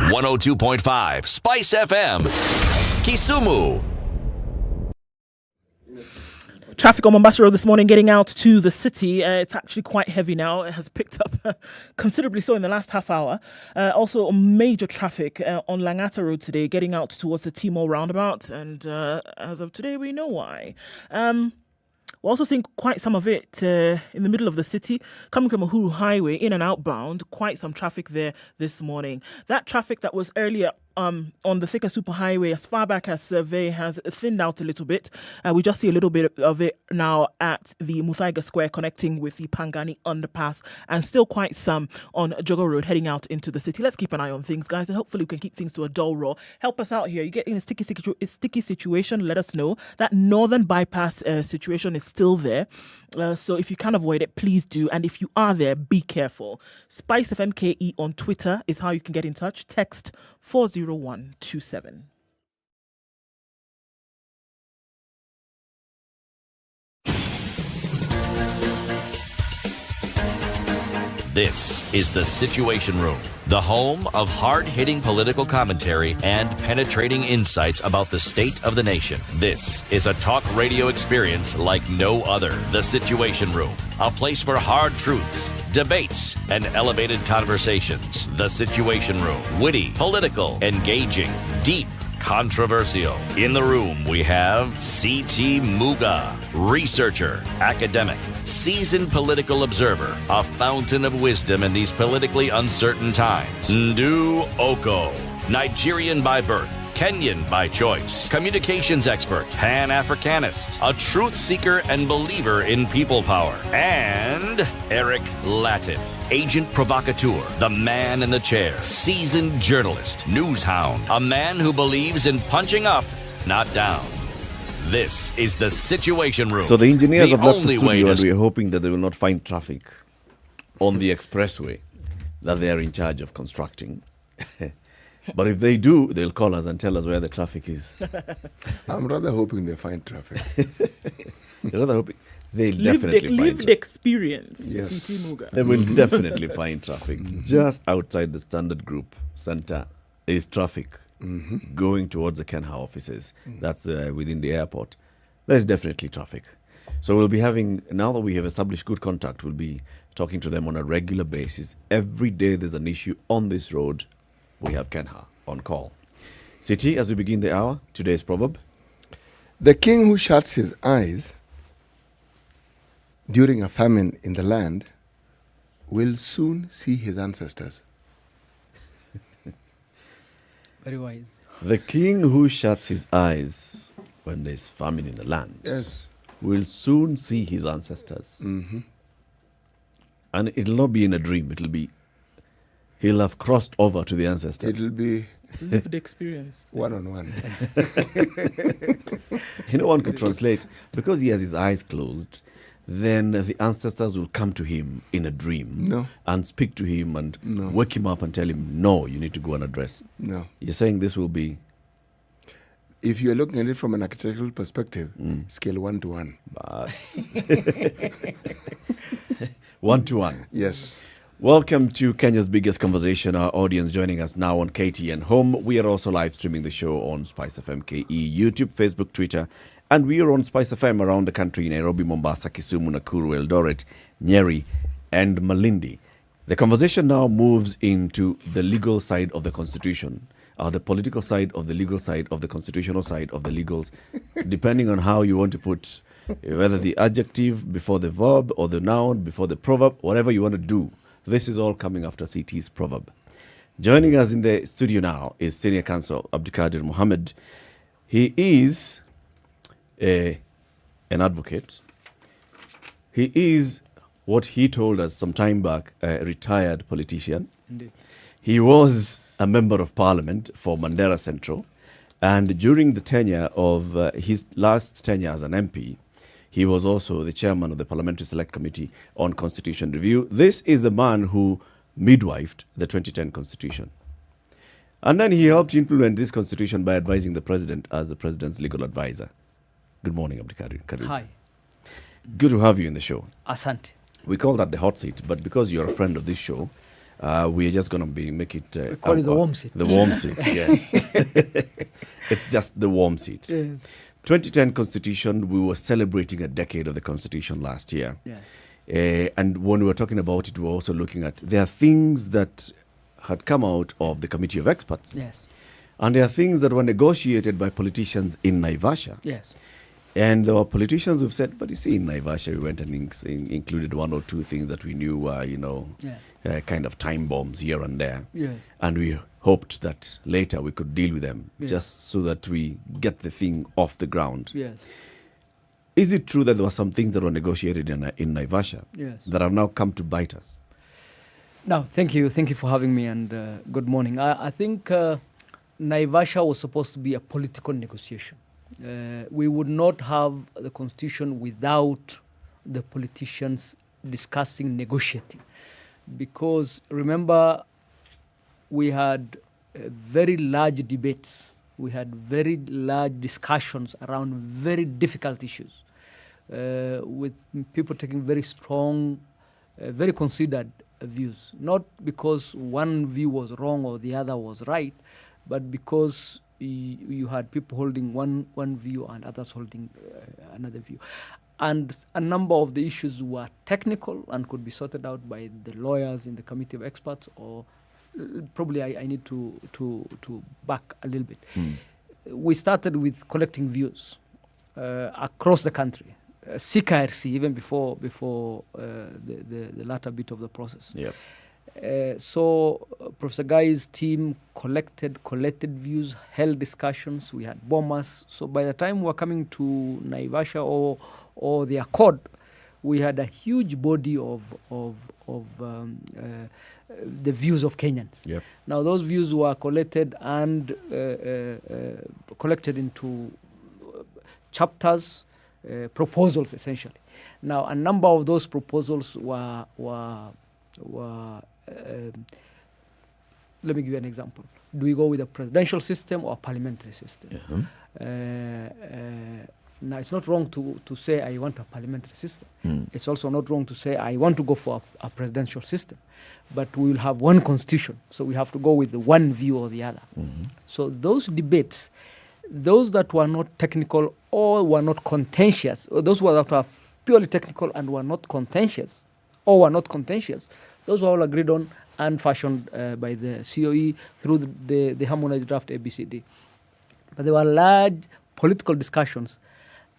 .5 Spice FM, Kisumu. Traffic on Mombasa Road this morning getting out to the city. It's actually quite heavy now. It has picked up considerably so in the last half hour. Also, major traffic on Langata Road today getting out towards the Timor roundabout. And as of today, we know why. We're also seeing quite some of it in the middle of the city, coming from Uhuru Highway, in and outbound. Quite some traffic there this morning. That traffic that was earlier on the Thika Superhighway as far back as Survey has thinned out a little bit. We just see a little bit of it now at the Muthui Square connecting with the Pangani underpass, and still quite some on Jogo Road heading out into the city. Let's keep an eye on things, guys, and hopefully we can keep things to a dull roar. Help us out here. You get in a sticky situation, let us know. That northern bypass situation is still there. So if you can avoid it, please do. And if you are there, be careful. SpiceFM KE on Twitter is how you can get in touch. Text 40127. This is the Situation Room, the home of hard-hitting political commentary and penetrating insights about the state of the nation. This is a talk radio experience like no other. The Situation Room, a place for hard truths, debates, and elevated conversations. The Situation Room, witty, political, engaging, deep, controversial. In the room, we have C.T. Muga, researcher, academic, seasoned political observer, a fountain of wisdom in these politically uncertain times. Ndu Oko, Nigerian by birth, Kenyan by choice, communications expert, Pan-Africanist, a truth seeker and believer in people power, and Eric Latif, agent provocateur, the man in the chair, seasoned journalist, news hound, a man who believes in punching up, not down. This is the Situation Room. So the engineers have left the only way studio, and to we're hoping that they will not find traffic on the expressway that they are in charge of constructing. But if they do, they'll call us and tell us where the traffic is. I'm rather hoping they find traffic. You're rather hoping they'll definitely find lived traffic. experience. Yes. C.T. Muga. They will definitely find traffic. Just outside the Standard Group Center is traffic going towards the Kenha offices. That's within the airport. There's definitely traffic. So we'll be having, now that we have established good contact, we'll be talking to them on a regular basis. Every day there's an issue on this road. We have Kenha on call. City, as we begin the hour, today's proverb. The king who shuts his eyes during a famine in the land will soon see his ancestors. Very wise. The king who shuts his eyes when there's famine in the land will soon see his ancestors. And it'll not be in a dream. It'll be, he'll have crossed over to the ancestors. It'll be Lived experience. one-on-one. No one could translate. Because he has his eyes closed, then the ancestors will come to him in a dream and speak to him and wake him up and tell him, no, you need to go and address. No. You're saying this will be... If you're looking at it from an architectural perspective, scale 1 to 1. 1 to 1. Yes. Welcome to Kenya's biggest conversation. Our audience joining us now on KTN Home. We are also live streaming the show on SpiceFM KE, YouTube, Facebook, Twitter, and we are on SpiceFM around the country: Nairobi, Mombasa, Kisumu, Nakuru, Eldoret, Nyeri, and Malindi. The conversation now moves into the legal side of the Constitution, the political side of the legal side of the constitutional side of the legals, depending on how you want to put whether the adjective before the verb or the noun before the proverb, whatever you want to do. This is all coming after CT's proverb. Joining us in the studio now is Senior Counsel Abdikadir Mohammed. He is an advocate. He is what he told us some time back, a retired politician. Indeed. He was a member of parliament for Mandera Central, and during the tenure of his last tenure as an MP, he was also the chairman of the Parliamentary Select Committee on Constitution Review. This is the man who midwifed the 2010 Constitution. And then he helped implement this Constitution by advising the President as the President's legal advisor. Good morning, Abdikadir. Hi. Good to have you in the show. Asante. We call that the hot seat, but because you're a friend of this show, we are just going to make it... we call it the warm seat. The warm seat, yes. It's just the warm seat. Yes. 2010 Constitution, we were celebrating a decade of the Constitution last year. Yeah. And when we were talking about it, we were also looking at, there are things that had come out of the Committee of Experts. Yes. And there are things that were negotiated by politicians in Naivasha. Yes. And there were politicians who've said, but you see, in Naivasha, we went and included one or two things that we knew were, kind of time bombs here and there. Yes. And we hoped that later we could deal with them, just so that we get the thing off the ground. Yes. Is it true that there were some things that were negotiated in Naivasha that have now come to bite us? No, thank you. Thank you for having me, and good morning. I think Naivasha was supposed to be a political negotiation. We would not have the Constitution without the politicians discussing, negotiating. Because remember, we had very large debates. We had very large discussions around very difficult issues, with people taking very strong, very considered views, not because one view was wrong or the other was right, but because you had people holding one view and others holding another view. And a number of the issues were technical and could be sorted out by the lawyers in the committee of experts, or probably I need to back a little bit. We started with collecting views across the country, CKRC, even before the latter bit of the process. Yep. So Professor Guy's team collected views, held discussions. We had bombers. So by the time we were coming to Naivasha or the Accord, we had a huge body of the views of Kenyans. Yep. Now those views were collected and collected into chapters, proposals essentially. Now a number of those proposals were let me give you an example. Do we go with a presidential system or a parliamentary system? Now, it's not wrong to say I want a parliamentary system. It's also not wrong to say I want to go for a presidential system. But we will have one constitution, so we have to go with the one view or the other. So those debates, those that were not technical or were not contentious, or those that were purely technical and were not contentious, those were all agreed on and fashioned by the COE through the harmonized draft ABCD. But there were large political discussions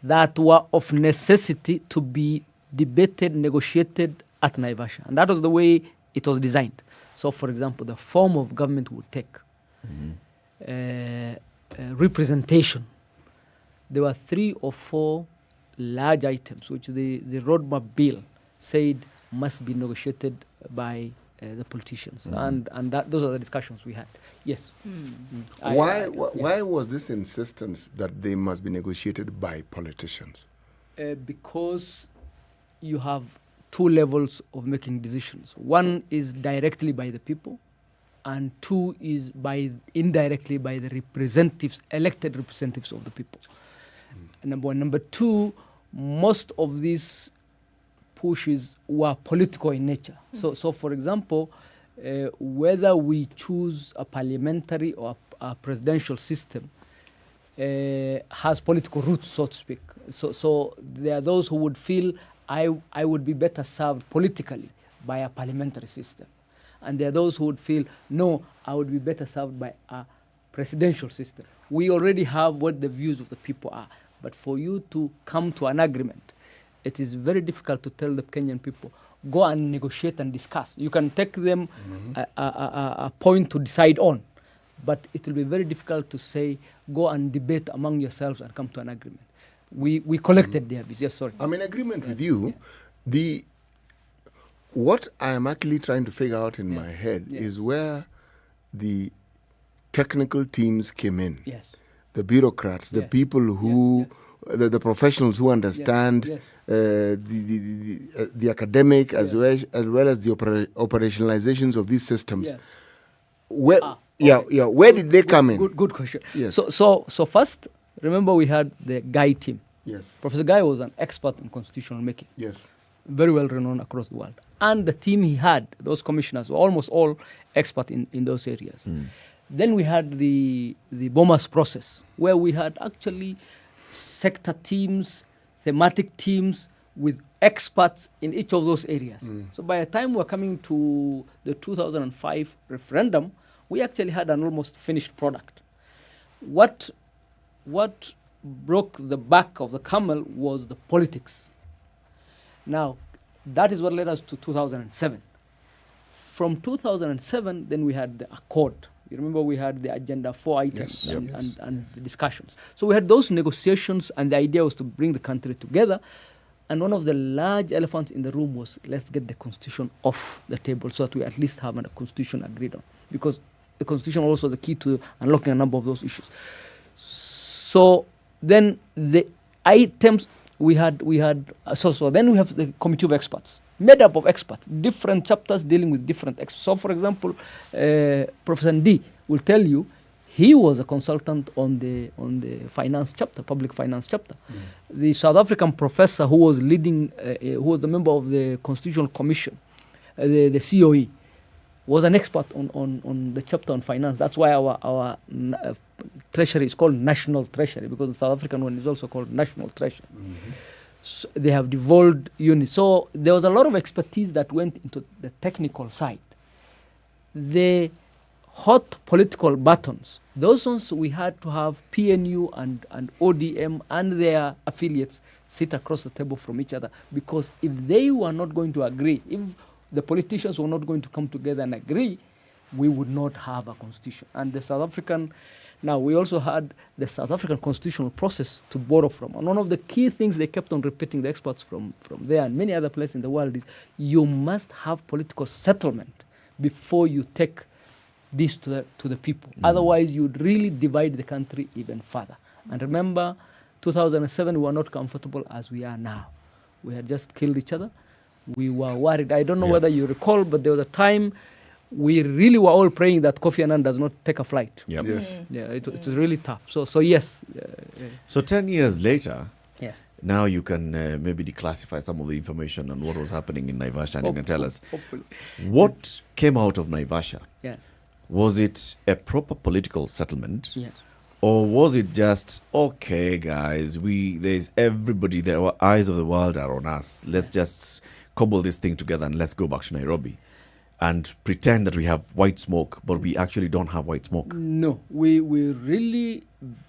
that were of necessity to be debated, negotiated at Naivasha. And that was the way it was designed. So, for example, the form of government would take, representation. There were 3 or 4 large items which the roadmap bill said must be negotiated by the politicians, and those are the discussions we had. Yes. Why was this insistence that they must be negotiated by politicians? Because you have 2 levels of making decisions. One is directly by the people, and 2 is indirectly by the representatives, elected representatives of the people. Number 1. Number 2, most of these pushes were political in nature. So for example, whether we choose a parliamentary or a presidential system has political roots, so to speak. So there are those who would feel I would be better served politically by a parliamentary system. And there are those who would feel, no, I would be better served by a presidential system. We already have what the views of the people are. But for you to come to an agreement, it is very difficult to tell the Kenyan people, go and negotiate and discuss. You can take them a point to decide on, but it will be very difficult to say, go and debate among yourselves and come to an agreement. We collected their views. Yes, sorry. I'm in agreement with you. What I am actually trying to figure out in my head is where the technical teams came in. Yes. The bureaucrats, the people who, the professionals who understand the academic as well as the operationalizations of these systems. Yes. Where did they come in? Good question. Yes. So first, remember we had the Guy team. Yes. Professor Guy was an expert in constitutional making. Yes. Very well renowned across the world. And the team he had, those commissioners, were almost all expert in those areas. Then we had the bombers process, where we had actually sector teams, thematic teams with experts in each of those areas. So by the time we were coming to the 2005 referendum, we actually had an almost finished product. What broke the back of the camel was the politics. Now, that is what led us to 2007. From 2007, then we had the Accord. You remember we had the agenda 4 items and the discussions. So we had those negotiations, and the idea was to bring the country together. And one of the large elephants in the room was, let's get the constitution off the table so that we at least have a constitution agreed on. Because the constitution was also the key to unlocking a number of those issues. So then the items we had so then we have the committee of experts, made up of experts, different chapters dealing with different experts. So for example, Professor Ndi will tell you he was a consultant on the finance chapter, public finance chapter. The South African professor who was leading, who was the member of the Constitutional Commission, the COE, was an expert on the chapter on finance. That's why our treasury is called National Treasury, because the South African one is also called National Treasury. So they have devolved units. So there was a lot of expertise that went into the technical side. The hot political buttons, those ones we had to have PNU and ODM and their affiliates sit across the table from each other, because if they were not going to agree, if the politicians were not going to come together and agree, we would not have a constitution. And the South African, now we also had the South African constitutional process to borrow from. And one of the key things they kept on repeating, the experts from there and many other places in the world, is you must have political settlement before you take this to the people. Otherwise, you'd really divide the country even further. And remember, 2007, we were not comfortable as we are now. We had just killed each other. We were worried. I don't know whether you recall, but there was a time we really were all praying that Kofi Annan does not take a flight. Yes. Yeah, it was really tough. So yes. So 10 years later, yes. Now you can maybe declassify some of the information on what was happening in Naivasha, and you can tell us hopefully. What came out of Naivasha. Yes. Was it a proper political settlement? Yes. Or was it just, okay, guys, there's everybody there, our eyes of the world are on us. Let's just cobble this thing together and let's go back to Nairobi and pretend that we have white smoke, but we actually don't have white smoke? No, we really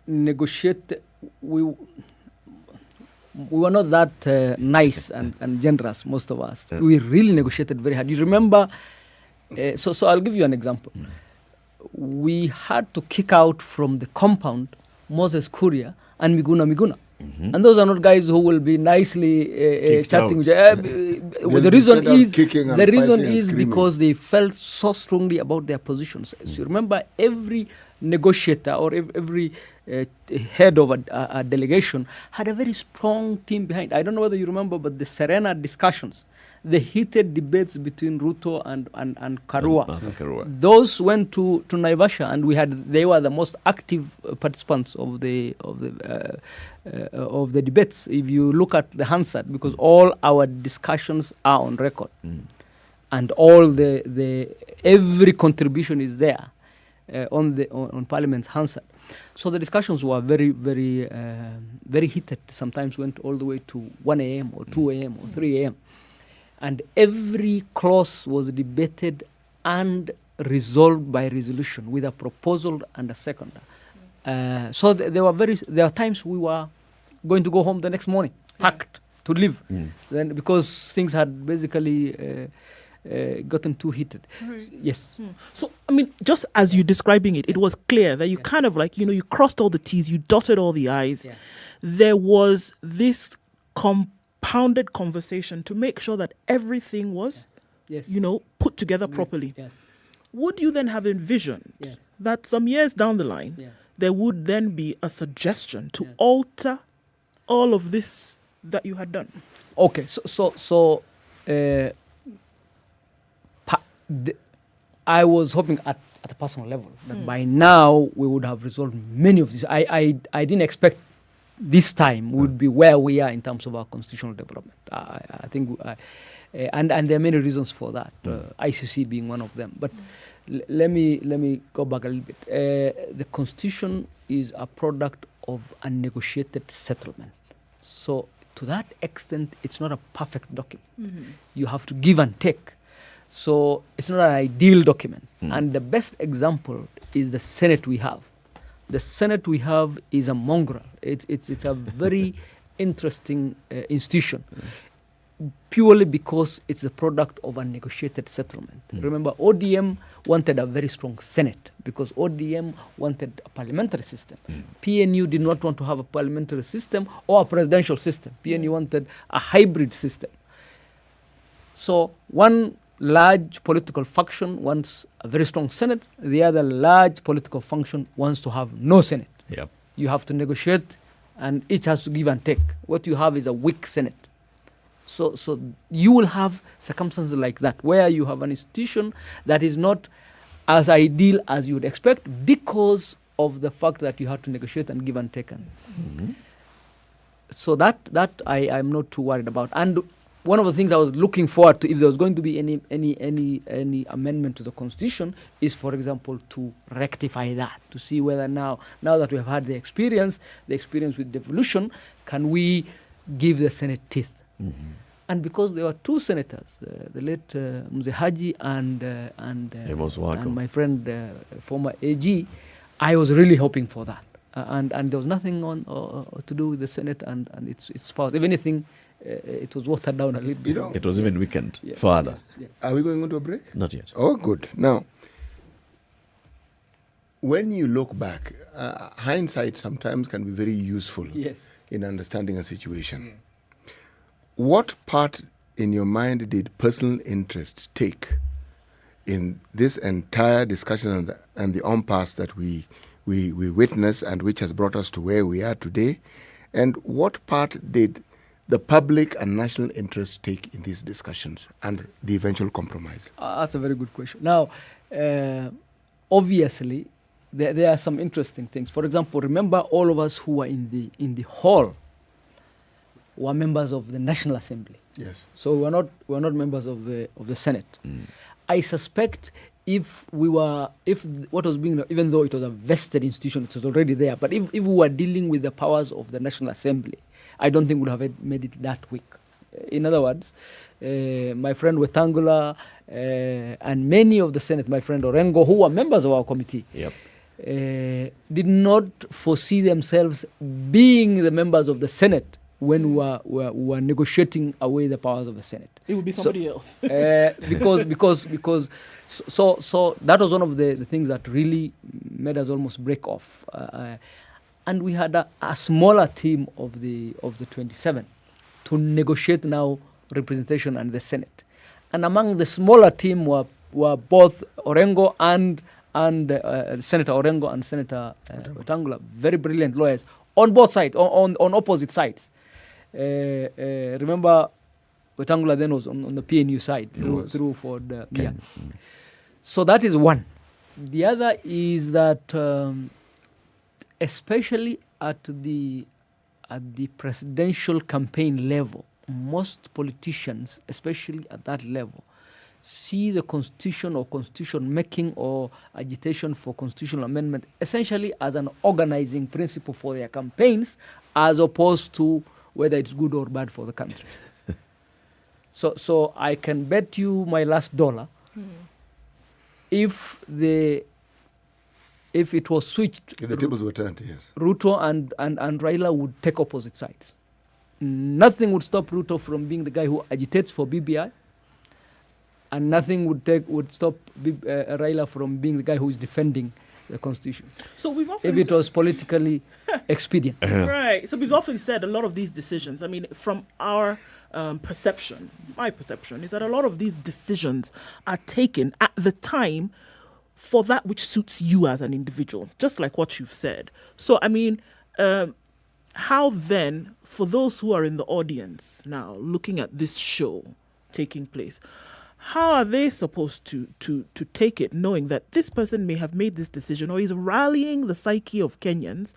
negotiate. We were not that nice and generous, most of us. We really negotiated very hard. You remember, so I'll give you an example. We had to kick out from the compound Moses Kuria and Miguna. And those are not guys who will be nicely chatting. The reason is because they felt so strongly about their positions. So remember, every negotiator or every head of a delegation had a very strong team behind. I don't know whether you remember, but the Serena discussions, the heated debates between Ruto and Karua, those went to Naivasha, and they were the most active participants of the debates. If you look at the Hansard, because all our discussions are on record, and all every contribution is there on Parliament's Hansard. So the discussions were very, very, very heated. Sometimes went all the way to 1 a.m. or 2 a.m. or 3 a.m. And every clause was debated and resolved by resolution with a proposal and a seconder. So there were times we were going to go home the next morning, packed to leave, then because things had basically gotten too heated. Right. Yes. So, I mean, just as you're describing it, it was clear that you kind of you crossed all the T's, you dotted all the I's. Yeah. There was this compounded conversation to make sure that everything was, put together properly. Yes. Would you then have envisioned that some years down the line, there would then be a suggestion to alter all of this that you had done? Okay, so I was hoping at a personal level that by now we would have resolved many of these. I didn't expect this time would be where we are in terms of our constitutional development. I think, and there are many reasons for that. ICC being one of them. But let me go back a little bit. The Constitution is a product of a negotiated settlement. So to that extent, it's not a perfect document. You have to give and take. So it's not an ideal document. And the best example is the Senate we have. The Senate we have is a mongrel. It's a very interesting institution, purely because it's the product of a negotiated settlement. Remember, ODM wanted a very strong Senate because ODM wanted a parliamentary system. PNU did not want to have a parliamentary system or a presidential system. PNU wanted a hybrid system. So one large political faction wants a very strong Senate. The other large political faction wants to have no Senate. Yep. You have to negotiate, and each has to give and take. What you have is a weak Senate. So you will have circumstances like that, where you have an institution that is not as ideal as you would expect because of the fact that you have to negotiate and give and take. So that I am not too worried about. And one of the things I was looking forward to, if there was going to be any amendment to the constitution, is, for example, to rectify that, to see whether now that we have had the experience with devolution, can we give the Senate teeth? And because there were two senators, the late Mzee Haji and my friend, former AG, I was really hoping for that. And there was nothing on to do with the Senate and its powers. If anything, it was watered down a little bit. It was even weakened further. Yes. Are we going on to a break? Not yet. Oh, good. Now, when you look back, hindsight sometimes can be very useful in understanding a situation. What part in your mind did personal interest take in this entire discussion and the impasse that we witnessed and which has brought us to where we are today? And what part did the public and national interest take in these discussions and the eventual compromise? That's a very good question. Now, obviously, there are some interesting things. For example, remember all of us who were in the hall were members of the National Assembly. Yes. So we're not members of the Senate. I suspect if what was being, even though it was a vested institution, it was already there. But if we were dealing with the powers of the National Assembly, I don't think we would have made it that weak. In other words, my friend Wetangula and many of the Senate, my friend Orengo, who were members of our committee, did not foresee themselves being the members of the Senate when we were negotiating away the powers of the Senate. It would be somebody else. Because so that was one of the things that really made us almost break off. And we had a smaller team of the 27 to negotiate now representation and the Senate. And among the smaller team were both Orengo and Senator Orengo and Senator Wetangula, very brilliant lawyers on both sides, on opposite sides. Remember, Wetangula then was on the PNU side through for the So that is one. The other is that especially at the presidential campaign level, most politicians, especially at that level, see the constitution or constitution making or agitation for constitutional amendment essentially as an organizing principle for their campaigns, as opposed to whether it's good or bad for the country. So I can bet you my last dollar, if it was switched, if the tables were turned, yes, Ruto and Raila would take opposite sides. Nothing would stop Ruto from being the guy who agitates for BBI, and nothing would stop Raila from being the guy who is defending the constitution. So we've often, if it was politically expedient, right? So we've often said a lot of these decisions. I mean, from our perception, my perception is that a lot of these decisions are taken at the time for that which suits you as an individual, just like what you've said. So, I mean, how then, for those who are in the audience now looking at this show taking place, how are they supposed to take it, knowing that this person may have made this decision or is rallying the psyche of Kenyans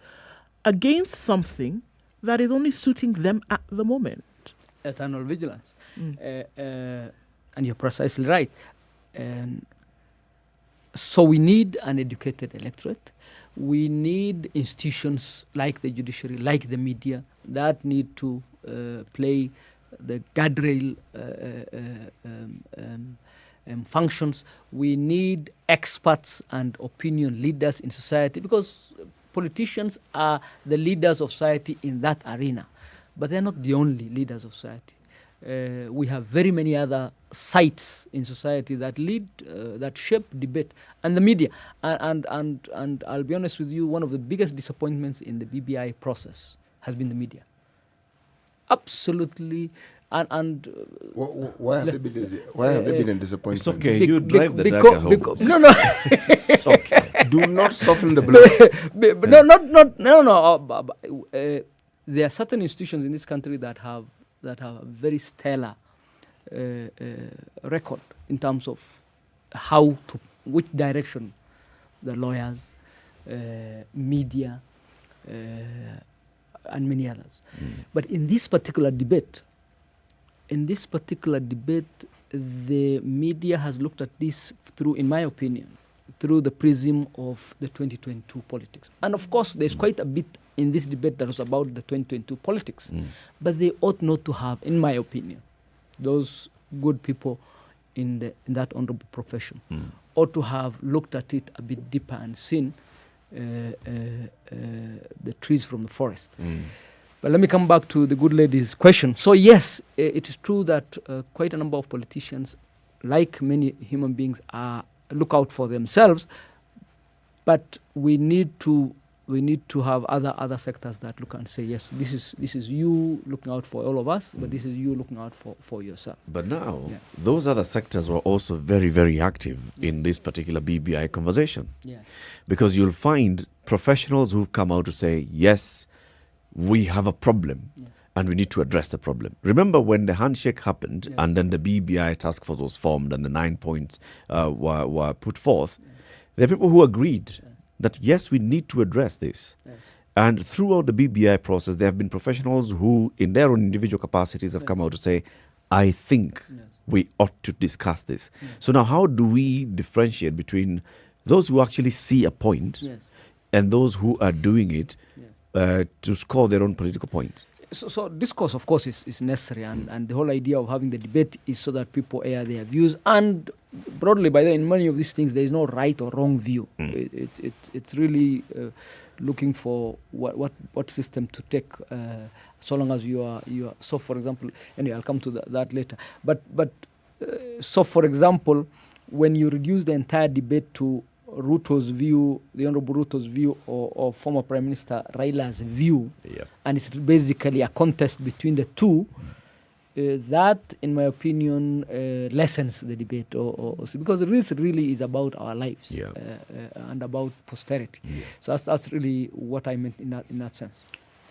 against something that is only suiting them at the moment? Eternal vigilance. And you're precisely right. So we need an educated electorate. We need institutions like the judiciary, like the media, that need to play the guardrail functions. We need experts and opinion leaders in society, because politicians are the leaders of society in that arena. But they're not the only leaders of society. We have very many other sites in society that lead, that shape debate, and the media. And I'll be honest with you, one of the biggest disappointments in the BBI process has been the media. Absolutely. Why have they been in disappointment? It's okay. You drive the dagger home. No. It's okay. Do not soften the blow. No. There are certain institutions in this country that have a very stellar record in terms of which direction the lawyers, media, and many others. But in this particular debate, in this particular debate, the media has looked at this through, in my opinion, through the prism of the 2022 politics. And of course, there's quite a bit in this debate that was about the 2022 politics. But they ought not to have, in my opinion, those good people in that honorable profession ought to have looked at it a bit deeper and seen the trees from the forest. But let me come back to the good lady's question. So yes, it is true that quite a number of politicians, like many human beings, look out for themselves, but we need to have other sectors that look and say, yes, this is you looking out for all of us, but this is you looking out for yourself. But now, those other sectors were also very, very active in this particular BBI conversation. Because you'll find professionals who've come out to say, yes, we have a problem and we need to address the problem. Remember when the handshake happened and then the BBI task force was formed and the 9 points were put forth, there are people who agreed that yes, we need to address this. And throughout the BBI process, there have been professionals who, in their own individual capacities, have come out to say, I think we ought to discuss this. So now how do we differentiate between those who actually see a point and those who are doing it to score their own political points? So discourse, of course, is necessary, and the whole idea of having the debate is so that people air their views. And broadly, by the way, in many of these things, there is no right or wrong view. It's really looking for what system to take, so long as you are. So, for example, anyway, I'll come to that later. But so, for example, when you reduce the entire debate to Ruto's view, the Honorable Ruto's view, or former Prime Minister Raila's view, and it's basically a contest between the two, that, in my opinion, lessens the debate, because this really is about our lives and about posterity. So that's really what I meant in that sense.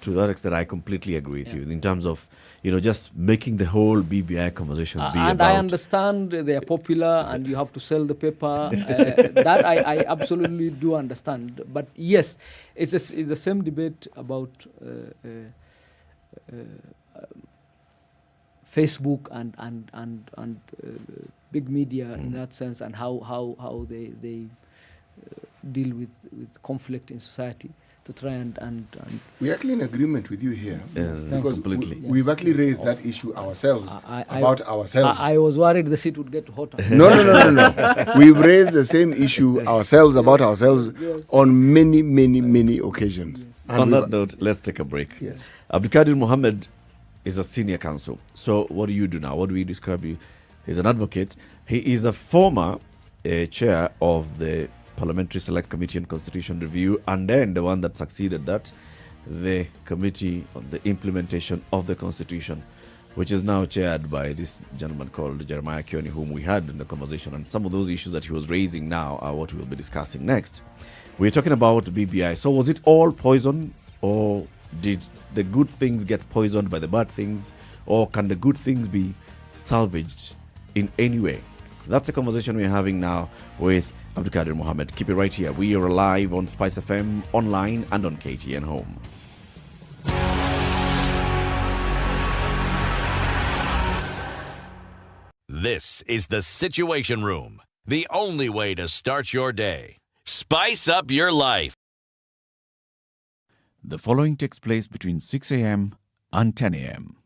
To that extent, I completely agree with you in terms of, just making the whole BBI conversation be and about... I understand they are popular and you have to sell the paper. That I absolutely do understand. But yes, it's the same debate about Facebook and big media in that sense, and how they deal with conflict in society. To try and we're actually in agreement with you here, because completely. We've actually raised that issue ourselves, about ourselves. I was worried the seat would get hotter. No. We've raised the same issue ourselves, about ourselves, on many occasions. On that note, let's take a break. Abdulkadir Mohammed is a senior counsel. So what do you do now? What do we describe you? He's an advocate. He is a former chair of the Parliamentary Select Committee on Constitution Review, and then the one that succeeded that, the Committee on the Implementation of the Constitution, which is now chaired by this gentleman called Jeremiah Kioni, whom we had in the conversation. And some of those issues that he was raising now are what we'll be discussing next. We're talking about BBI. So was it all poison, or did the good things get poisoned by the bad things, or can the good things be salvaged in any way? That's a conversation we're having now with Abdulkadir Mohammed. Keep it right here. We are live on SpiceFM, online, and on KTN Home. This is the Situation Room, the only way to start your day. Spice up your life. The following takes place between 6 a.m. and 10 a.m.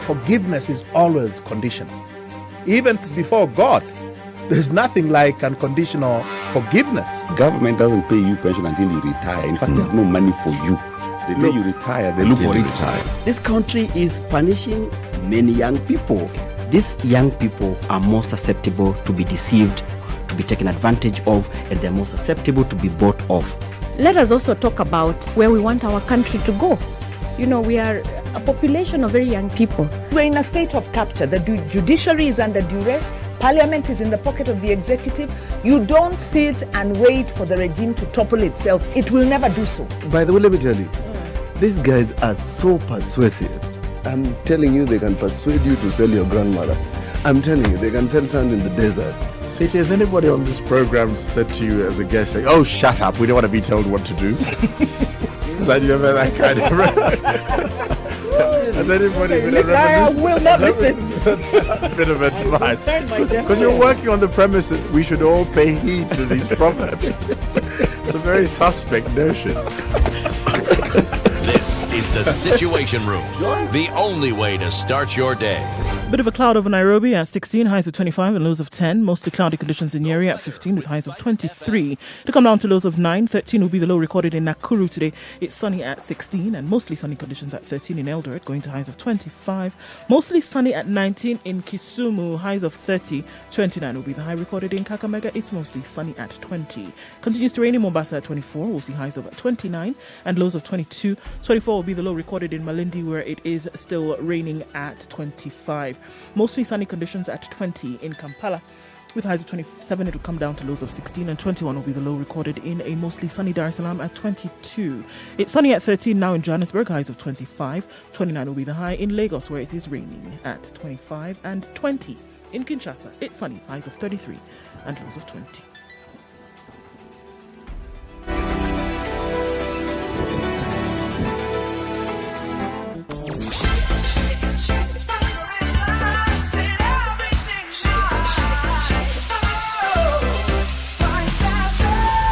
Forgiveness is always conditional. Even before God, there's nothing like unconditional forgiveness. Government doesn't pay you pension until you retire. In fact, they have no money for you. The day you retire, they look for it. This country is punishing many young people. These young people are more susceptible to be deceived, to be taken advantage of, and they're more susceptible to be bought off. Let us also talk about where we want our country to go. We are a population of very young people. We're in a state of capture. The judiciary is under duress. Parliament is in the pocket of the executive. You don't sit and wait for the regime to topple itself. It will never do so. By the way, let me tell you, these guys are so persuasive. I'm telling you, they can persuade you to sell your grandmother. I'm telling you, they can sell sand in the desert. Siti, has anybody on this program said to you as a guest, saying, "Oh, shut up, we don't want to be told what to do"? Has you ever that kind of... Has anybody been Listen, I will not listen. a bit of advice? turn my deaf Because you're ear. working on the premise that we should all pay heed to these proverbs. It's a very suspect notion. This is the Situation Room, the only way to start your day. Bit of a cloud over Nairobi at 16, highs of 25 and lows of 10. Mostly cloudy conditions in Nyeri at 15 with highs of 23. To come down to lows of 9, 13 will be the low recorded in Nakuru today. It's sunny at 16 and mostly sunny conditions at 13 in Eldoret, going to highs of 25. Mostly sunny at 19 in Kisumu, highs of 30. 29 will be the high recorded in Kakamega. It's mostly sunny at 20. Continues to rain in Mombasa at 24. We'll see highs of 29 and lows of 22. 24 will be the low recorded in Malindi, where it is still raining at 25. Mostly sunny conditions at 20 in Kampala. With highs of 27, it will come down to lows of 16, and 21 will be the low recorded in a mostly sunny Dar es Salaam at 22. It's sunny at 13 now in Johannesburg, highs of 25. 29 will be the high in Lagos, where it is raining at 25, and 20 in Kinshasa. It's sunny, highs of 33 and lows of 20.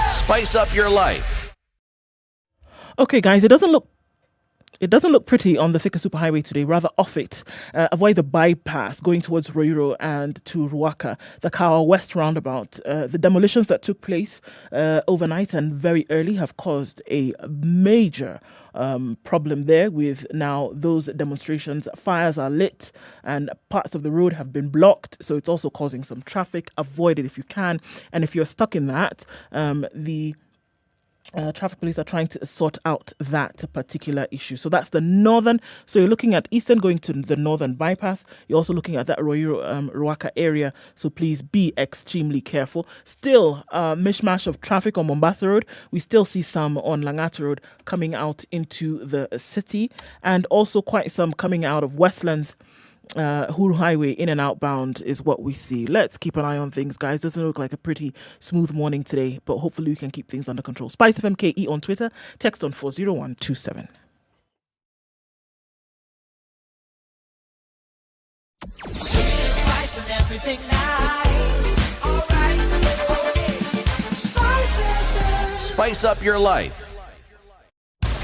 Spice up your life. Okay, guys, it doesn't look pretty on the Thika Superhighway today, rather off it. Avoid the bypass going towards Roiro and to Ruaka, the Kawa West roundabout. The demolitions that took place overnight and very early have caused a major problem there with now those demonstrations. Fires are lit and parts of the road have been blocked, so it's also causing some traffic. Avoid it if you can. And if you're stuck in that, the traffic police are trying to sort out that particular issue. So that's the northern. So you're looking at eastern going to the northern bypass. You're also looking at that Ruaka area. So please be extremely careful. Still, mishmash of traffic on Mombasa Road. We still see some on Langata Road coming out into the city, and also quite some coming out of Westlands. Huru Highway in and outbound is what we see. Let's keep an eye on things, guys. Doesn't look like a pretty smooth morning today, but hopefully we can keep things under control. SpiceFM KE on Twitter, text on 40127. Spice and everything nice. All right. Spice up your life.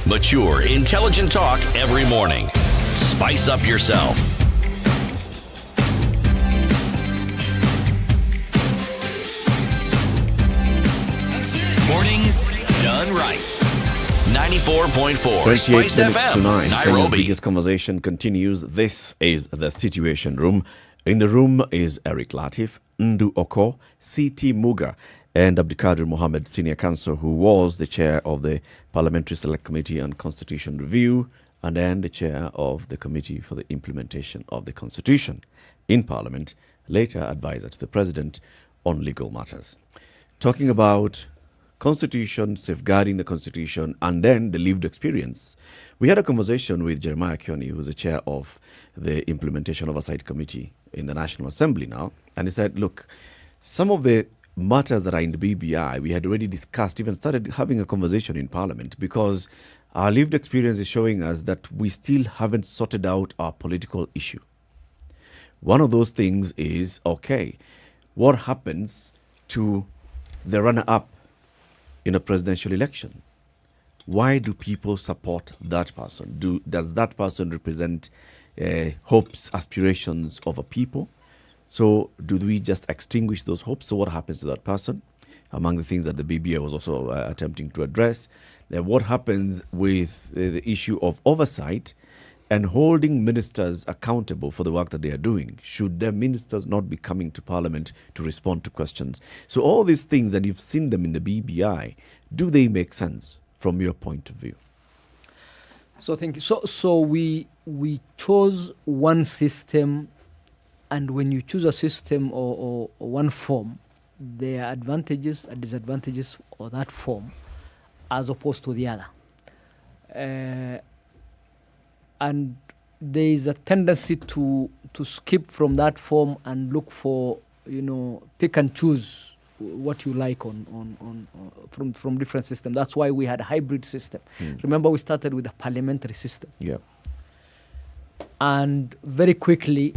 Mature, intelligent talk every morning. Spice up yourself. Mornings done right. 94.4 28 Spice minutes FM, to 9. Kenya's Nairobi. biggest conversation continues. This is the Situation Room. In the room is Eric Latif, Ndu Oko, C.T. Muga, and Abdikadir Mohammed, Senior Counsel, who was the chair of the Parliamentary Select Committee on Constitution Review and then the chair of the Committee for the Implementation of the Constitution in Parliament, later advisor to the President on legal matters. Talking about Constitution, safeguarding the Constitution, and then the lived experience. We had a conversation with Jeremiah Kioni, who is the chair of the Implementation Oversight Committee in the National Assembly now, and he said, look, some of the matters that are in the BBI, we had already discussed, even started having a conversation in Parliament, because our lived experience is showing us that we still haven't sorted out our political issue. One of those things is, okay, what happens to the runner-up in a presidential election? Why do people support that person? Does that person represent hopes, aspirations of a people? So do we just extinguish those hopes? So what happens to that person? Among the things that the BBI was also attempting to address, what happens with the issue of oversight and holding ministers accountable for the work that they are doing? Should their ministers not be coming to Parliament to respond to questions? So all these things, and you've seen them in the BBI, do they make sense from your point of view? So thank you. So we chose one system, and when you choose a system or one form, there are advantages and disadvantages of that form as opposed to the other. And there is a tendency to skip from that form and look for, pick and choose what you like from different systems. That's why we had a hybrid system. Remember, we started with a parliamentary system. Yeah. and very quickly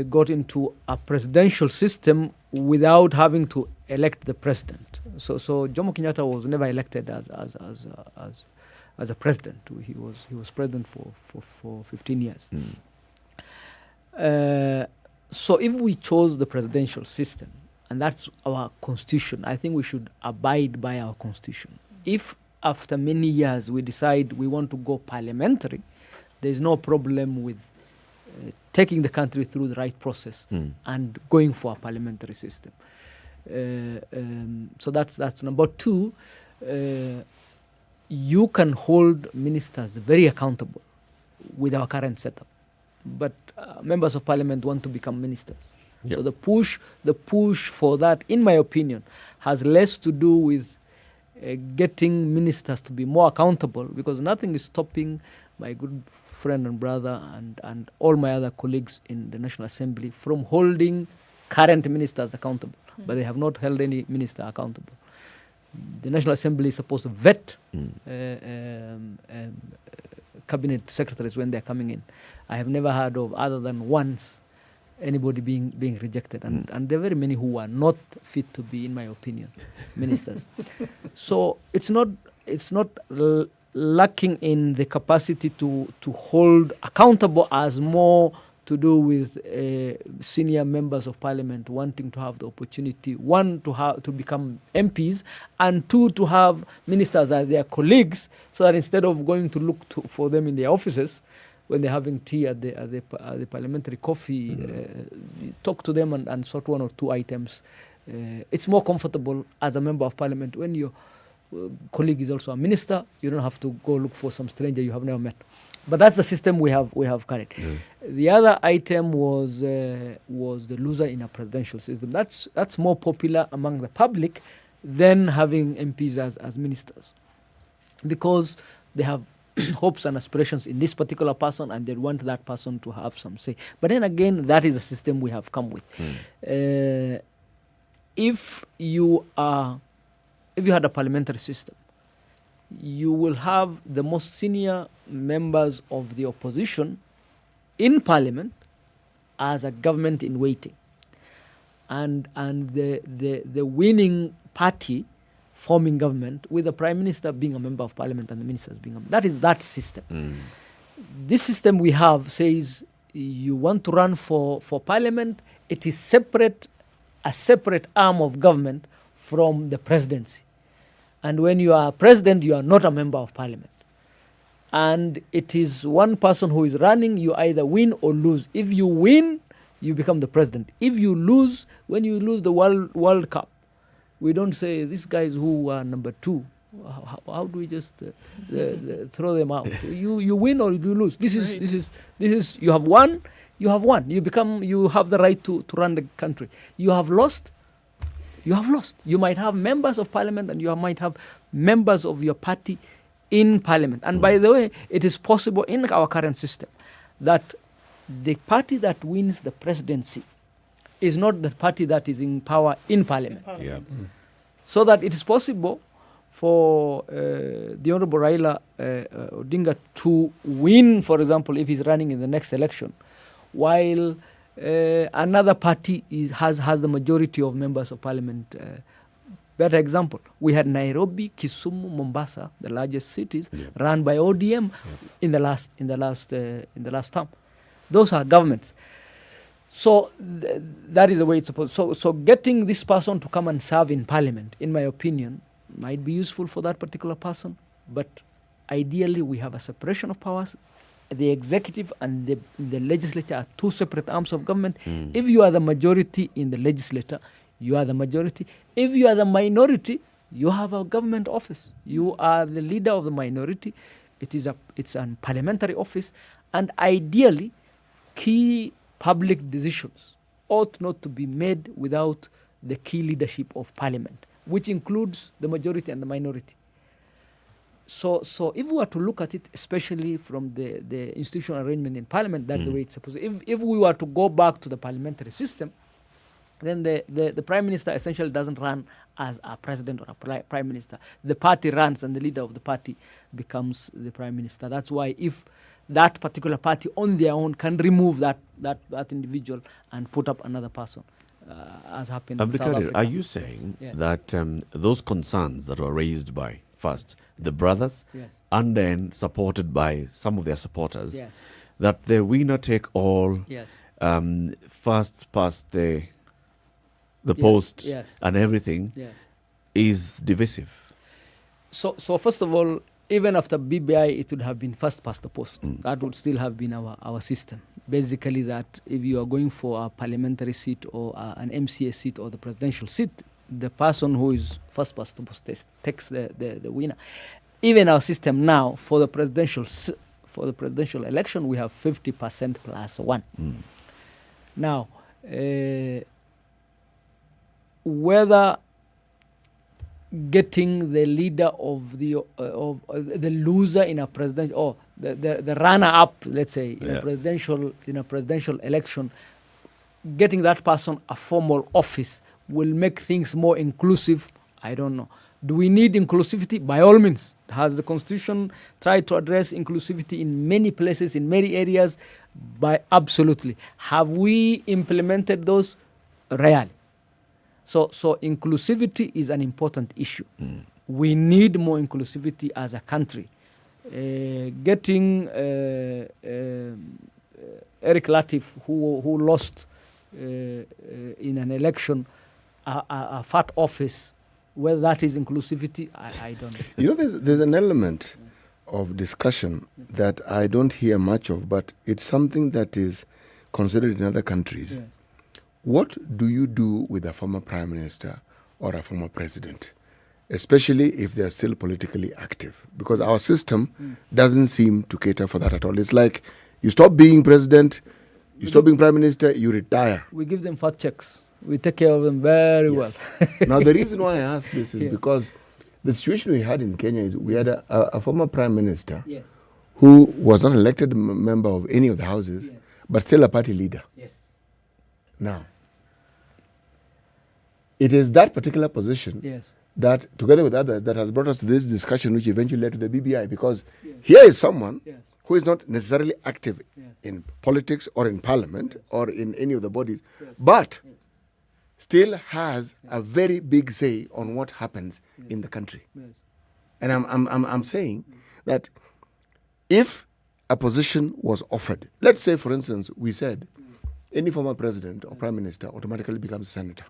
got into a presidential system without having to elect the president. So Jomo Kenyatta was never elected as a president. He was president for 15 years. So if we chose the presidential system, and that's our constitution, I think we should abide by our constitution. If after many years we decide we want to go parliamentary, there's no problem with taking the country through the right process and going for a parliamentary system. So that's number two. You can hold ministers very accountable with our current setup, but members of parliament want to become ministers. Yep. So the push for that, in my opinion, has less to do with getting ministers to be more accountable, because nothing is stopping my good friend and brother and all my other colleagues in the National Assembly from holding current ministers accountable, but they have not held any minister accountable. The National Assembly is supposed to vet cabinet secretaries when they're coming in. I have never heard of, other than once, anybody being rejected, and there are very many who are not fit to be, in my opinion, ministers. So it's not lacking in the capacity to hold accountable, as more to do with senior members of parliament wanting to have the opportunity, one, to become MPs, and two, to have ministers as their colleagues, so that instead of going to look for them in their offices when they're having tea at the parliamentary coffee, talk to them and sort one or two items. It's more comfortable as a member of parliament when your colleague is also a minister. You don't have to go look for some stranger you have never met. But that's the system we have carried. The other item was the loser in a presidential system. That's more popular among the public than having MPs as ministers, because they have hopes and aspirations in this particular person, and they want that person to have some say. But then again, that is the system we have come with. If you had a parliamentary system, you will have the most senior members of the opposition in parliament as a government in waiting, and the winning party forming government, with the prime minister being a member of parliament and the ministers being that is that system. This system we have says you want to run for parliament, it is a separate arm of government from the presidency. And when you are president, you are not a member of parliament. And it is one person who is running, you either win or lose. If you win, you become the president. If you lose, when you lose the World Cup, we don't say these guys who are number two. How do we just throw them out? You win or you lose. This is you have won. You have the right to run the country. You have lost. You have lost. You might have members of parliament and you might have members of your party in parliament. And by the way, it is possible in our current system that the party that wins the presidency is not the party that is in power in parliament. So that it is possible for the Honorable Raila Odinga to win, for example, if he's running in the next election, while another party has the majority of members of parliament. Better example, we had Nairobi, Kisumu, Mombasa, the largest cities, run by ODM in the last term. Those are governments. So that is the way it's supposed. So getting this person to come and serve in parliament, in my opinion, might be useful for that particular person. But ideally, we have a separation of powers. The executive and the legislature are two separate arms of government. If you are the majority in the legislature, you are the majority. If you are the minority, you have a government office. You are the leader of the minority. It's a parliamentary office, and ideally, key public decisions ought not to be made without the key leadership of parliament, which includes the majority and the minority. So if we were to look at it, especially from the institutional arrangement in parliament, that's the way it's supposed to. If we were to go back to the parliamentary system, then the prime minister essentially doesn't run as a president or a prime minister. The party runs and the leader of the party becomes the prime minister. That's why if that particular party on their own can remove that individual and put up another person, as happened in South Africa. Are you saying Yeah. that those concerns that were raised by, first, the brothers, Yes. and then supported by some of their supporters, Yes. that the winner take all, Yes. first past the Yes, post yes. and everything Yes. is divisive? So first of all, even after BBI, it would have been first past the post. That would still have been our system. Basically, that if you are going for a parliamentary seat or an MCA seat or the presidential seat, the person who is first past the post takes the winner. Even our system now for the presidential election, we have 50% plus one. Now, whether getting the leader of the loser in a president or the runner up, let's say, in a presidential election, getting that person a formal office will make things more inclusive. I don't know. Do we need inclusivity? By all means. Has the Constitution tried to address inclusivity in many places, in many areas? By absolutely. Have we implemented those? Rarely. So inclusivity is an important issue. We need more inclusivity as a country. Getting Eric Latif, who lost in an election, a fat office, whether that is inclusivity, I don't know. You know, there's an element of discussion that I don't hear much of, but it's something that is considered in other countries. Yes. What do you do with a former prime minister or a former president, especially if they're still politically active? Because our system doesn't seem to cater for that at all. It's like you stop being president, you stop being prime minister, you retire. We give them fat checks. We take care of them very well. Now, the reason why I ask this is Yeah. because the situation we had in Kenya is we had a former prime minister Yes. who was not elected member of any of the houses, but still a party leader. Yes. Now, it is that particular position Yes. that, together with others, that has brought us to this discussion, which eventually led to the BBI. Because here is someone who is not necessarily active in politics or in parliament or in any of the bodies, but still has a very big say on what happens in the country. And I'm saying that if a position was offered, let's say, for instance, we said any former president or prime minister automatically becomes a senator.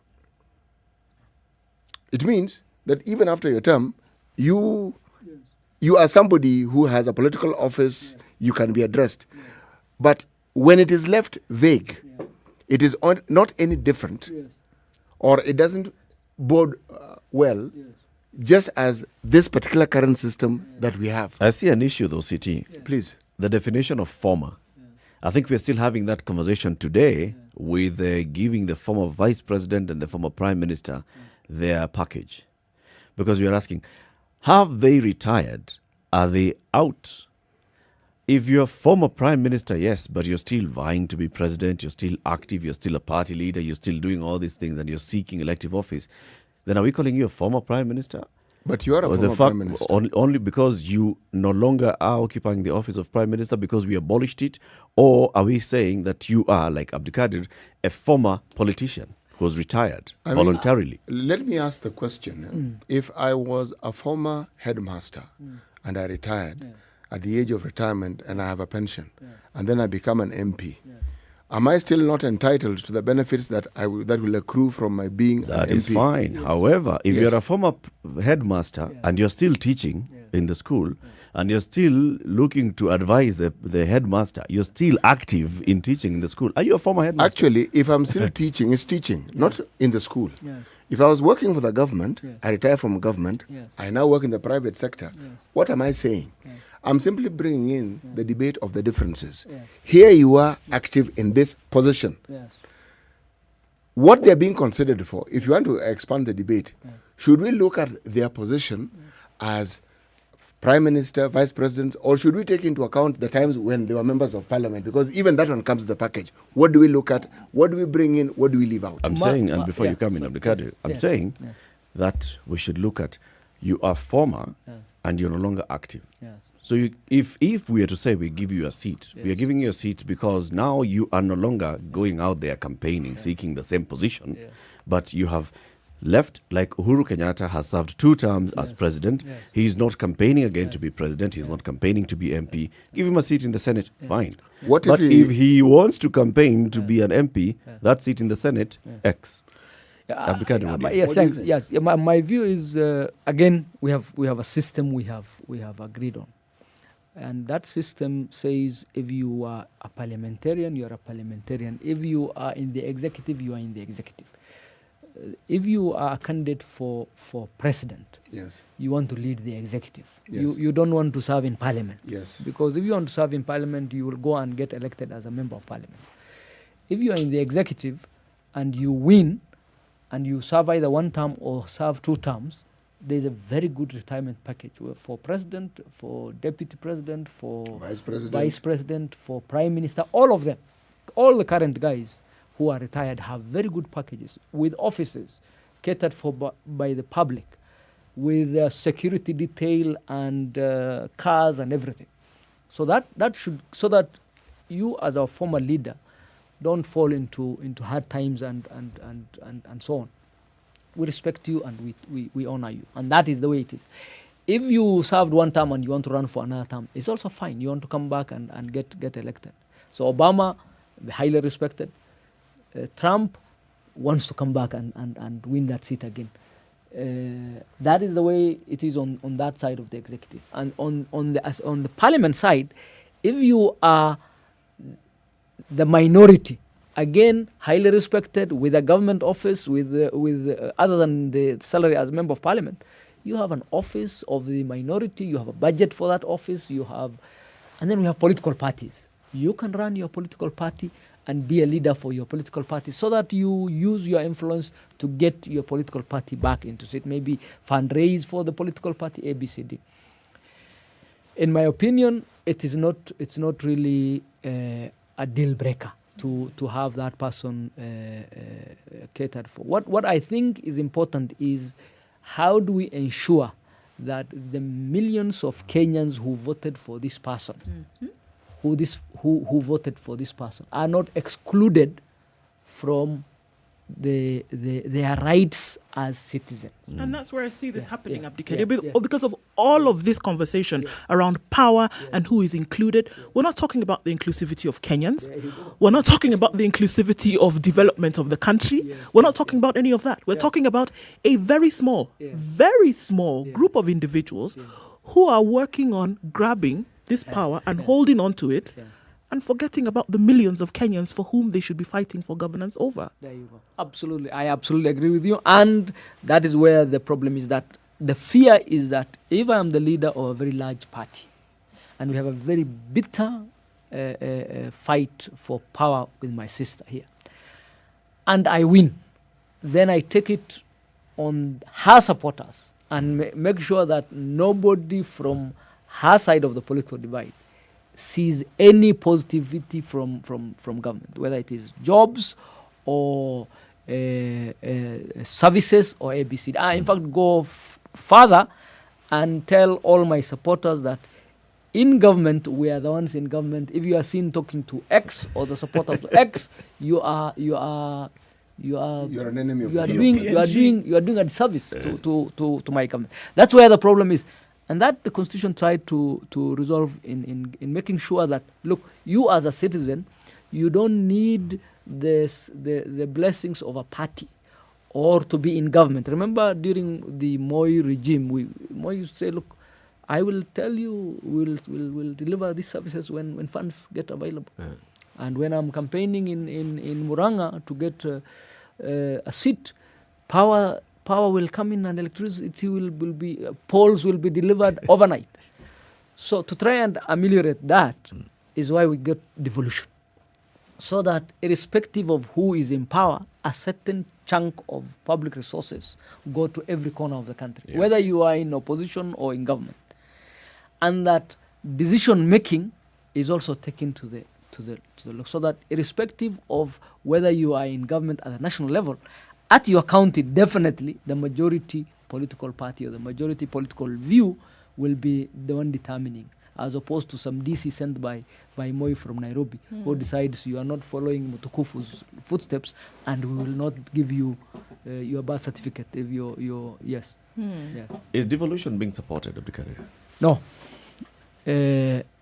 It means that even after your term, you are somebody who has a political office, you can be addressed. But when it is left vague, it is not any different, or it doesn't bode well, just as this particular current system that we have. I see an issue though, CT. Please. The definition of former. I think we're still having that conversation today with giving the former vice president and the former prime minister their package. Because we are asking, have they retired? Are they out? If you're a former prime minister, yes, but you're still vying to be president, you're still active, you're still a party leader, you're still doing all these things and you're seeking elective office, then are we calling you a former prime minister? But you are a former prime minister. Only because you no longer are occupying the office of prime minister because we abolished it? Or are we saying that you are, like Abdikadir, a former politician who was retired voluntarily? Let me ask the question. If I was a former headmaster and I retired at the age of retirement and I have a pension and then I become an MP, am I still not entitled to the benefits that that will accrue from my being an MP? That is fine. However, if you're a former headmaster and you're still teaching in the school and you're still looking to advise the headmaster, you're still active in teaching in the school, are you a former headmaster? Actually, if I'm still teaching, it's teaching, not in the school. If I was working for the government, I retire from government, I now work in the private sector. What am I saying? I'm simply bringing in the debate of the differences. Here you are active in this position. What they're being considered for, if you want to expand the debate, should we look at their position as prime minister, vice president, or should we take into account the times when they were members of parliament? Because even that one comes to the package. What do we look at? What do we bring in? What do we leave out? I'm saying, and before you come in, Abdikadir, I'm saying that we should look at you are former and you're no longer active. So if we are to say we give you a seat, we are giving you a seat because now you are no longer going out there campaigning, seeking the same position, but you have left, like Uhuru Kenyatta has served 2 terms as president. He is not campaigning again to be president. He's not campaigning to be MP. Give him a seat in the Senate, fine. What but if if he wants to campaign to be an MP, that seat in the Senate, X. Yes. My view is again we have a system we have agreed on, and that system says if you are a parliamentarian, you are a parliamentarian. If you are in the executive, you are in the executive. If you are a candidate for president, you want to lead the executive. You don't want to serve in parliament. Because if you want to serve in parliament, you will go and get elected as a member of parliament. If you are in the executive and you win, and you serve either 1 term or serve 2 terms, there's a very good retirement package for president, for deputy president, for vice president, for prime minister, all of them. All the current guys who are retired have very good packages with offices catered for by the public, with security detail and cars and everything. So that you as a former leader don't fall into hard times and so on. We respect you and we honor you, and that is the way it is. If you served 1 term and you want to run for another term, it's also fine. You want to come back and get elected. So Obama, highly respected. Trump wants to come back and win that seat again. That is the way it is on that side of the executive. And on the parliament side, if you are the minority, again highly respected, with a government office, with other than the salary as member of parliament, you have an office of the minority, you have a budget for that office, and then we have political parties. You can run your political party and be a leader for your political party so that you use your influence to get your political party back into it. Maybe fundraise for the political party, ABCD. In my opinion, it's not really a deal breaker to have that person catered for. What I think is important is how do we ensure that the millions of Kenyans who voted for this person, who voted for this person, are not excluded from their rights as citizens. And that's where I see this happening, Abdikade. Because of all of this conversation around power and who is included, we're not talking about the inclusivity of Kenyans. We're not talking about the inclusivity of development of the country. We're not talking about any of that. We're talking about a very small group of individuals who are working on grabbing this power and holding on to it, and forgetting about the millions of Kenyans for whom they should be fighting for governance over. There you go. Absolutely. I absolutely agree with you. And that is where the problem is, that the fear is that if I am the leader of a very large party and we have a very bitter fight for power with my sister here, and I win, then I take it on her supporters and make sure that nobody from her side of the political divide sees any positivity from government, whether it is jobs or services or ABC. I, in fact, go further and tell all my supporters that in government, we are the ones in government. If you are seen talking to X or the supporter of X, you are an enemy of you are doing a disservice to my government. That's where the problem is. And that the Constitution tried to resolve in making sure that, look, you as a citizen, you don't need the blessings of a party or to be in government. Remember during the Moi regime, Moi used to say, look, I will tell you, we'll deliver these services when funds get available. And when I'm campaigning in Muranga to get a seat, power will come in and electricity will be, poles will be delivered overnight. So to try and ameliorate that is why we get devolution. So that irrespective of who is in power, a certain chunk of public resources go to every corner of the country, whether you are in opposition or in government. And that decision making is also taken to the law, so that irrespective of whether you are in government at the national level, at your county, definitely the majority political party or the majority political view will be the one determining as opposed to some DC sent by Moi from Nairobi, who decides you are not following Mutukufu's footsteps, and we will not give you your birth certificate if you're yes. Yes. Is devolution being supported, Abdikadir? No.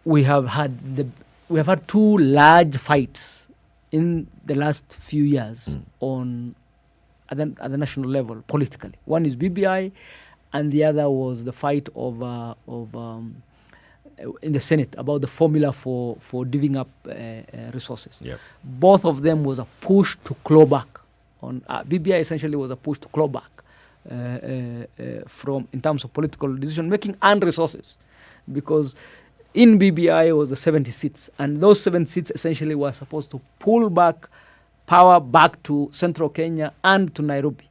We have had two large fights in the last few years at the national level politically. One is BBI, and the other was the fight in the Senate about the formula for divvying up resources. Yep. Both of them was a push to claw back on BBI. Essentially was a push to claw back from in terms of political decision making and resources, because in BBI was the 70 seats, and those 7 seats essentially were supposed to pull back power back to central Kenya and to Nairobi,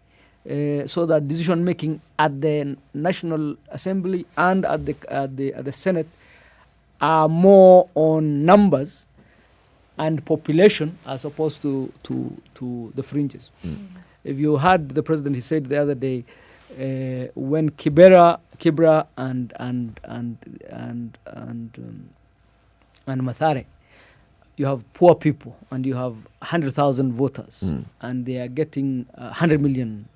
so that decision making at the National Assembly and at the Senate are more on numbers and population as opposed to the fringes. If you heard the president, he said the other day, when Kibra and Mathare, you have poor people and you have 100,000 voters, and they are getting 100 million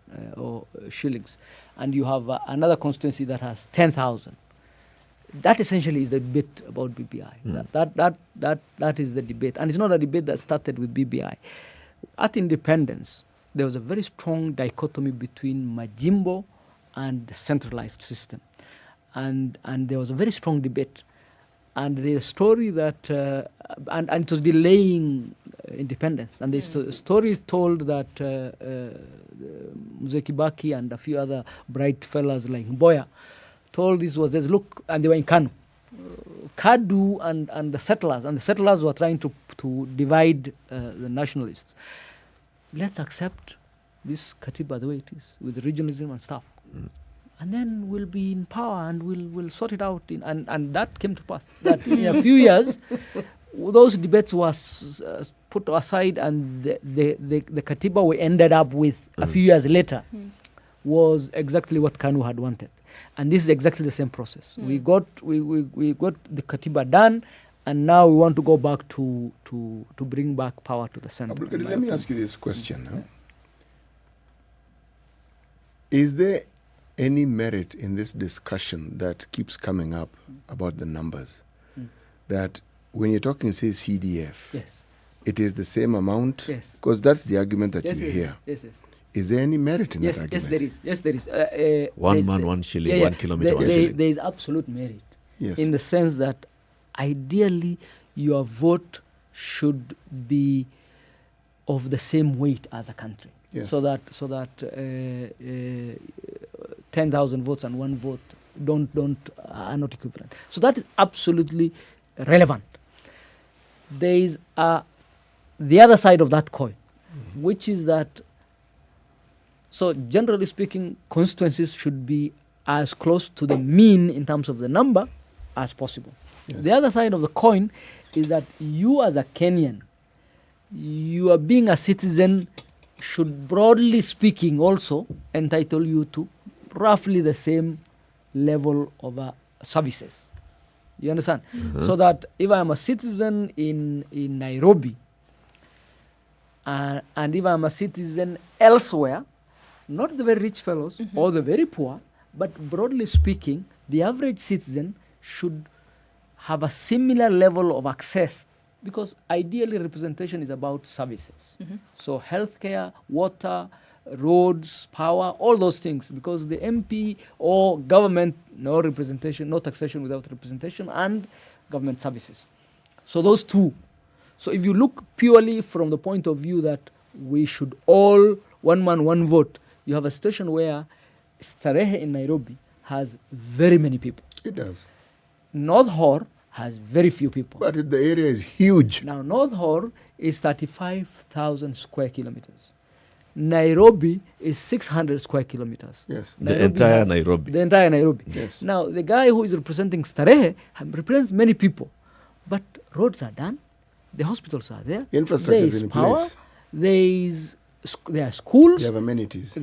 shillings, and you have another constituency that has 10,000. That essentially is the debate about BBI. That is the debate, and it's not a debate that started with BBI. At independence, there was a very strong dichotomy between Majimbo and the centralized system, and there was a very strong debate. And the story that and it was delaying independence, and the story told that Mzee Kibaki and a few other bright fellas like Mboya told this was this look, and they were in Kanu, Kadu and the settlers were trying to divide the nationalists. Let's accept this Katiba the way it is, with regionalism and stuff. And then we'll be in power and we'll sort it out. And that came to pass. That in a few years, those debates was put aside, and the Katiba we ended up with a few years later was exactly what Kanu had wanted. And this is exactly the same process. We got the Katiba done, and now we want to go back to bring back power to the center. Let me ask you this question. Huh? Is there any merit in this discussion that keeps coming up about the numbers? That when you're talking, say, CDF, yes, it is the same amount? Yes. Because that's the argument that you hear. Yes. Is there any merit in that argument? Yes, there is. One man, 1 shilling, 1 kilometer, 1 shilling. There is absolute merit. Yes. In the sense that ideally your vote should be of the same weight as a country. Yes. So that 10,000 votes and 1 vote are not equivalent. So that is absolutely relevant. There is the other side of that coin, which is that, so generally speaking, constituencies should be as close to the mean in terms of the number as possible. Yes. The other side of the coin is that you as a Kenyan, you are being a citizen should, broadly speaking, also entitle you to roughly the same level of services. You understand? So that if I am a citizen in Nairobi, and if I am a citizen elsewhere, not the very rich fellows or the very poor, but broadly speaking, the average citizen should have a similar level of access, because ideally representation is about services. So healthcare, water, roads, power, all those things, because the MP or government, no representation, no taxation without representation, and government services. So those two. So if you look purely from the point of view that we should all, one man, one vote, you have a situation where Starehe in Nairobi has very many people. It does. North Hor has very few people. But the area is huge. Now, North Hor is 35,000 square kilometers. Nairobi is 600 square kilometers. Yes. The entire Nairobi. The entire Nairobi. Yes. Now, the guy who is representing Starehe represents many people. But roads are done. The hospitals are there. Infrastructure is there is in power. place. There are schools. They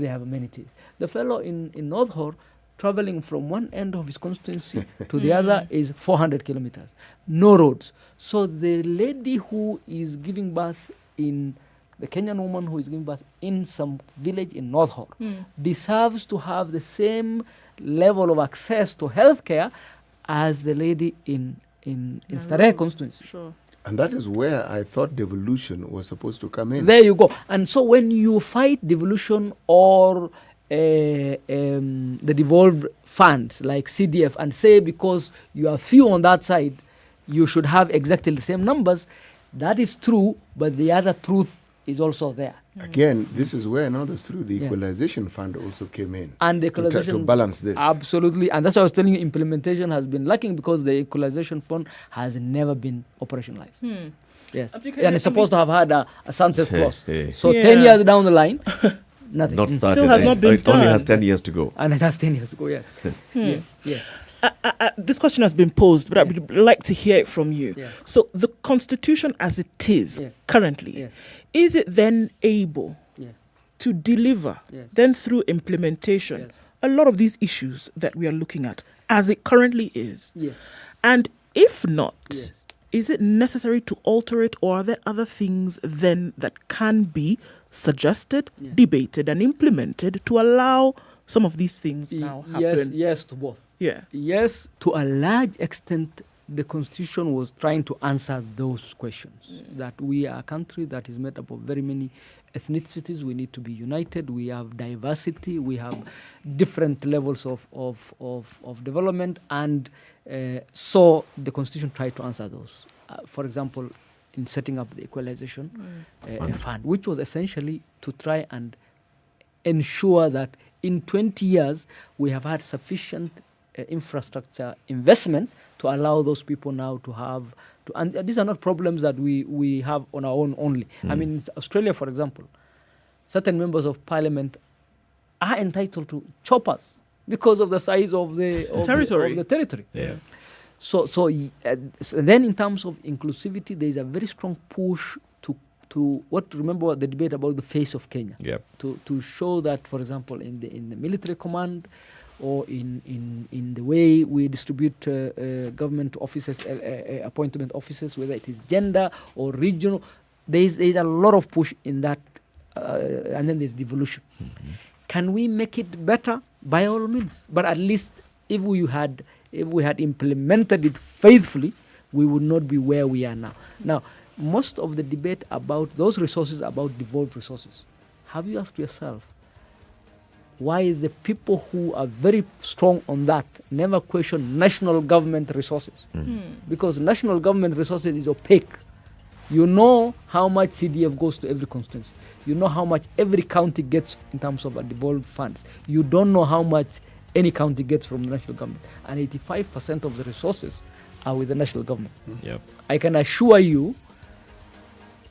have amenities. The fellow in North Hor traveling from one end of his constituency to the other is 400 kilometers. No roads. So the lady who is giving birth the Kenyan woman who is giving birth in some village in North Horr deserves to have the same level of access to healthcare as the lady in Starehe constituency. Sure. And that is where I thought devolution was supposed to come in. There you go. And so when you fight devolution or the devolved funds like CDF and say because you are few on that side, you should have exactly the same numbers, that is true, but the other truth is also there. Again, this is where now the equalization fund also came in. And the equalization to balance this. Absolutely. And that's why I was telling you implementation has been lacking because the equalization fund has never been operationalized. Yes. And it's supposed to have had a sunset clause. So 10 years down the line, nothing. Not started. Still has not been it only done. has 10 years to go. And it has 10 years to go, yes. Yes. This question has been posed, but I would like to hear it from you. So the constitution as it is currently, is it then able to deliver, then through implementation, a lot of these issues that we are looking at as it currently is? And if not, is it necessary to alter it, or are there other things then that can be suggested, debated and implemented to allow some of these things now happen? Yes to both. Yeah. Yes, to a large extent, the Constitution was trying to answer those questions. That we are a country that is made up of very many ethnicities. We need to be united. We have diversity. We have different levels of development. And so the Constitution tried to answer those. For example, in setting up the equalization fund, which was essentially to try and ensure that in 20 years we have had sufficient infrastructure investment to allow those people now to have and these are not problems that we have on our own only. I mean, in Australia, for example, certain members of parliament are entitled to choppers because of the size of the territory. So then in terms of inclusivity, there is a very strong push to remember the debate about the face of Kenya. To show that, for example, in the military command, or in the way we distribute government offices, appointment offices, whether it is gender or regional, there is a lot of push in that, and then there's devolution. Can we make it better? By all means, but at least if we had implemented it faithfully, we would not be where we are now. Now, most of the debate about those resources, about devolved resources, have you asked yourself why the people who are very strong on that never question national government resources? Because national government resources is opaque. You know how much CDF goes to every constituency. You know how much every county gets in terms of devolved funds. You don't know how much any county gets from the national government. And 85% of the resources are with the national government. I can assure you,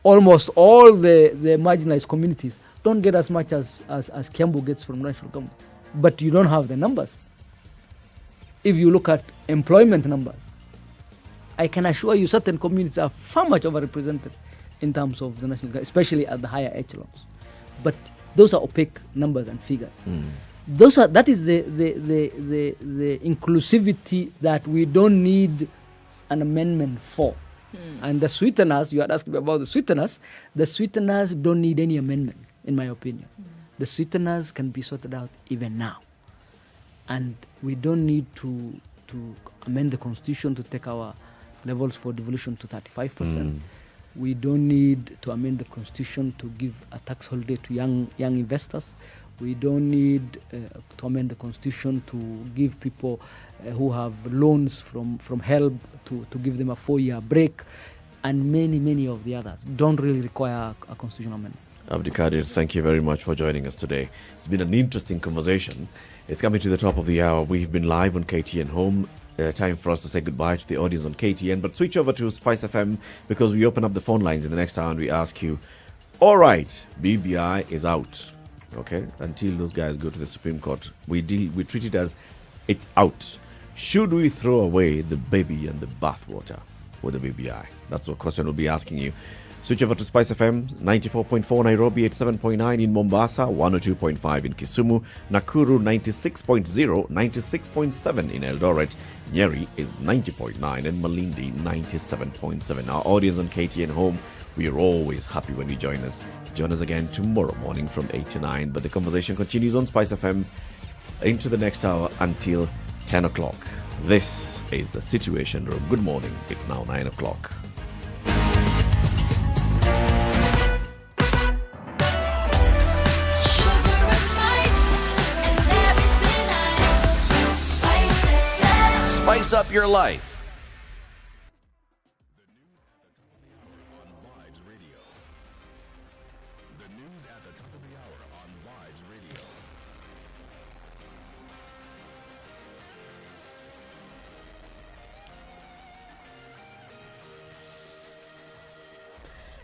almost all the marginalized communities don't get as much as Kiambu gets from national government. But you don't have the numbers. If you look at employment numbers, I can assure you certain communities are far much overrepresented in terms of the national government, especially at the higher echelons. But those are opaque numbers and figures. That is the inclusivity that we don't need an amendment for. And the sweeteners, you had asked me about the sweeteners don't need any amendment, in my opinion. The sweeteners can be sorted out even now. And we don't need to amend the constitution to take our levels for devolution to 35%. We don't need to amend the constitution to give a tax holiday to young investors. We don't need to amend the constitution to give people who have loans from HELB to give them a 4-year break, and many of the others don't really require a constitutional amendment. Abdikadir, thank you very much for joining us today. It's been an interesting conversation. It's coming to the top of the hour. We've been live on KTN Home. Time for us to say goodbye to the audience on KTN, but switch over to SpiceFM because we open up the phone lines in the next hour and we ask you, all right, BBI is out. Okay, until those guys go to the Supreme Court, we treat it as it's out. Should we throw away the baby and the bathwater with the BBI? That's what question we'll be asking you. Switch over to SpiceFM, 94.4 Nairobi, 87.9 in Mombasa, 102.5 in Kisumu, Nakuru 96.0, 96.7 in Eldoret, Nyeri is 90.9 and Malindi 97.7. Our audience on KTN Home, we are always happy when you join us. Join us again tomorrow morning from 8 to 9, but the conversation continues on SpiceFM into the next hour until 10 o'clock. This is the Situation Room. Good morning. It's now 9 o'clock. Spice up your life.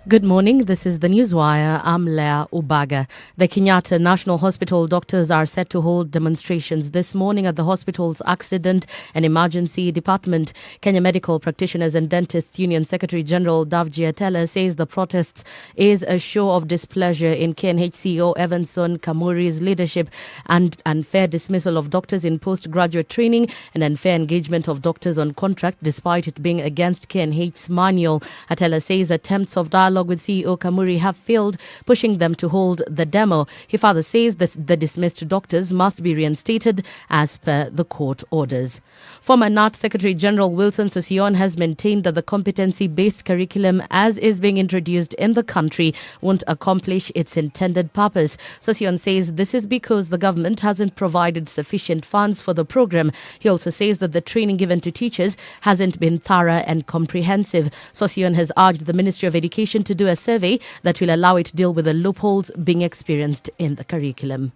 Good morning. This is the Newswire. I'm Leah Ubaga. The Kenyatta National Hospital doctors are set to hold demonstrations this morning at the hospital's Accident and Emergency Department. Kenya Medical Practitioners and Dentists Union Secretary General Davji Atela says the protests is a show of displeasure in KNH CEO Evanson Kamuri's leadership and unfair dismissal of doctors in postgraduate training and unfair engagement of doctors on contract despite it being against KNH's manual. Atela says attempts of dialogue with CEO Kamuri have failed, pushing them to hold the demo. He further says that the dismissed doctors must be reinstated as per the court orders. Former NAT Secretary General Wilson Sossion has maintained that the competency-based curriculum as is being introduced in the country won't accomplish its intended purpose. Sossion says this is because the government hasn't provided sufficient funds for the program. He also says that the training given to teachers hasn't been thorough and comprehensive. Sossion has urged the Ministry of Education to do a survey that will allow it to deal with the loopholes being experienced in the curriculum.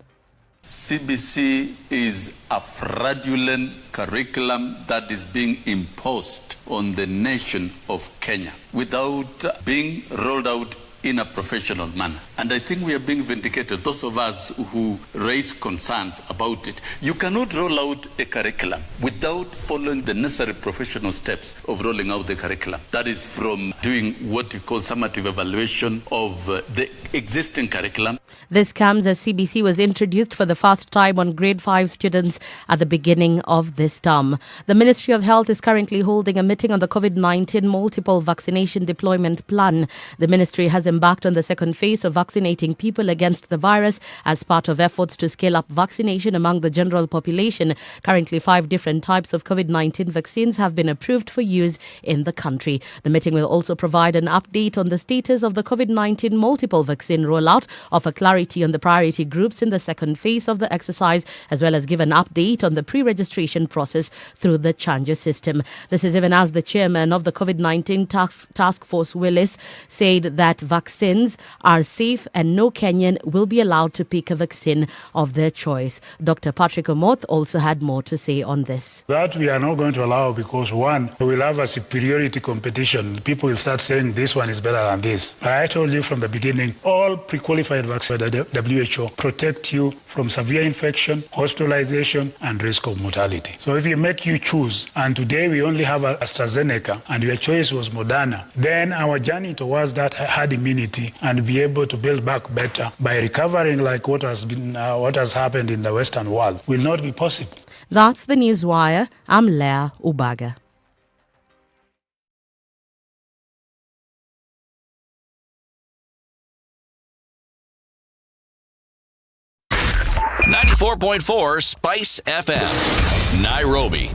CBC is a fraudulent curriculum that is being imposed on the nation of Kenya without being rolled out in a professional manner. And I think we are being vindicated, those of us who raise concerns about it. You cannot roll out a curriculum without following the necessary professional steps of rolling out the curriculum. That is from doing what we call summative evaluation of the existing curriculum. This comes as CBC was introduced for the first time on grade 5 students at the beginning of this term. The Ministry of Health is currently holding a meeting on the COVID-19 multiple vaccination deployment plan. The ministry has embarked on the second phase of vaccinating people against the virus as part of efforts to scale up vaccination among the general population. Currently, 5 different types of COVID-19 vaccines have been approved for use in the country. The meeting will also provide an update on the status of the COVID-19 multiple vaccine rollout, offer clarity on the priority groups in the second phase of the exercise, as well as give an update on the pre-registration process through the Chanja system. This is even as the chairman of the COVID-19 task force, Willis, said that vaccines are safe and no Kenyan will be allowed to pick a vaccine of their choice. Dr. Patrick Omoth also had more to say on this. That we are not going to allow because, one, we will have a superiority competition. People will start saying this one is better than this. I told you from the beginning, all pre-qualified vaccines by the WHO protect you from severe infection, hospitalization, and risk of mortality. So if you make you choose, and today we only have AstraZeneca, and your choice was Moderna, then our journey towards that herd immunity and be able to build back better by recovering like what has happened in the Western world will not be possible. That's the Newswire. I'm Leah Ubaga. .4 Spice FM, Nairobi.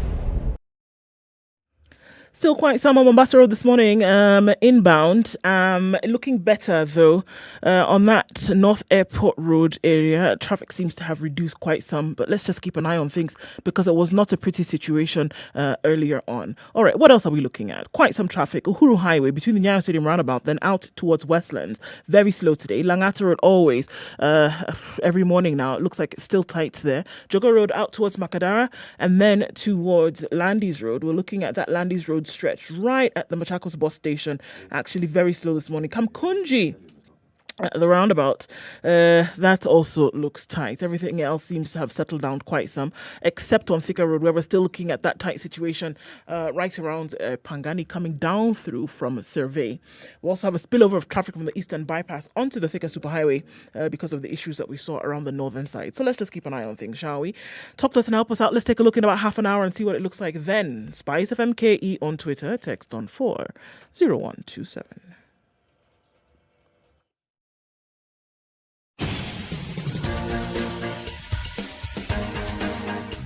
Still quite some on Mombasa Road this morning, inbound. Looking better, though, on that North Airport Road area. Traffic seems to have reduced quite some, but let's just keep an eye on things because it was not a pretty situation earlier on. All right, what else are we looking at? Quite some traffic. Uhuru Highway between the Nyeri Stadium roundabout, then out towards Westlands. Very slow today. Langata Road always. Every morning now, it looks like it's still tight there. Jogo Road out towards Makadara, and then towards Landys Road. We're looking at that Landys Road stretch right at the Machakos bus station. Actually very slow this morning. Kamkunji the roundabout, that also looks tight. Everything else seems to have settled down quite some, except on Thika Road, where we're still looking at that tight situation right around Pangani coming down through from Survey. We also have a spillover of traffic from the Eastern Bypass onto the Thika Superhighway because of the issues that we saw around the northern side. So let's just keep an eye on things, shall we? Talk to us and help us out. Let's take a look in about half an hour and see what it looks like then. SpiceFM KE on Twitter, text on 40127.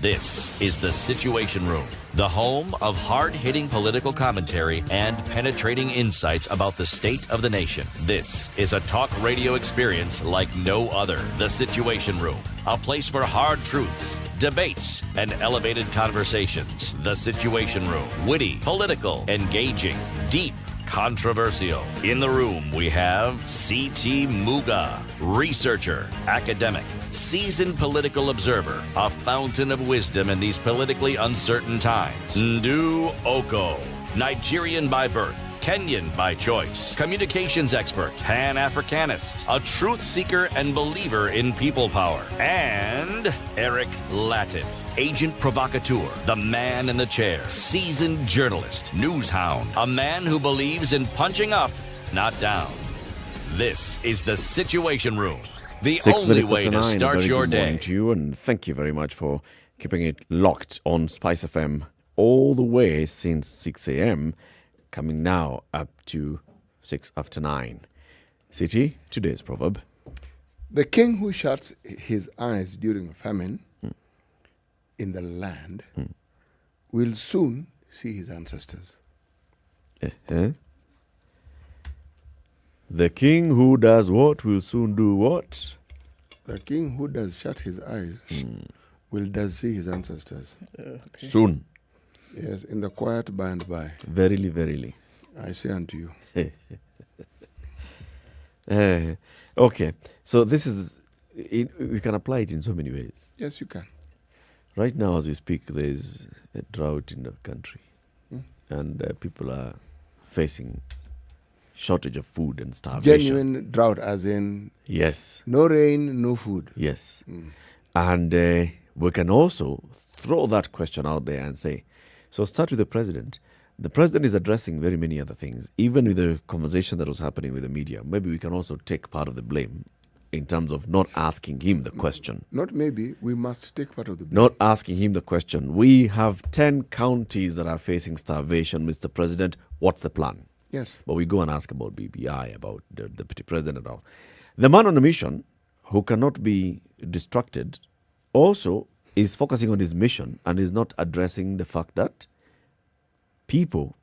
This is The Situation Room, the home of hard-hitting political commentary and penetrating insights about the state of the nation. This is a talk radio experience like no other. The Situation Room, a place for hard truths, debates, and elevated conversations. The Situation Room, witty, political, engaging, deep, controversial. In the room, we have C.T. Muga, researcher, academic, seasoned political observer, a fountain of wisdom in these politically uncertain times. Ndu Oko, Nigerian by birth, Kenyan by choice, communications expert, Pan-Africanist, a truth seeker and believer in people power, and Eric Latif, agent provocateur, the man in the chair, seasoned journalist, news hound, a man who believes in punching up, not down. This is The Situation Room, the 6 only minutes way after to 9. start Very your good day. morning to you, and thank you very much for keeping it locked on Spice FM all the way since 6 a.m., coming now up to 6 after 9. City, today's proverb. The king who shuts his eyes during a famine in the land will soon see his ancestors. The king who does what will soon do what? The king who does shut his eyes will does see his ancestors. Soon. Yes, in the quiet by and by. Verily, verily. I say unto you. Okay, so this is, we can apply it in so many ways. Yes, you can. Right now, as we speak, there's a drought in the country, and people are facing shortage of food and starvation. Genuine drought, as in Yes. no rain, no food. Yes. And we can also throw that question out there and say, so start with the president. The president is addressing very many other things, even with the conversation that was happening with the media. Maybe we can also take part of the blame in terms of not asking him the question. Not maybe, we must take part of the blame. Not asking him the question. We have 10 counties that are facing starvation, Mr. President. What's the plan? Yes. But we go and ask about BBI, about the deputy president and all. The man on a mission who cannot be distracted also is focusing on his mission and is not addressing the fact that people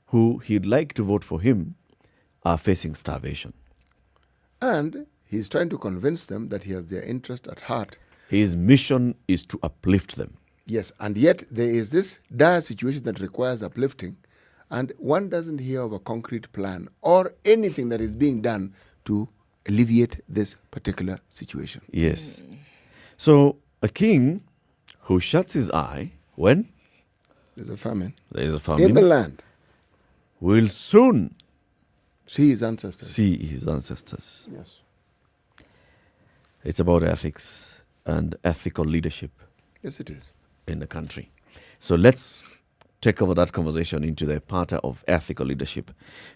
who he'd like to vote for him are facing starvation. And he's trying to convince them that he has their interest at heart. His mission is to uplift them. Yes, and yet there is this dire situation that requires uplifting, and one doesn't hear of a concrete plan or anything that is being done to alleviate this particular situation. Yes. So a king who shuts his eye when there's a famine. There is a famine in the land. Will soon see his ancestors. Yes. It's about ethics and ethical leadership. Yes, it is. In the country. So let's take over that conversation into the part of ethical leadership.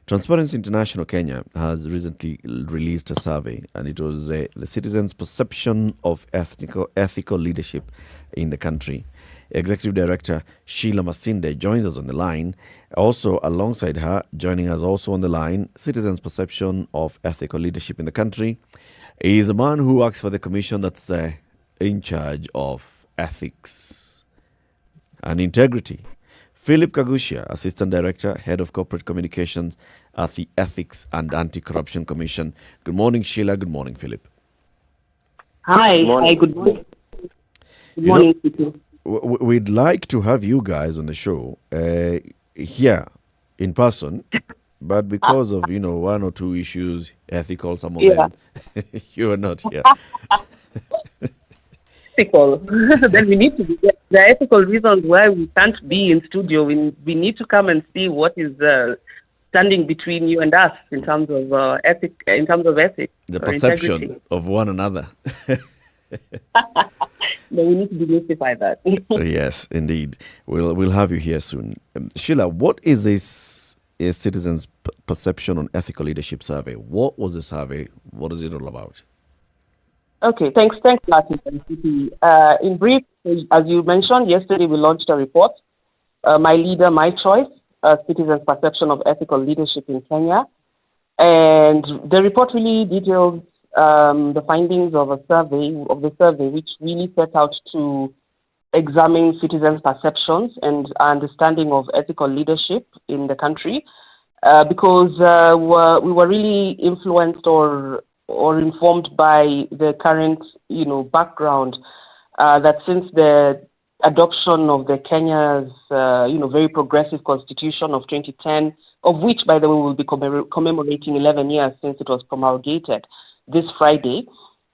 Transparency International Kenya has recently released a survey, and it was the citizens' perception of ethical leadership in the country. Executive Director Sheila Masinde joins us on the line. Also, alongside her, joining us also on the line, citizens' perception of ethical leadership in the country is a man who works for the commission that's in charge of ethics and integrity. Philip Kagushia, Assistant Director, Head of Corporate Communications at the Ethics and Anti-Corruption Commission. Good morning, Sheila. Good morning, Philip. Hi. Hi, good morning. Good morning, Peter. We'd like to have you guys on the show here in person, but because of, one or two issues, ethical, some of them, you are not here. Ethical. Then we need to be the ethical reasons why we can't be in studio. We need to come and see what is standing between you and us in terms of ethics. The or perception integrity. of one another. No, we need to demystify that. Yes, indeed. We'll have you here soon. Sheila, what is this citizens' perception on ethical leadership survey? What was the survey? What is it all about? Okay, thanks, Martin. In brief, as you mentioned, yesterday we launched a report, My Leader, My Choice, Citizens' Perception of Ethical Leadership in Kenya. And the report really details the findings of the survey, which really set out to examine citizens' perceptions and understanding of ethical leadership in the country, because we were really influenced or informed by the current, background that since the adoption of the Kenya's, very progressive constitution of 2010, of which, by the way, we'll be commemorating 11 years since it was promulgated this Friday.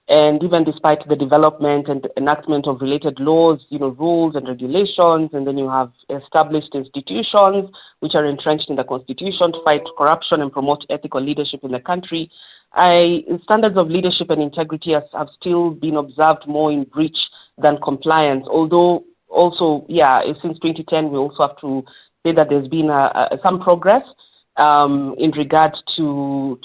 And even despite the development and enactment of related laws, rules and regulations, and then you have established institutions which are entrenched in the constitution to fight corruption and promote ethical leadership in the country, standards of leadership and integrity have still been observed more in breach than compliance. Although also, since 2010, we also have to say that there's been some progress in regard to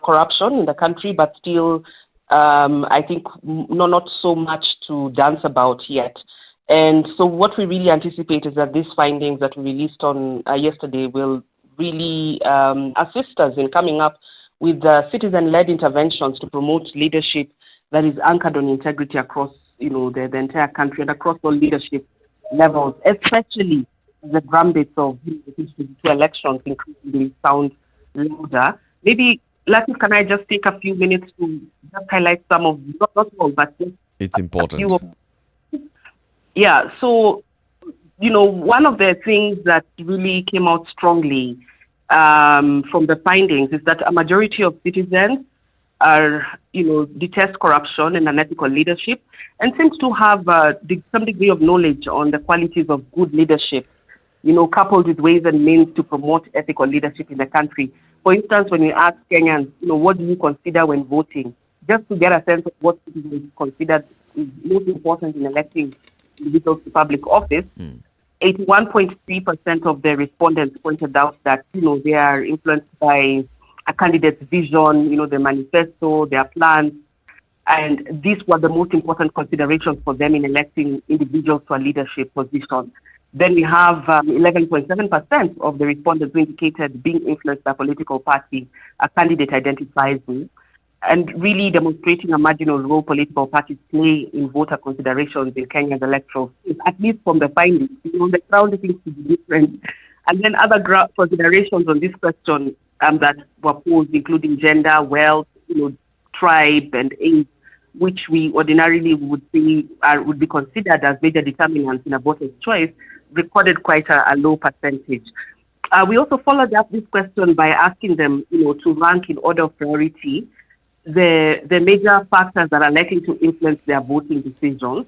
corruption in the country, but still, I think not so much to dance about yet. And so what we really anticipate is that these findings that we released on yesterday will really assist us in coming up with citizen-led interventions to promote leadership that is anchored on integrity across the entire country and across all leadership levels, especially the drumbeats of the elections increasingly sound louder. Maybe, Latif, can I just take a few minutes to just highlight some of, not all, but just it's important. So, one of the things that really came out strongly from the findings is that a majority of citizens detest corruption and unethical leadership and seems to have some degree of knowledge on the qualities of good leadership, coupled with ways and means to promote ethical leadership in the country. For instance, when we ask Kenyans, what do you consider when voting? Just to get a sense of what citizens consider is most important in electing individuals to public office, 81.3% of the respondents pointed out that, they are influenced by a candidate's vision, the manifesto, their plans, and these were the most important considerations for them in electing individuals to a leadership position. Then we have 11.7% of the respondents who indicated being influenced by a political party a candidate identifies with, and really demonstrating a marginal role political parties play in voter considerations in Kenya's electoral, at least from the findings. The ground seems to be different. And then other considerations on this question that were posed, including gender, wealth, tribe, and age, which we ordinarily would say would be considered as major determinants in a voter's choice, recorded quite a low percentage. We also followed up this question by asking them, to rank in order of priority the major factors that are likely to influence their voting decisions.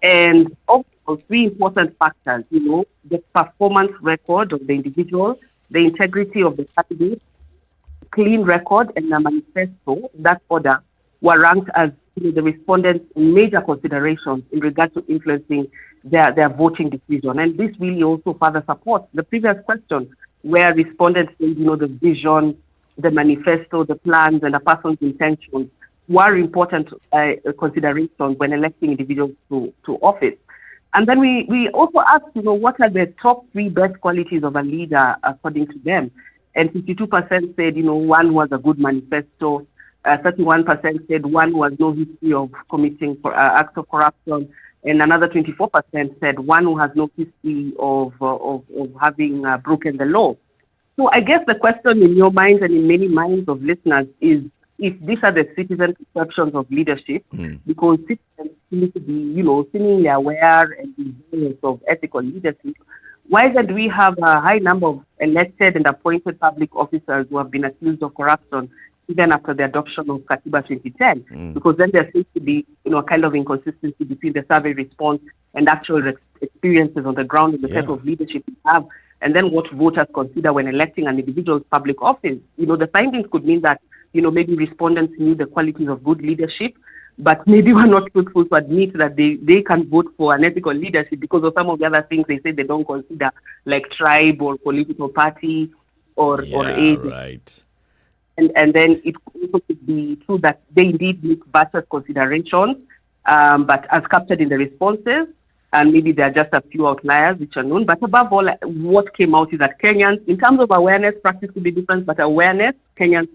And also three important factors, the performance record of the individual, the integrity of the candidate, clean record, and the manifesto, in that order, were ranked as the respondents' major considerations in regard to influencing their voting decision. And this really also further supports the previous question, where respondents said, the vision, the manifesto, the plans, and the person's intentions were important considerations when electing individuals to office. And then we also asked, what are the top three best qualities of a leader according to them? And 52% said, one was a good manifesto. 31% said one was no history of committing acts of corruption, and another 24% said one who has no history of having broken the law. So I guess the question in your minds and in many minds of listeners is, if these are the citizen perceptions of leadership, because citizens seem to be, seemingly aware and desirous of ethical leadership, why don't we have a high number of elected and appointed public officers who have been accused of corruption even after the adoption of Katiba 2010? Because then there seems to be, a kind of inconsistency between the survey response and actual experiences on the ground and the type of leadership we have. and then what voters consider when electing an individual's public office. The findings could mean that, maybe respondents knew the qualities of good leadership, but maybe were not truthful to admit that they can vote for an ethical leadership because of some of the other things they say they don't consider, like tribe or political party or age. Right. And then it also could be true that they indeed make vast considerations, but as captured in the responses, and maybe there are just a few outliers which are known. But above all, what came out is that Kenyans, in terms of awareness, practice could be different, but awareness, Kenyans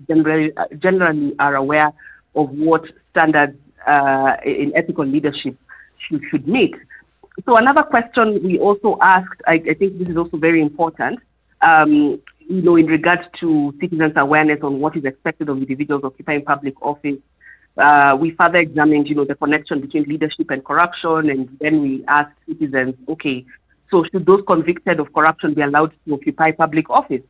generally are aware of what standards in ethical leadership should meet. So another question we also asked, I think this is also very important, in regards to citizens' awareness on what is expected of individuals occupying public office. We further examined, the connection between leadership and corruption, and then we asked citizens, okay, so should those convicted of corruption be allowed to occupy public office?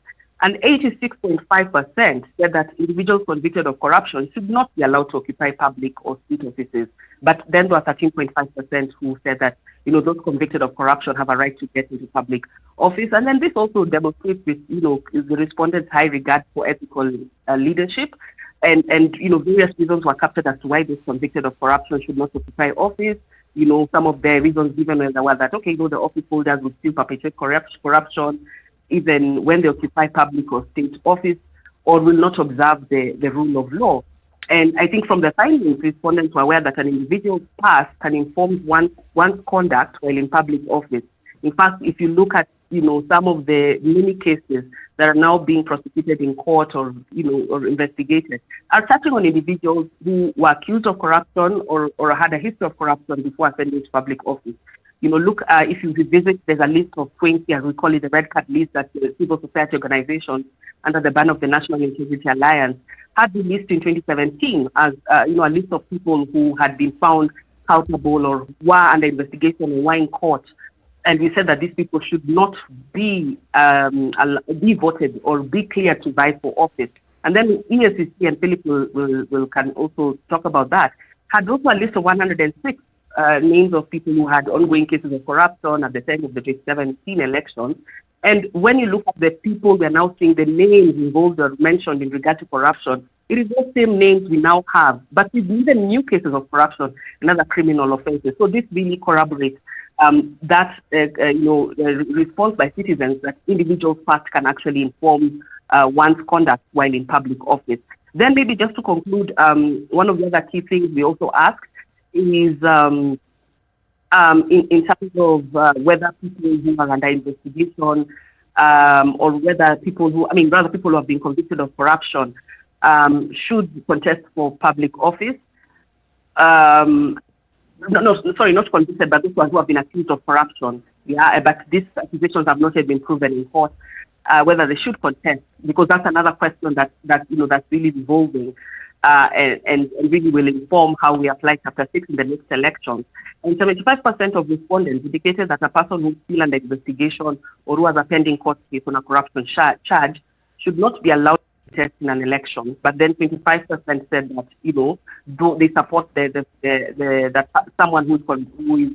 And 86.5% said that individuals convicted of corruption should not be allowed to occupy public or state offices. But then there were 13.5% who said that, those convicted of corruption have a right to get into public office. And then this also demonstrates with, the respondents' high regard for ethical leadership. And various reasons were captured as to why those convicted of corruption should not occupy office. Some of the reasons given were that, okay, the office holders would still perpetrate corruption, even when they occupy public or state office, or will not observe the rule of law. And I think from the findings, respondents were aware that an individual's past can inform one's conduct while in public office. In fact, if you look at, some of the many cases that are now being prosecuted in court or investigated, are touching on individuals who were accused of corruption or had a history of corruption before ascending to public office. Look, if you visit, there's a list of 20, as we call it, the red card list that the civil society organizations under the ban of the National Integrity Alliance had the list in 2017 as, a list of people who had been found culpable or were under investigation or were in court. And we said that these people should not be voted or be cleared to vie for office. And then ESCC, and Philip can also talk about that, had also a list of 106 names of people who had ongoing cases of corruption at the time of the 2017 elections. And when you look at the people, we are now seeing the names involved or mentioned in regard to corruption. It is those same names we now have, but with even new cases of corruption and other criminal offenses. So this really corroborates that response by citizens that individuals' past can actually inform one's conduct while in public office. Then maybe just to conclude, one of the other key things we also asked is in terms of whether people who are under investigation or whether people who have been convicted of corruption should contest for public office. Not convicted, but those who have been accused of corruption. Yeah, but these accusations have not yet been proven in court. Whether they should contest, because that's another question that's really evolving. And really will inform how we apply Chapter 6 in the next elections. And 75% of respondents indicated that a person who is still under investigation or who has a pending court case on a corruption charge should not be allowed to test in an election. But then 25% said that, though they support that someone who is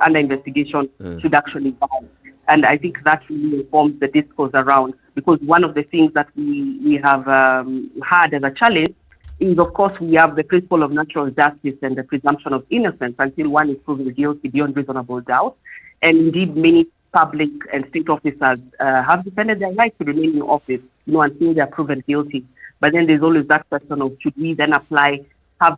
under investigation should actually vote. And I think that really informs the discourse around, because one of the things that we have had as a challenge is, of course, we have the principle of natural justice and the presumption of innocence until one is proven guilty beyond reasonable doubt. And indeed, many public and state officers have defended their right to remain in office, until they are proven guilty. But then there's always that question of, should we then have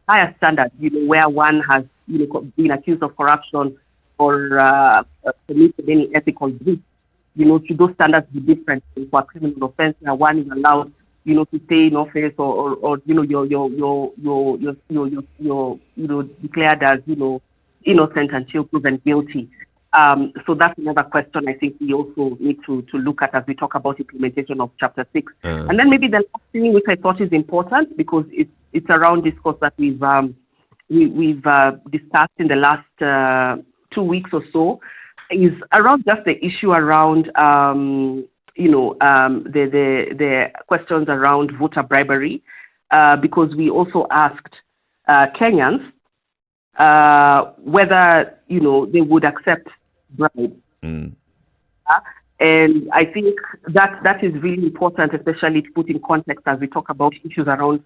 higher standards, where one has, been accused of corruption or committed any ethical breach? Should those standards be different for a criminal offense where one is allowed, to stay in office or you're declared as, innocent until proven guilty? So that's another question I think we also need to look at as we talk about implementation of Chapter 6. And then maybe the last thing which I thought is important, because it's around discourse that we've discussed in the last 2 weeks or so, is around just the issue around the questions around voter bribery, because we also asked Kenyans whether they would accept bribes. And I think that is really important, especially to put in context as we talk about issues around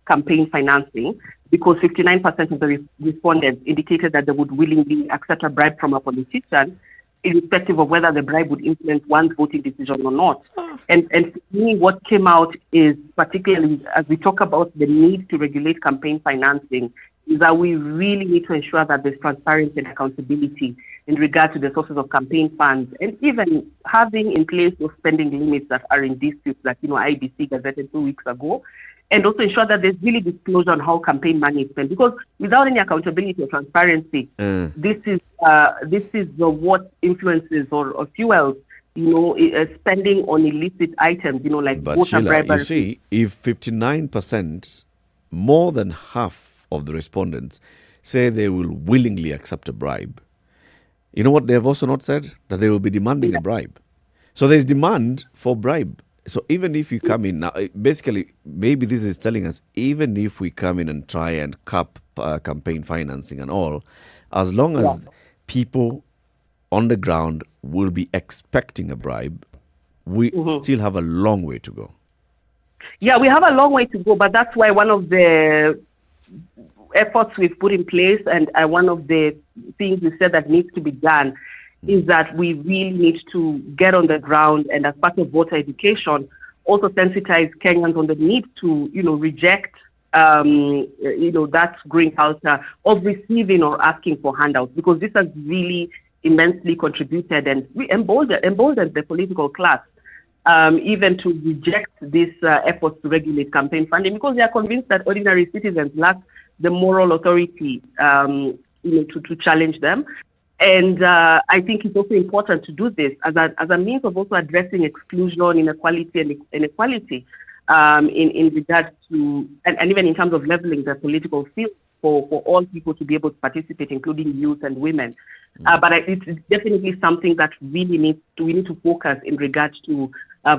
campaign financing, because 59% of the respondents indicated that they would willingly accept a bribe from a politician, irrespective of whether the bribe would influence one's voting decision or not. And for me, what came out is, particularly as we talk about the need to regulate campaign financing, is that we really need to ensure that there's transparency and accountability in regard to the sources of campaign funds, and even having in place those spending limits that are in dispute, like, IBC gazetted 2 weeks ago, and also ensure that there's really disclosure on how campaign money is spent. Because without any accountability or transparency, this is what influences or fuels, spending on illicit items, like But voter Sheila, bribery. you see, if 59%, more than half of the respondents say they will willingly accept a bribe, you know what they have also not said? That they will be demanding a bribe. So there's demand for bribe. So even if you come in now, basically, maybe this is telling us, even if we come in and try and cap campaign financing and all, as long as people on the ground will be expecting a bribe, we still have a long way to go. Yeah, we have a long way to go, but that's why one of the efforts we've put in place and one of the things we said that needs to be done is that we really need to get on the ground and, as part of voter education, also sensitize Kenyans on the need to, reject, that green culture of receiving or asking for handouts, because this has really immensely contributed and emboldened the political class, even to reject these efforts to regulate campaign funding, because they are convinced that ordinary citizens lack the moral authority, to challenge them. And I think it's also important to do this as a means of also addressing exclusion, inequality, and inequality in regards to, and even in terms of leveling the political field for all people to be able to participate, including youth and women. But it's definitely something that we need to focus in regards to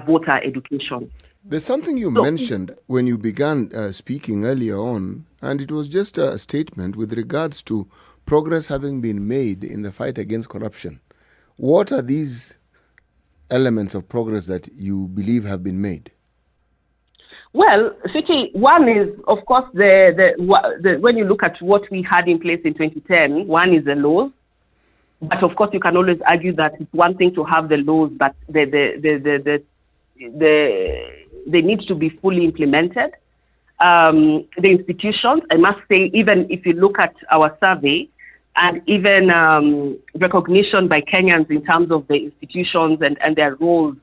voter education. There's something you mentioned when you began speaking earlier on, and it was just a statement with regards to progress having been made in the fight against corruption. What are these elements of progress that you believe have been made? Well, Siti, one is, of course, the when you look at what we had in place in 2010, one is the laws. But of course, you can always argue that it's one thing to have the laws, but they need to be fully implemented. The institutions, I must say, even if you look at our survey, and even recognition by Kenyans in terms of the institutions and their roles,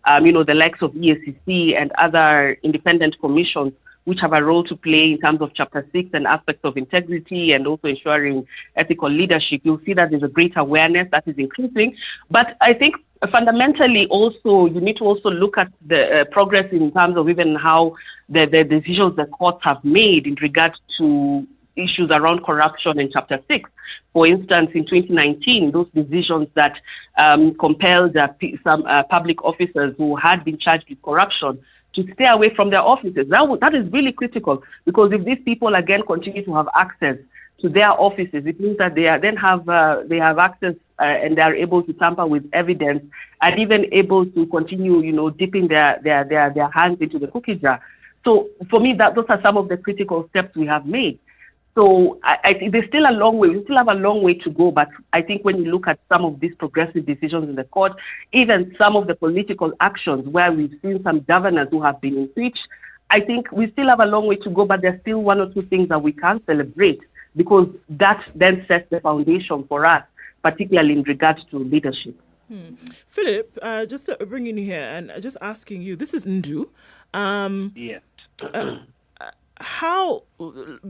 the likes of EACC and other independent commissions, which have a role to play in terms of Chapter 6 and aspects of integrity and also ensuring ethical leadership, you'll see that there's a great awareness that is increasing. But I think fundamentally also, you need to also look at the progress in terms of even how the decisions the courts have made in regards to issues around corruption in Chapter 6. For instance, in 2019, those decisions that compelled some public officers who had been charged with corruption to stay away from their offices. That is really critical, because if these people again continue to have access to their offices, it means that they have access and they are able to tamper with evidence and even able to continue, dipping their hands into the cookie jar. So for me, those are some of the critical steps we have made. So I think there's still a long way. We still have a long way to go. But I think when you look at some of these progressive decisions in the court, even some of the political actions where we've seen some governors who have been impeached, I think we still have a long way to go. But there's still one or two things that we can celebrate, because that then sets the foundation for us, particularly in regards to leadership. Philip, just to bring in here and just asking you, this is Ndu. Yes. How,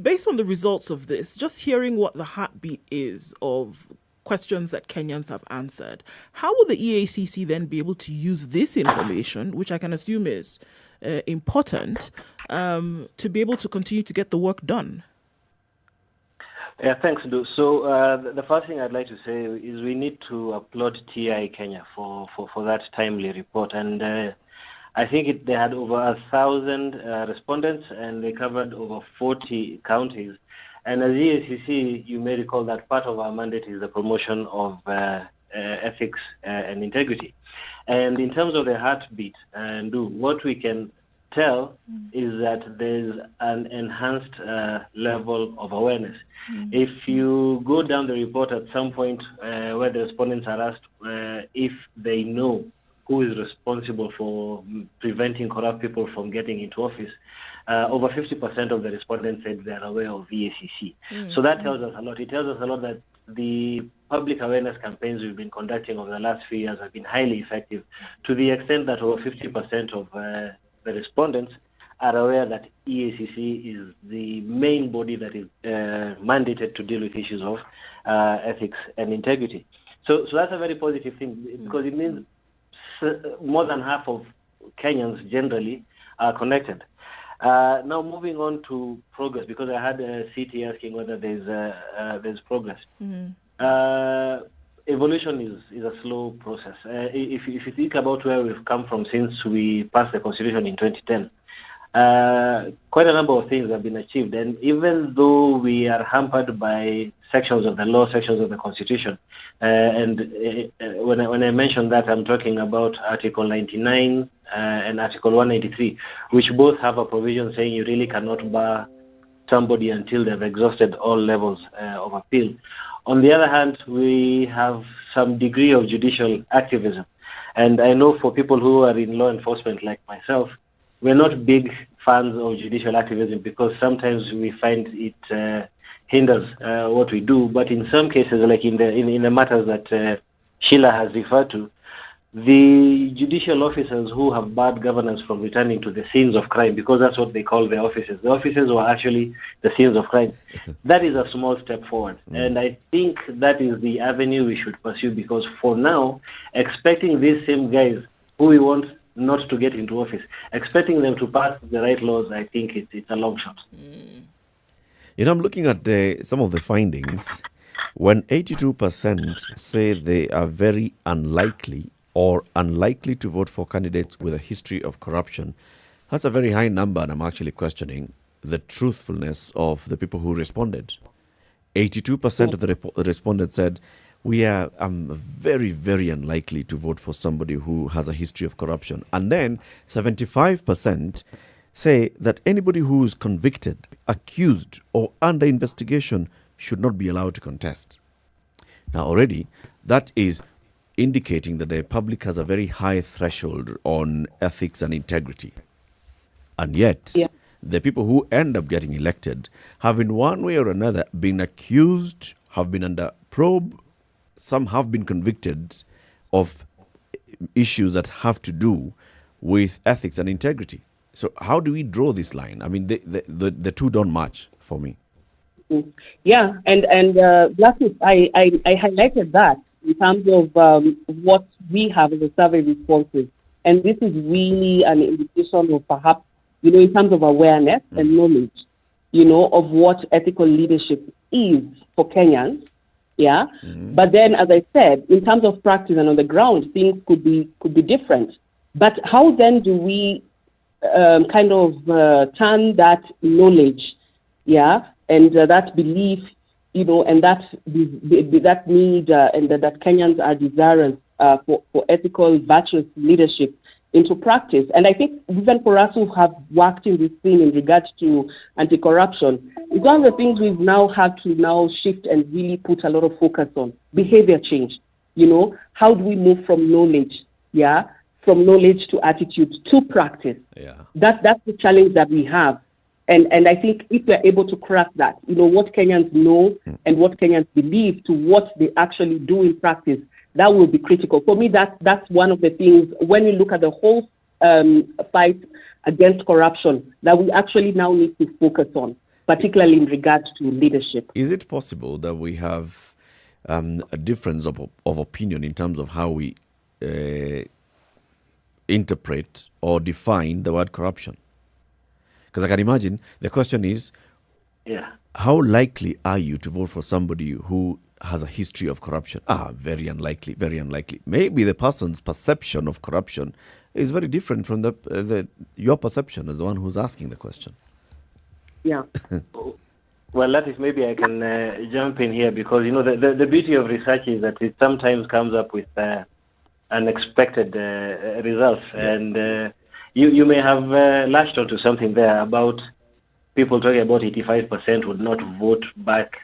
based on the results of this, just hearing what the heartbeat is of questions that Kenyans have answered, how will the EACC then be able to use this information, which I can assume is important, to be able to continue to get the work done? Yeah, thanks, Ndu. So the first thing I'd like to say is we need to applaud TI Kenya for that timely report. And I think they had over 1,000 respondents, and they covered over 40 counties. And as EACC, you may recall that part of our mandate is the promotion of ethics and integrity. And in terms of the heartbeat, what we can tell is that there's an enhanced level of awareness. If you go down the report at some point where the respondents are asked if they know who is responsible for preventing corrupt people from getting into office, over 50% of the respondents said they are aware of EACC. So that tells us a lot. It tells us a lot that the public awareness campaigns we've been conducting over the last few years have been highly effective, to the extent that over 50% of the respondents are aware that EACC is the main body that is mandated to deal with issues of ethics and integrity. So that's a very positive thing, because it means more than half of Kenyans generally are connected. Now moving on to progress, because I had a CT asking whether there's progress. Evolution is a slow process. If you think about where we've come from since we passed the Constitution in 2010, quite a number of things have been achieved. And even though we are hampered by sections of the law, sections of the Constitution, and when I mention that, I'm talking about Article 99 and Article 193, which both have a provision saying you really cannot bar somebody until they've exhausted all levels of appeal. On the other hand, we have some degree of judicial activism. And I know for people who are in law enforcement like myself, we're not big fans of judicial activism because sometimes we find it hinders what we do. But in some cases, like in the matters that Sheila has referred to, the judicial officers who have barred governance from returning to the scenes of crime, because that's what they call their offices. The offices were actually the scenes of crime. That is a small step forward. And I think that is the avenue we should pursue, because for now, expecting these same guys who we want not to get into office, expecting them to pass the right laws, I think it's a long shot. You know, I'm looking at some of the findings. When 82% say they are very unlikely or unlikely to vote for candidates with a history of corruption, that's a very high number, and I'm actually questioning the truthfulness of the people who responded. 82% of the respondents said, I'm very, very unlikely to vote for somebody who has a history of corruption. And then 75% say that anybody who is convicted, accused, or under investigation should not be allowed to contest. Now, already, that is indicating that the public has a very high threshold on ethics and integrity. And yet, the people who end up getting elected have in one way or another been accused, have been under probe, some have been convicted of issues that have to do with ethics and integrity. So how do we draw this line? I mean, the two don't match for me. Yeah, and lastly, I highlighted that in terms of what we have as a survey responses. And this is really an indication of perhaps, in terms of awareness and knowledge, of what ethical leadership is for Kenyans. Yeah. But then, as I said, in terms of practice and on the ground, things could be different. But how then do we turn that knowledge, and that belief, and that need, and that Kenyans are desirous for ethical, virtuous leadership into practice? And I think even for us who have worked in this thing in regards to anti-corruption, it's one of the things we've now had to now shift and really put a lot of focus on behavior change. How do we move from knowledge, from knowledge to attitude to practice? That's the challenge that we have. And I think if we're able to crack that, what Kenyans know and what Kenyans believe to what they actually do in practice, that will be critical. For me, that's one of the things when we look at the whole fight against corruption that we actually now need to focus on, particularly in regards to leadership. Is it possible that we have a difference of opinion in terms of how we interpret or define the word corruption? Because I can imagine the question is, how likely are you to vote for somebody who has a history of corruption? Very unlikely, very unlikely. Maybe the person's perception of corruption is very different from your perception as the one who's asking the question. Yeah. Well, that is, maybe I can jump in here, because the beauty of research is that it sometimes comes up with unexpected results. And you may have latched onto something there about people talking about 85% would not vote back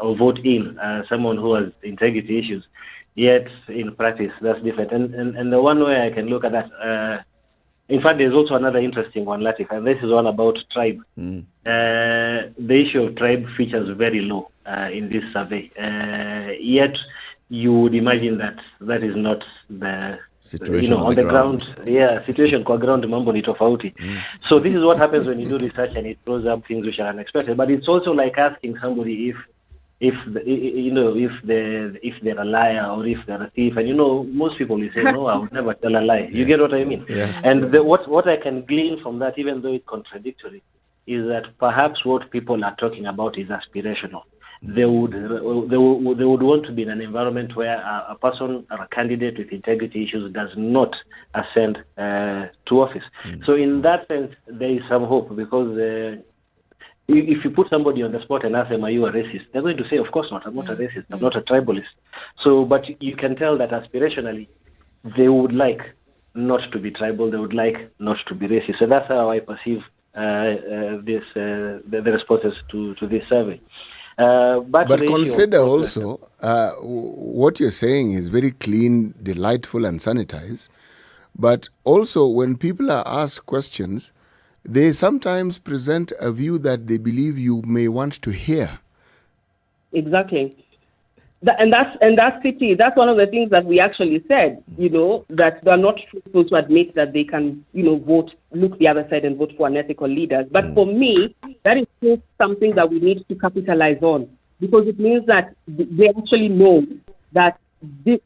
or vote in someone who has integrity issues. Yet, in practice, that's different. And the one way I can look at that, in fact, there's also another interesting one, Latif, and this is one about tribe. The issue of tribe features very low in this survey. Yet, you would imagine that is not the situation on the ground. Situation kwa ground mambo ni tofauti. So this is what happens when you do research and it throws up things which are unexpected. But it's also like asking somebody if they're a liar or if they're a thief. And most people will say, no, I would never tell a lie. You get what I mean? Yeah. And what I can glean from that, even though it's contradictory, is that perhaps what people are talking about is aspirational. They would want to be in an environment where a person or a candidate with integrity issues does not ascend to office. So in that sense, there is some hope, because if you put somebody on the spot and ask them, are you a racist? They're going to say, of course not, I'm not a racist, I'm not a tribalist. So, but you can tell that aspirationally, they would like not to be tribal, they would like not to be racist. So that's how I perceive the responses to this survey. But consider also, what you're saying is very clean, delightful, and sanitized. But also, when people are asked questions, they sometimes present a view that they believe you may want to hear. Exactly. And that's pity. That's one of the things that we actually said, that they're not truthful to admit that they can, vote, look the other side and vote for unethical leaders. But for me, that is still something that we need to capitalize on, because it means that they actually know that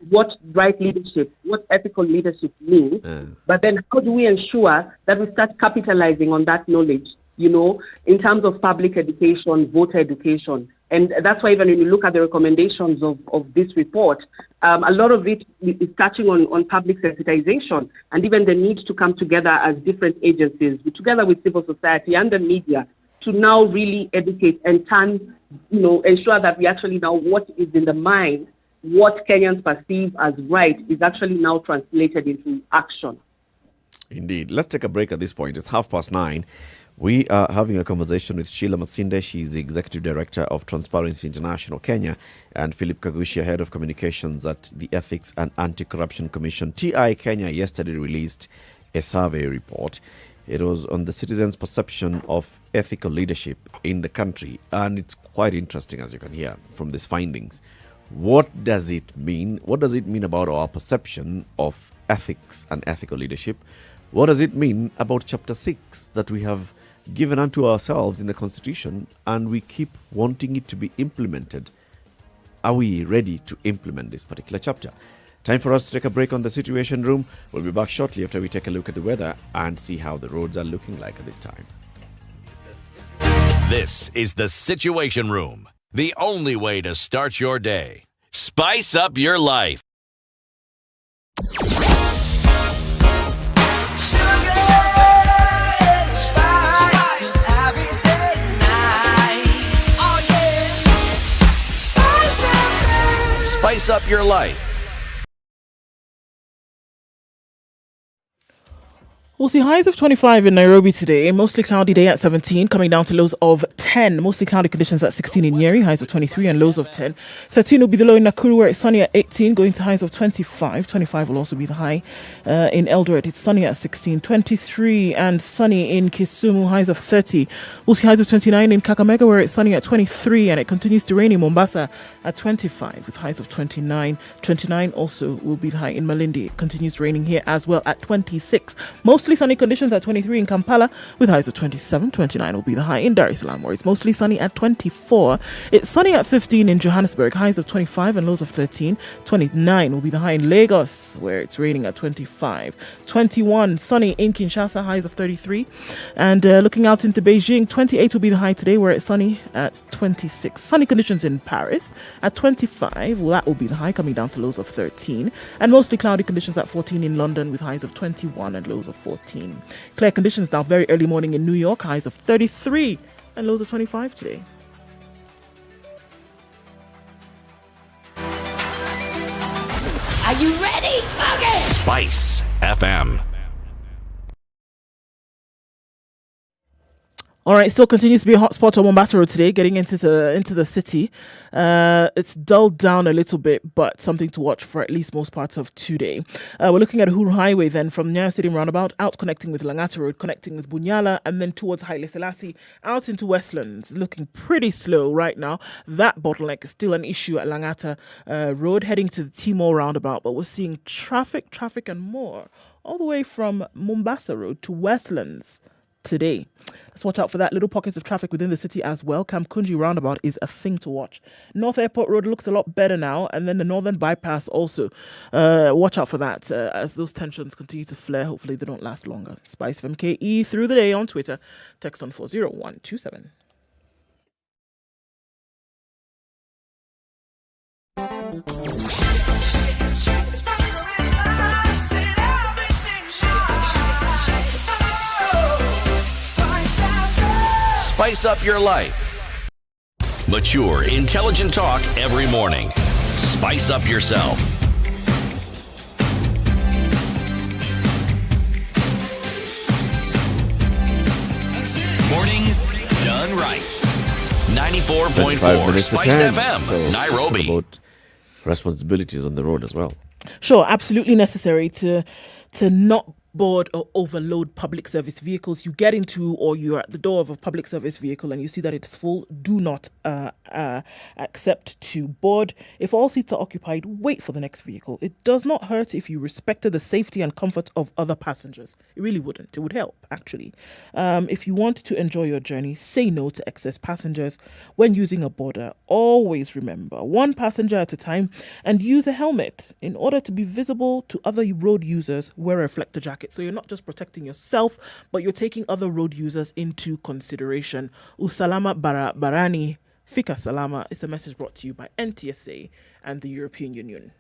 what right leadership, what ethical leadership means. But then how do we ensure that we start capitalizing on that knowledge, in terms of public education, voter education? And that's why even when you look at the recommendations of this report, a lot of it is touching on public sensitization and even the need to come together as different agencies, together with civil society and the media, to now really educate and ensure that we actually know what is in the mind, what Kenyans perceive as right is actually now translated into action. Indeed. Let's take a break at this point. It's 9:30. We are having a conversation with Sheila Masinde. She's the Executive Director of Transparency International Kenya, and Philip Kagushia, Head of Communications at the Ethics and Anti-Corruption Commission. TI Kenya yesterday released a survey report. It was on the citizens' perception of ethical leadership in the country, and it's quite interesting, as you can hear from these findings. What does it mean? What does it mean about our perception of ethics and ethical leadership? What does it mean about Chapter 6 that we have given unto ourselves in the Constitution and we keep wanting it to be implemented? Are we ready to implement this particular chapter? Time for us to take a break on the Situation Room. We'll be back shortly after we take a look at the weather and see how the roads are looking like at this time. This is the Situation Room, the only way to start your day. Spice up your life. Spice up your life. We'll see highs of 25 in Nairobi today, mostly cloudy day at 17, coming down to lows of 10. Mostly cloudy conditions at 16 in Nyeri, highs of 23 and lows of 10. 13 will be the low in Nakuru, where it's sunny at 18, going to highs of 25. 25 will also be the high in Eldoret. It's sunny at 16. 23 and sunny in Kisumu, highs of 30. We'll see highs of 29 in Kakamega, where it's sunny at 23, and it continues to rain in Mombasa at 25, with highs of 29. 29 also will be the high in Malindi. It continues raining here as well at 26. Mostly sunny conditions at 23 in Kampala, with highs of 27. 29 will be the high in Dar es Salaam, where it's mostly sunny at 24. It's sunny at 15 in Johannesburg, highs of 25 and lows of 13. 29 will be the high in Lagos, where it's raining at 25. 21 sunny in Kinshasa, highs of 33. And looking out into Beijing, 28 will be the high today, where it's sunny at 26. Sunny conditions in Paris at 25. Well, that will be the high, coming down to lows of 13. And mostly cloudy conditions at 14 in London, with highs of 21 and lows of 14. Clear conditions now very early morning in New York, highs of 33 and lows of 25 today. Are you ready? Okay. Spice FM. All right, still continues to be a hot spot on Mombasa Road today, getting into the city. It's dulled down a little bit, but something to watch for at least most parts of today. We're looking at Uhuru Highway then from Nyeri Stadium roundabout, out connecting with Langata Road, connecting with Bunyala, and then towards Haile Selassie, out into Westlands. Looking pretty slow right now. That bottleneck is still an issue at Langata Road, heading to the Timor roundabout, but we're seeing traffic and more, all the way from Mombasa Road to Westlands today. Let's watch out for that. Little pockets of traffic within the city as well. Kamkunji roundabout is a thing to watch. North Airport Road looks a lot better now, and then the Northern Bypass also. Watch out for that as those tensions continue to flare. Hopefully they don't last longer. SpiceFM KE through the day on Twitter. Text on 40127. Spice up your life. Mature, intelligent talk every morning. Spice up yourself. Mornings done right. 94.4 Spice FM, so Nairobi. About responsibilities on the road as well. Sure, absolutely necessary to not board or overload public service vehicles. You get into or you're at the door of a public service vehicle and you see that it's full, do not accept to board. If all seats are occupied, wait for the next vehicle. It does not hurt if you respected the safety and comfort of other passengers. It really wouldn't. It would help, actually. If you want to enjoy your journey, say no to excess passengers when using a boarder. Always remember, one passenger at a time, and use a helmet. In order to be visible to other road users, wear a reflector jacket. So you're not just protecting yourself, but you're taking other road users into consideration. Usalama Barani Fika Salama is a message brought to you by NTSA and the European Union.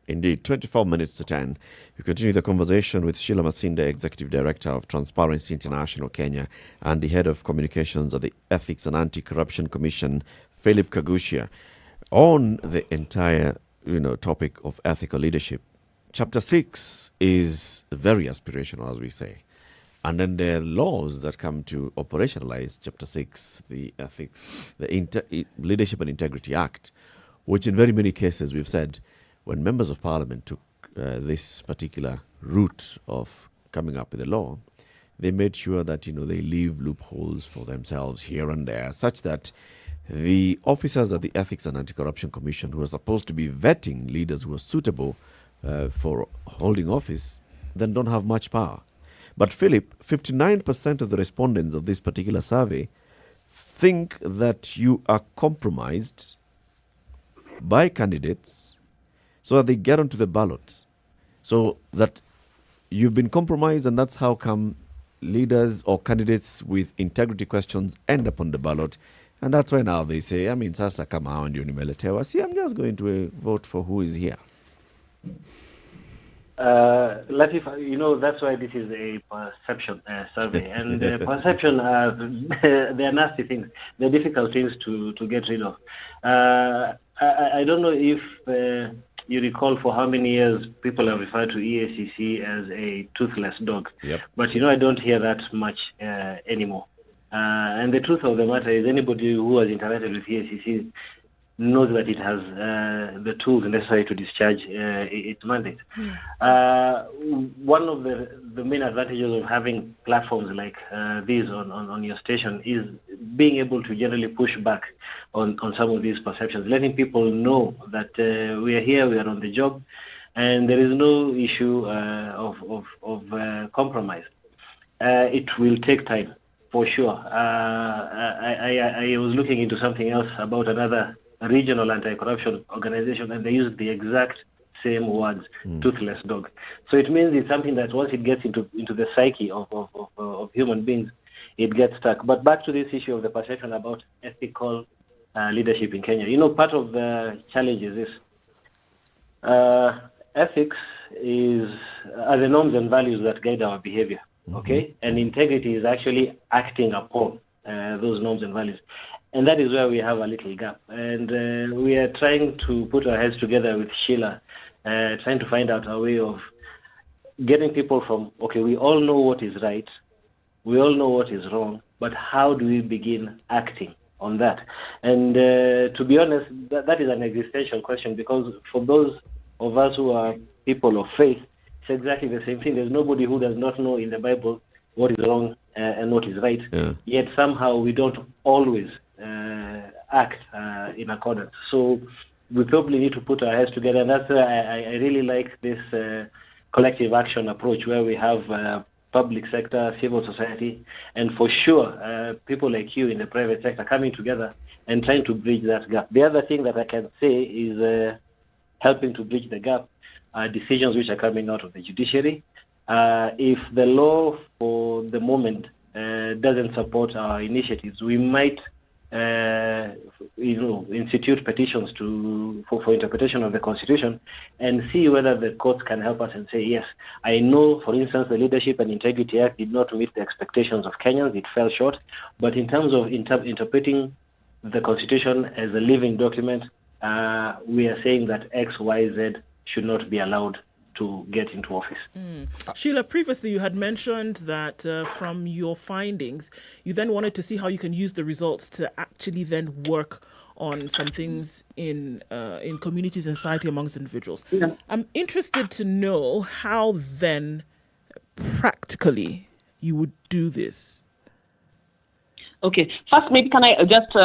Indeed, 24 minutes to 10. We continue the conversation with Sheila Masinde, Executive Director of Transparency International Kenya, and the Head of Communications at the Ethics and Anti-Corruption Commission, Philip Kagushia, on the entire topic of ethical leadership. Chapter 6 is very aspirational, as we say. And then there are laws that come to operationalize Chapter 6, the Ethics, the Leadership and Integrity Act, which in very many cases we've said, when members of parliament took this particular route of coming up with a law, they made sure that, they leave loopholes for themselves here and there, such that the officers at the Ethics and Anti-Corruption Commission, who are supposed to be vetting leaders who are suitable for holding office, then don't have much power. But Philip, 59% of the respondents of this particular survey think that you are compromised by candidates so that they get onto the ballot. So that you've been compromised, and that's how come leaders or candidates with integrity questions end up on the ballot. And that's why now they say, sasa kama hawa ndio nimeletewa, see, I'm just going to vote for who is here. Latif, that's why this is a perception survey. And perception, they are nasty things. They're difficult things to get rid of. I don't know if you recall for how many years people have referred to EACC as a toothless dog. Yep. But, I don't hear that much anymore. And the truth of the matter is anybody who has interacted with EACC knows that it has the tools necessary to discharge its mandate. One of the main advantages of having platforms like these on your station is being able to generally push back on some of these perceptions, letting people know that we are here, we are on the job, and there is no issue of compromise. It will take time, for sure. I was looking into something else about another regional anti-corruption organization, and they use the exact same words, toothless dog. So it means it's something that once it gets into the psyche of human beings, it gets stuck. But back to this issue of the perception about ethical leadership in Kenya. Part of the challenge is this. Ethics are the norms and values that guide our behavior, okay? And integrity is actually acting upon those norms and values. And that is where we have a little gap. And we are trying to put our heads together with Sheila trying to find out a way of getting people from, okay, we all know what is right, we all know what is wrong, but how do we begin acting on that? And to be honest, that is an existential question, because for those of us who are people of faith, it's exactly the same thing. There's nobody who does not know in the Bible what is wrong and what is right. Yeah. Yet somehow we don't always act in accordance. So we probably need to put our heads together, and that's why I really like this collective action approach, where we have public sector, civil society, and for sure people like you in the private sector coming together and trying to bridge that gap. The other thing that I can say is helping to bridge the gap are decisions which are coming out of the judiciary. If the law for the moment doesn't support our initiatives, we might institute petitions for interpretation of the Constitution and see whether the courts can help us and say, yes, I know, for instance, the Leadership and Integrity Act did not meet the expectations of Kenyans, it fell short, but in terms of interpreting the Constitution as a living document, we are saying that X, Y, Z should not be allowed to get into office. Sheila, previously you had mentioned that from your findings, you then wanted to see how you can use the results to actually then work on some things in communities and society amongst individuals. Yeah. I'm interested to know how then practically you would do this. Okay. First, maybe can I just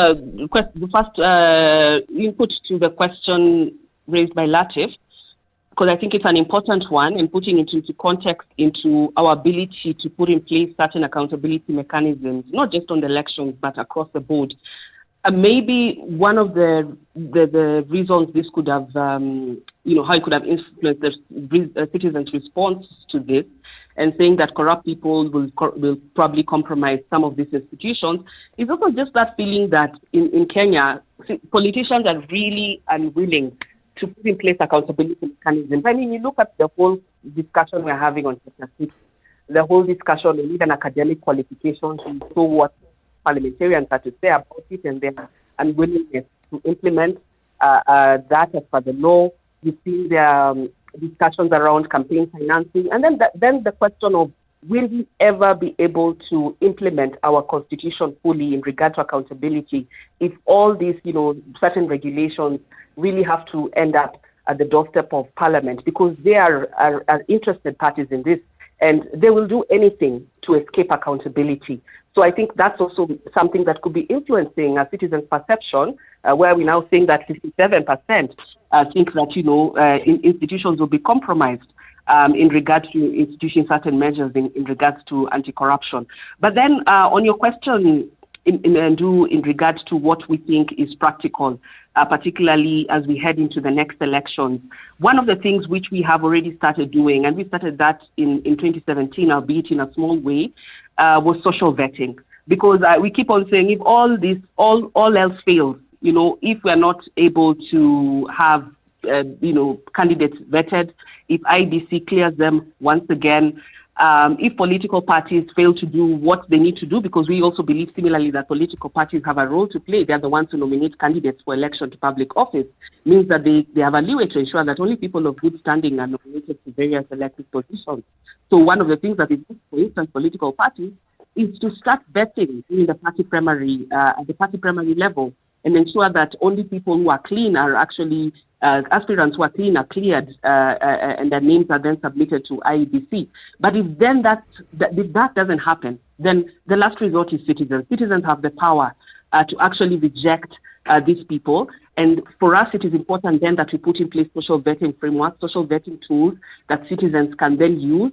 request the first input to the question raised by Latif, because I think it's an important one, and putting it into context into our ability to put in place certain accountability mechanisms, not just on the elections, but across the board. Maybe one of the reasons this could have, how it could have influenced the citizens' response to this, and saying that corrupt people will probably compromise some of these institutions, is also just that feeling that in Kenya, politicians are really unwilling to put in place accountability mechanisms. I mean, you look at the whole discussion we're having on Chapter 6, the whole discussion on even academic qualifications, and so what parliamentarians have to say about it, and their unwillingness to implement that as per the law. You see their discussions around campaign financing, and then the question of, will we ever be able to implement our constitution fully in regard to accountability if all these, certain regulations really have to end up at the doorstep of Parliament, because they are interested parties in this, and they will do anything to escape accountability. So I think that's also something that could be influencing a citizen's perception, where we're now saying that 57% think that, institutions will be compromised in regard to instituting certain measures in regards to anti-corruption. But then on your question in regards to what we think is practical, particularly as we head into the next elections, one of the things which we have already started doing, and we started that in 2017, albeit in a small way, was social vetting. Because we keep on saying, if all else fails, if we're not able to have, candidates vetted, if IBC clears them once again, if political parties fail to do what they need to do, because we also believe similarly that political parties have a role to play, they're the ones who nominate candidates for election to public office, means that they have a leeway to ensure that only people of good standing are nominated to various elected positions. So one of the things that is, for instance, political parties, is to start vetting in the party primary, at the party primary level, and ensure that only people who are clean are actually, aspirants who are clean are cleared, and their names are then submitted to IEBC. But if then if that doesn't happen, then the last resort is citizens. Citizens have the power to actually reject these people. And for us, it is important then that we put in place social vetting frameworks, social vetting tools that citizens can then use.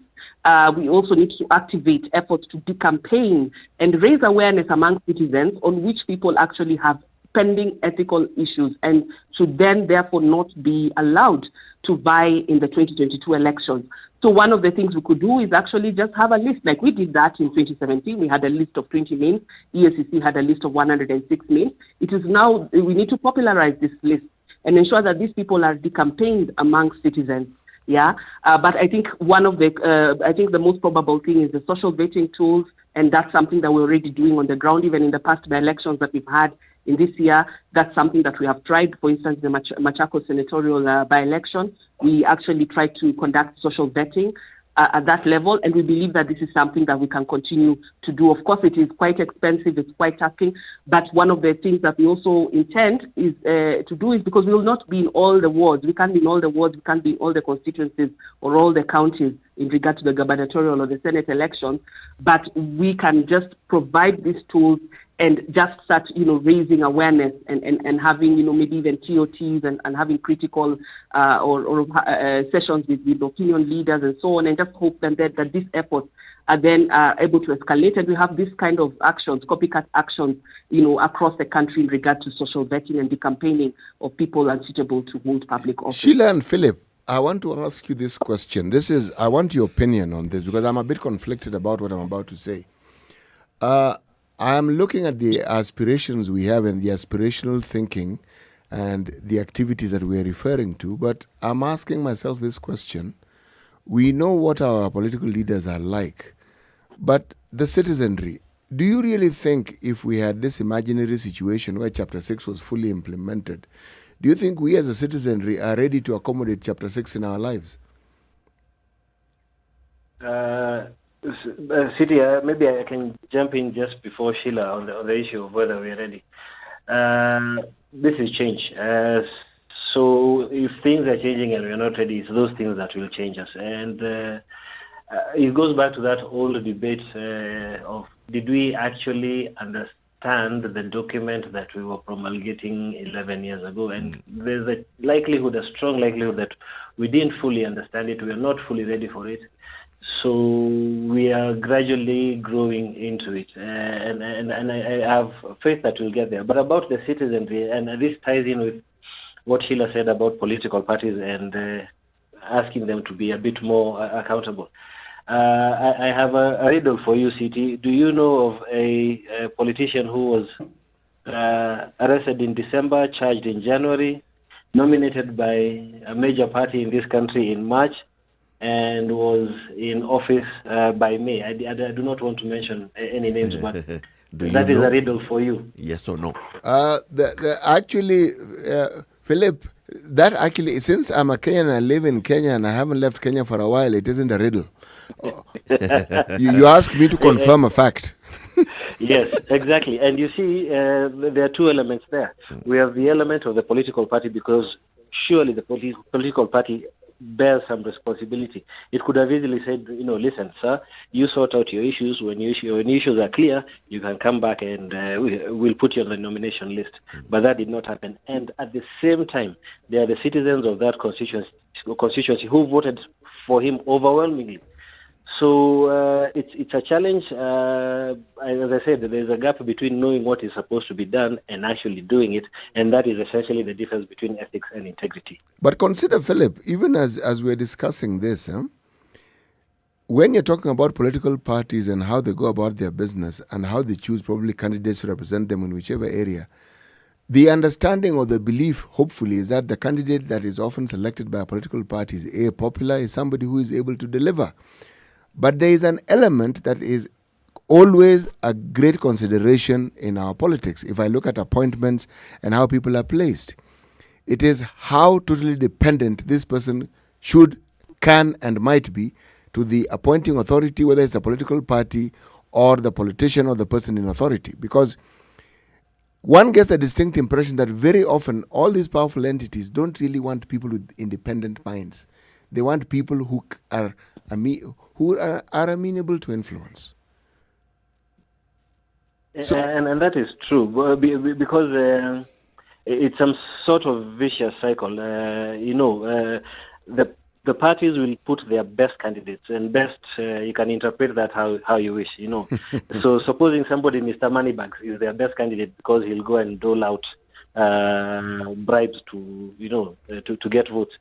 We also need to activate efforts to decampaign and raise awareness among citizens on which people actually have pending ethical issues and should then therefore not be allowed to vie in the 2022 elections. So one of the things we could do is actually just have a list, like we did that in 2017. We had a list of 20 names. EACC had a list of 106 names. It is now, we need to popularize this list and ensure that these people are decampaigned amongst citizens. Yeah, but I think the most probable thing is the social vetting tools, and that's something that we're already doing on the ground, even in the past elections that we've had in this year. That's something that we have tried. For instance, the Machakos senatorial by-election, we actually tried to conduct social vetting at that level, and we believe that this is something that we can continue to do. Of course, it is quite expensive, it's quite tasking, but one of the things that we also intend is to do is, because we will not be in all the wards, we can't be in all the wards, we can't be in all the constituencies or all the counties in regard to the gubernatorial or the Senate elections, but we can just provide these tools and just start, raising awareness and having, maybe even TOTs and having critical or sessions with opinion leaders and so on, and just hope that these efforts are then able to escalate, and we have this kind of actions, copycat actions, across the country in regard to social vetting and decampaigning of people unsuitable to hold public office. Sheila and Philip, I want to ask you this question. I want your opinion on this, because I'm a bit conflicted about what I'm about to say. I'm looking at the aspirations we have and the aspirational thinking and the activities that we're referring to, but I'm asking myself this question. We know what our political leaders are like, but the citizenry, do you really think if we had this imaginary situation where Chapter 6 was fully implemented, do you think we as a citizenry are ready to accommodate Chapter 6 in our lives? City, maybe I can jump in just before Sheila on the issue of whether we're ready. This is change. So if things are changing and we're not ready, it's those things that will change us. And it goes back to that old debate of, did we actually understand the document that we were promulgating 11 years ago? And there's a strong likelihood that we didn't fully understand it. We are not fully ready for it. So we are gradually growing into it, and I have faith that we'll get there. But about the citizenry, and this ties in with what Sheila said about political parties and asking them to be a bit more accountable. I have a riddle for you, CT. Do you know of a politician who was arrested in December, charged in January, nominated by a major party in this country in March, and was in office by May? I do not want to mention any names, but that is a riddle for you. Yes or no? Philip, that actually, since I'm a Kenyan, I live in Kenya, and I haven't left Kenya for a while, it isn't a riddle. You ask me to confirm a fact. Yes, exactly. And you see, there are two elements there. We have the element of the political party, because surely the political party bears some responsibility. It could have easily said, listen, sir, you sort out your issues. When your issues are clear, you can come back and we'll put you on the nomination list. But that did not happen. And at the same time, there are the citizens of that constituency who voted for him overwhelmingly. So it's a challenge. As I said, there's a gap between knowing what is supposed to be done and actually doing it, and that is essentially the difference between ethics and integrity. But consider, Philip, even as we're discussing this, when you're talking about political parties and how they go about their business and how they choose probably candidates to represent them in whichever area, the understanding or the belief, hopefully, is that the candidate that is often selected by a political party is popular, is somebody who is able to deliver. But there is an element that is always a great consideration in our politics. If I look at appointments and how people are placed, it is how totally dependent this person should, can, and might be to the appointing authority, whether it's a political party or the politician or the person in authority. Because one gets the distinct impression that very often all these powerful entities don't really want people with independent minds. They want people who are amenable to influence. So, and that is true, because it's some sort of vicious cycle. The parties will put their best candidates, and best, you can interpret that how you wish, So supposing somebody, Mr. Moneybags, is their best candidate because he'll go and dole out bribes to get votes.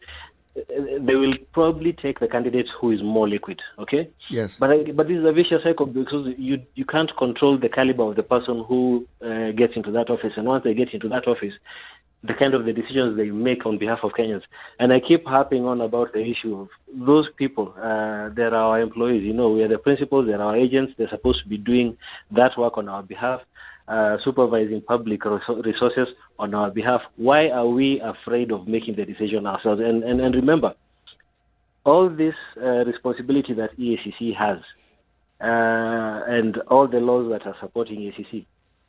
They will probably take the candidate who is more liquid, okay? Yes. But this is a vicious cycle, because you can't control the caliber of the person who gets into that office. And once they get into that office, the kind of the decisions they make on behalf of Kenyans. And I keep harping on about the issue of those people. They're our employees, we are the principals, they're our agents. They're supposed to be doing that work on our behalf. supervising public resources on our behalf. Why are we afraid of making the decision ourselves? And remember, all this responsibility that EACC has and all the laws that are supporting EACC,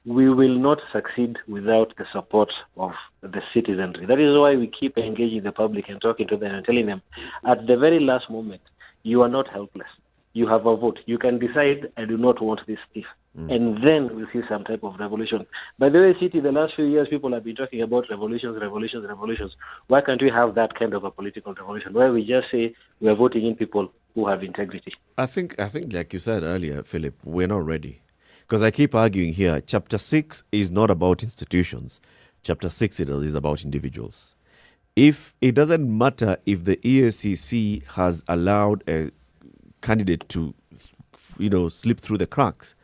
we will not succeed without the support of the citizenry. That is why we keep engaging the public and talking to them and telling them, at the very last moment, you are not helpless. You have a vote. You can decide, I do not want this thief. And then we'll see some type of revolution. By the way, City, the last few years, people have been talking about revolutions. Why can't we have that kind of a political revolution where we just say we are voting in people who have integrity? I think, like you said earlier, Philip, we're not ready. Because I keep arguing here, Chapter 6 is not about institutions. Chapter 6 is about individuals. If it doesn't matter if the EACC has allowed a candidate to, slip through the cracks,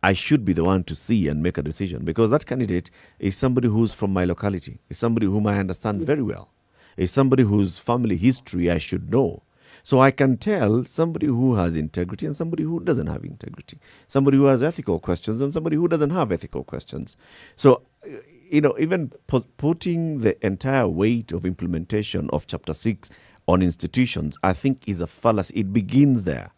I should be the one to see and make a decision, because that candidate is somebody who's from my locality, is somebody whom I understand very well, is somebody whose family history I should know. So I can tell somebody who has integrity and somebody who doesn't have integrity, somebody who has ethical questions and somebody who doesn't have ethical questions. So, even putting the entire weight of implementation of Chapter 6 on institutions, I think is a fallacy. It begins there.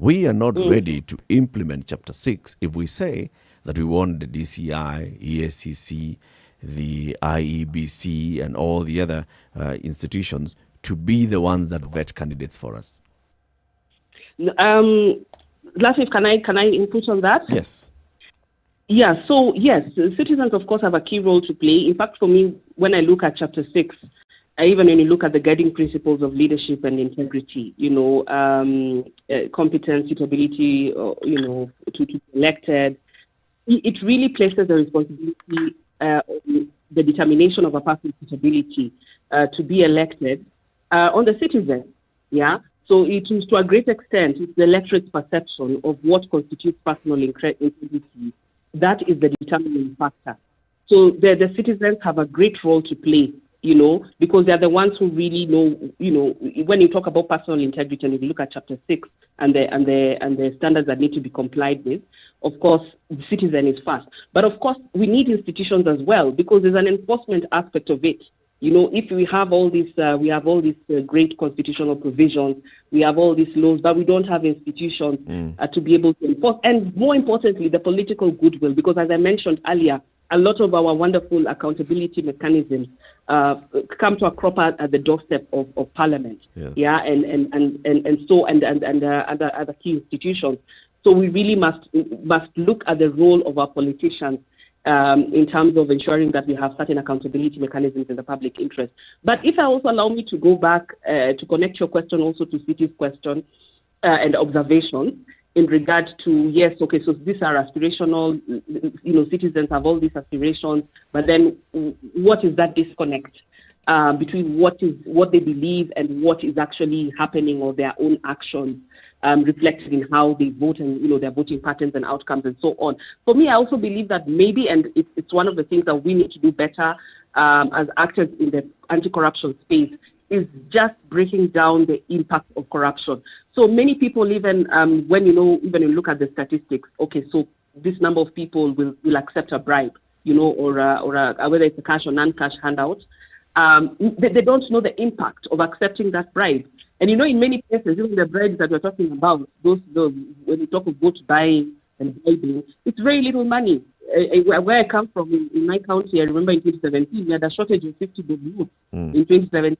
We are not ready to implement Chapter 6 if we say that we want the DCI, EACC, the IEBC, and all the other institutions to be the ones that vet candidates for us. Latif, can I input on that? Yes. Yeah, so yes, citizens, of course, have a key role to play. In fact, for me, when I look at Chapter 6, even when you look at the guiding principles of leadership and integrity, competence, suitability, to be elected, it really places the responsibility on the determination of a person's suitability to be elected on the citizen. Yeah. So it is, to a great extent, it's the electorate's perception of what constitutes personal integrity. That is the determining factor. So the citizens have a great role to play, because they're the ones who really know, when you talk about personal integrity, and if you look at Chapter 6 and the standards that need to be complied with, of course, the citizen is first. But of course, we need institutions as well, because there's an enforcement aspect of it. If we have all these, great constitutional provisions, we have all these laws, but we don't have institutions to be able to enforce. And more importantly, the political goodwill, because as I mentioned earlier, a lot of our wonderful accountability mechanisms come to a crop at the doorstep of Parliament, and other key institutions. So we really must look at the role of our politicians in terms of ensuring that we have certain accountability mechanisms in the public interest. But if I also allow me to go back to connect your question also to City's question and observations, in regard to, so these are aspirational, citizens have all these aspirations, but then what is that disconnect between what they believe and what is actually happening, or their own actions reflected in how they vote and, their voting patterns and outcomes and so on. For me, I also believe that maybe, and it's one of the things that we need to do better as actors in the anti-corruption space, is just breaking down the impact of corruption. So many people, even when you look at the statistics, so this number of people will accept a bribe, or whether it's a cash or non-cash handout. They don't know the impact of accepting that bribe. And in many cases, even the bribes that we're talking about, those when you talk of vote buying and bribing, it's very little money. Where I come from in my county, I remember in 2017, we had a shortage of 50 bob notes in 2017.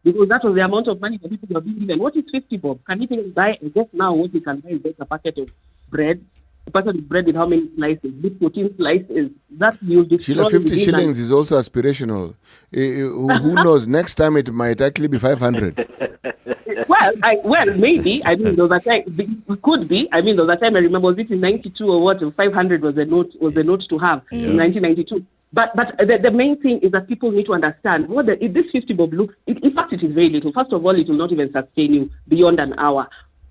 Because that was the amount of money that people were being given. What is 50 bob? Can you even buy, I guess now what you can buy is just a packet of bread. A packet of bread with how many slices? With 14 slices. That you destroy. Sheila, 50 shillings is also aspirational. Who knows? Next time it might actually be 500. Well, maybe. I mean, there was a time, it could be. I mean, there was a time I remember, was it in 92 or what? 500 was the note to have in 1992. But the main thing is that people need to understand if this 50 bob looks, in fact, it is very little. First of all, it will not even sustain you beyond an hour.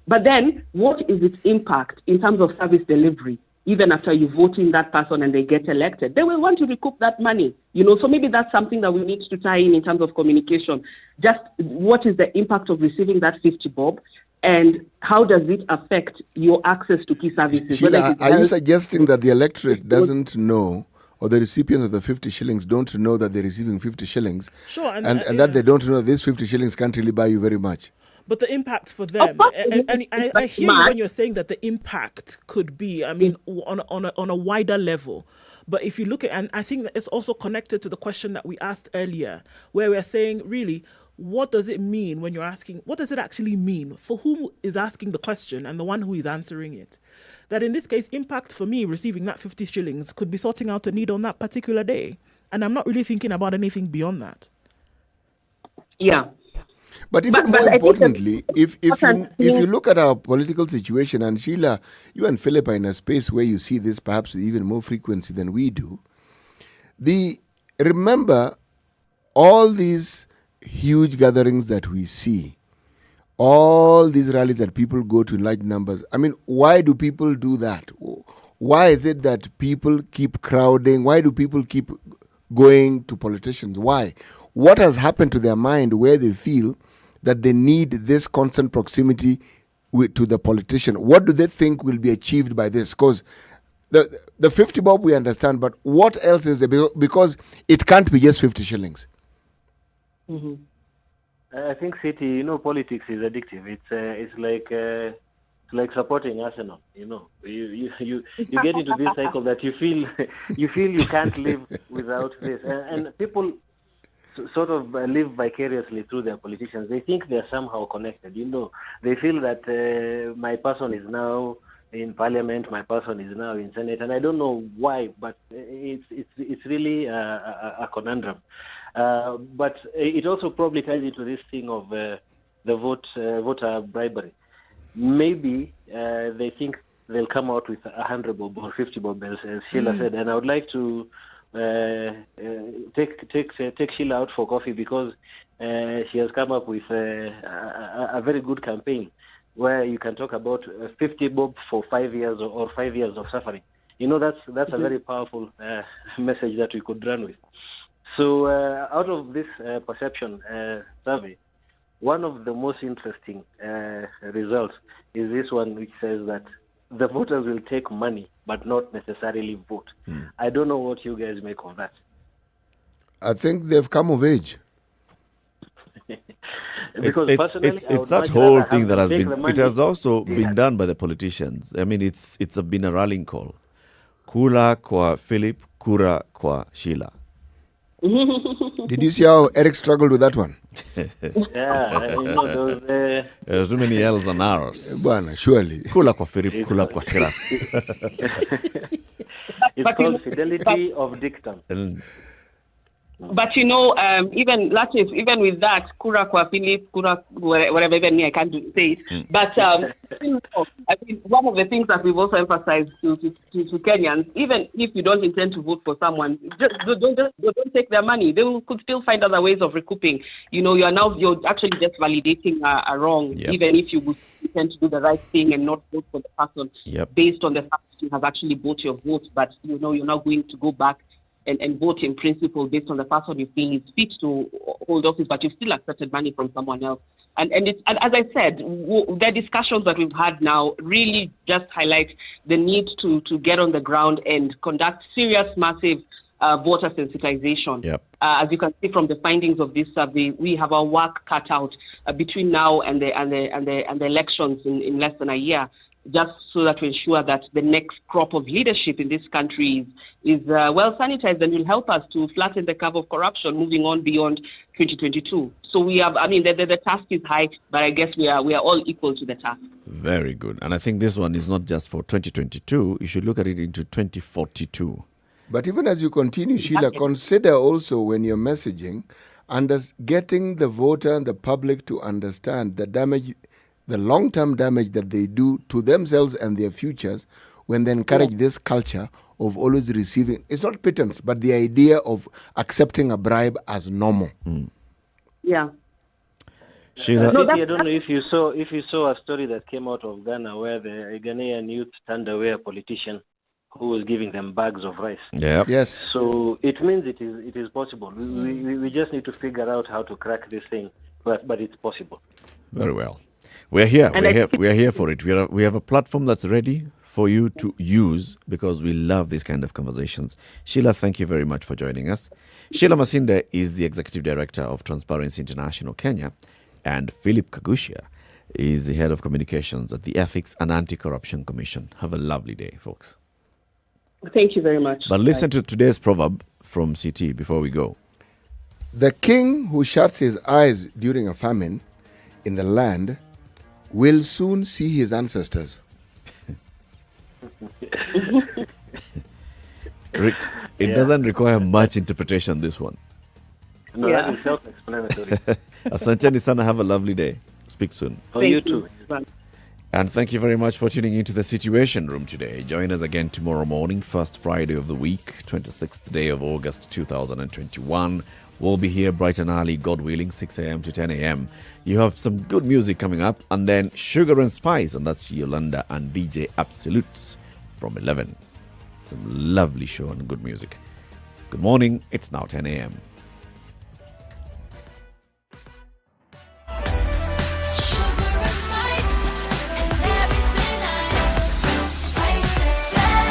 But then, what is its impact in terms of service delivery? Even after you vote in that person and they get elected, they will want to recoup that money. So maybe that's something that we need to tie in terms of communication. Just what is the impact of receiving that 50 bob? And how does it affect your access to key services? Whether Sheila, it is are you health- suggesting that the electorate doesn't know, or the recipients of the 50 shillings don't know that they're receiving 50 shillings? Sure, And, and that they don't know these 50 shillings can't really buy you very much? But the impact for them, and I hear you when you're saying that the impact could be, I mean, on a wider level. But if you look at, and I think that it's also connected to the question that we asked earlier, where we're saying, really, what does it mean when you're asking, what does it actually mean for whom is asking the question and the one who is answering it? That in this case, impact for me receiving that 50 shillings could be sorting out a need on that particular day. And I'm not really thinking about anything beyond that. Yeah. But even more importantly, if you look at our political situation, and Sheila, you and Philip are in a space where you see this perhaps with even more frequency than we do. Remember all these huge gatherings that we see, all these rallies that people go to in large numbers. I mean, why do people do that? Why is it that people keep crowding? Why do people keep going to politicians? Why? What has happened to their mind where they feel that they need this constant proximity to the politician? What do they think will be achieved by this? Because the 50 bob we understand, but what else is there? Because it can't be just 50 shillings. Mm-hmm. I think, City, politics is addictive. It's like supporting Arsenal. You get into this cycle that you feel you can't live without this, and people sort of live vicariously through their politicians. They think they're somehow connected. They feel that my person is now in Parliament, my person is now in Senate, and I don't know why, but it's really a conundrum. But it also probably ties into this thing of the voter bribery. Maybe they think they'll come out with 100 bob or 50 bob, as Sheila said, and I would like to take Sheila out for coffee because she has come up with a very good campaign where you can talk about 50 bob for 5 years or 5 years of suffering. That's a very powerful message that we could run with. So out of this perception survey, one of the most interesting results is this one, which says that the voters will take money but not necessarily vote. I don't know what you guys make of that. I think they've come of age. Because it's that whole thing that has been. It has also been done by the politicians. I mean, it's been a rallying call. Kula kwa Philip, kura kwa Sheila. Did you see how Eric struggled with that one? There's too many L's and R's. Bwana, surely. Kula kwa Philip, kula kwa Sheila. It's called fidelity of dictum. But even Latif, even with that, kura kwa Philip, kura whatever, even me, I can't say it. But I think one of the things that we've also emphasized to Kenyans, even if you don't intend to vote for someone, just don't take their money. They could still find other ways of recouping. You're actually just validating a wrong, even if you would intend to do the right thing and not vote for the person based on the fact that you have actually bought your vote. But you're now going to go back and vote in principle based on the person you feel is fit to hold office, but you've still accepted money from someone else. And as I said, the discussions that we've had now really just highlight the need to get on the ground and conduct serious, massive voter sensitization. As you can see from the findings of this survey, we have our work cut out between now and the elections in less than a year, just so that we ensure that the next crop of leadership in this country is well sanitized and will help us to flatten the curve of corruption moving on beyond 2022. So we have, the task is high, but I guess we are all equal to the task. Very good. And I think this one is not just for 2022. You should look at it into 2042. But even as you continue, Sheila, consider also when you're messaging, getting the voter and the public to understand the damage, the long-term damage that they do to themselves and their futures when they encourage this culture of always receiving. It's not pittance, but the idea of accepting a bribe as normal. Yeah. Sheila, I don't know if you saw a story that came out of Ghana where the Ghanaian youth turned away a politician who was giving them bags of rice. Yeah. Yes. So it means it is possible. We just need to figure out how to crack this thing, but it's possible. Very well. We're here. And We're here for it. We have a platform that's ready for you to use because we love these kind of conversations. Sheila, thank you very much for joining us. Sheila Masinde is the Executive Director of Transparency International Kenya, and Philip Kagushia is the Head of Communications at the Ethics and Anti-Corruption Commission. Have a lovely day, folks. Thank you very much. But listen to today's proverb from CT before we go. The king who shuts his eyes during a famine in the land will soon see his ancestors. It doesn't require much interpretation, this one. No, that is self-explanatory. Asanteni sana, have a lovely day. Speak soon. Oh, you too. And thank you very much for tuning into the Situation Room today. Join us again tomorrow morning, first Friday of the week, 26th day of August 2021. We'll be here bright and early, God willing, 6 a.m. to 10 a.m. You have some good music coming up, and then Sugar and Spice, and that's Yolanda and DJ Absolutes from 11. Some lovely show and good music. Good morning. It's now 10 a.m.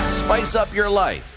Spice up your life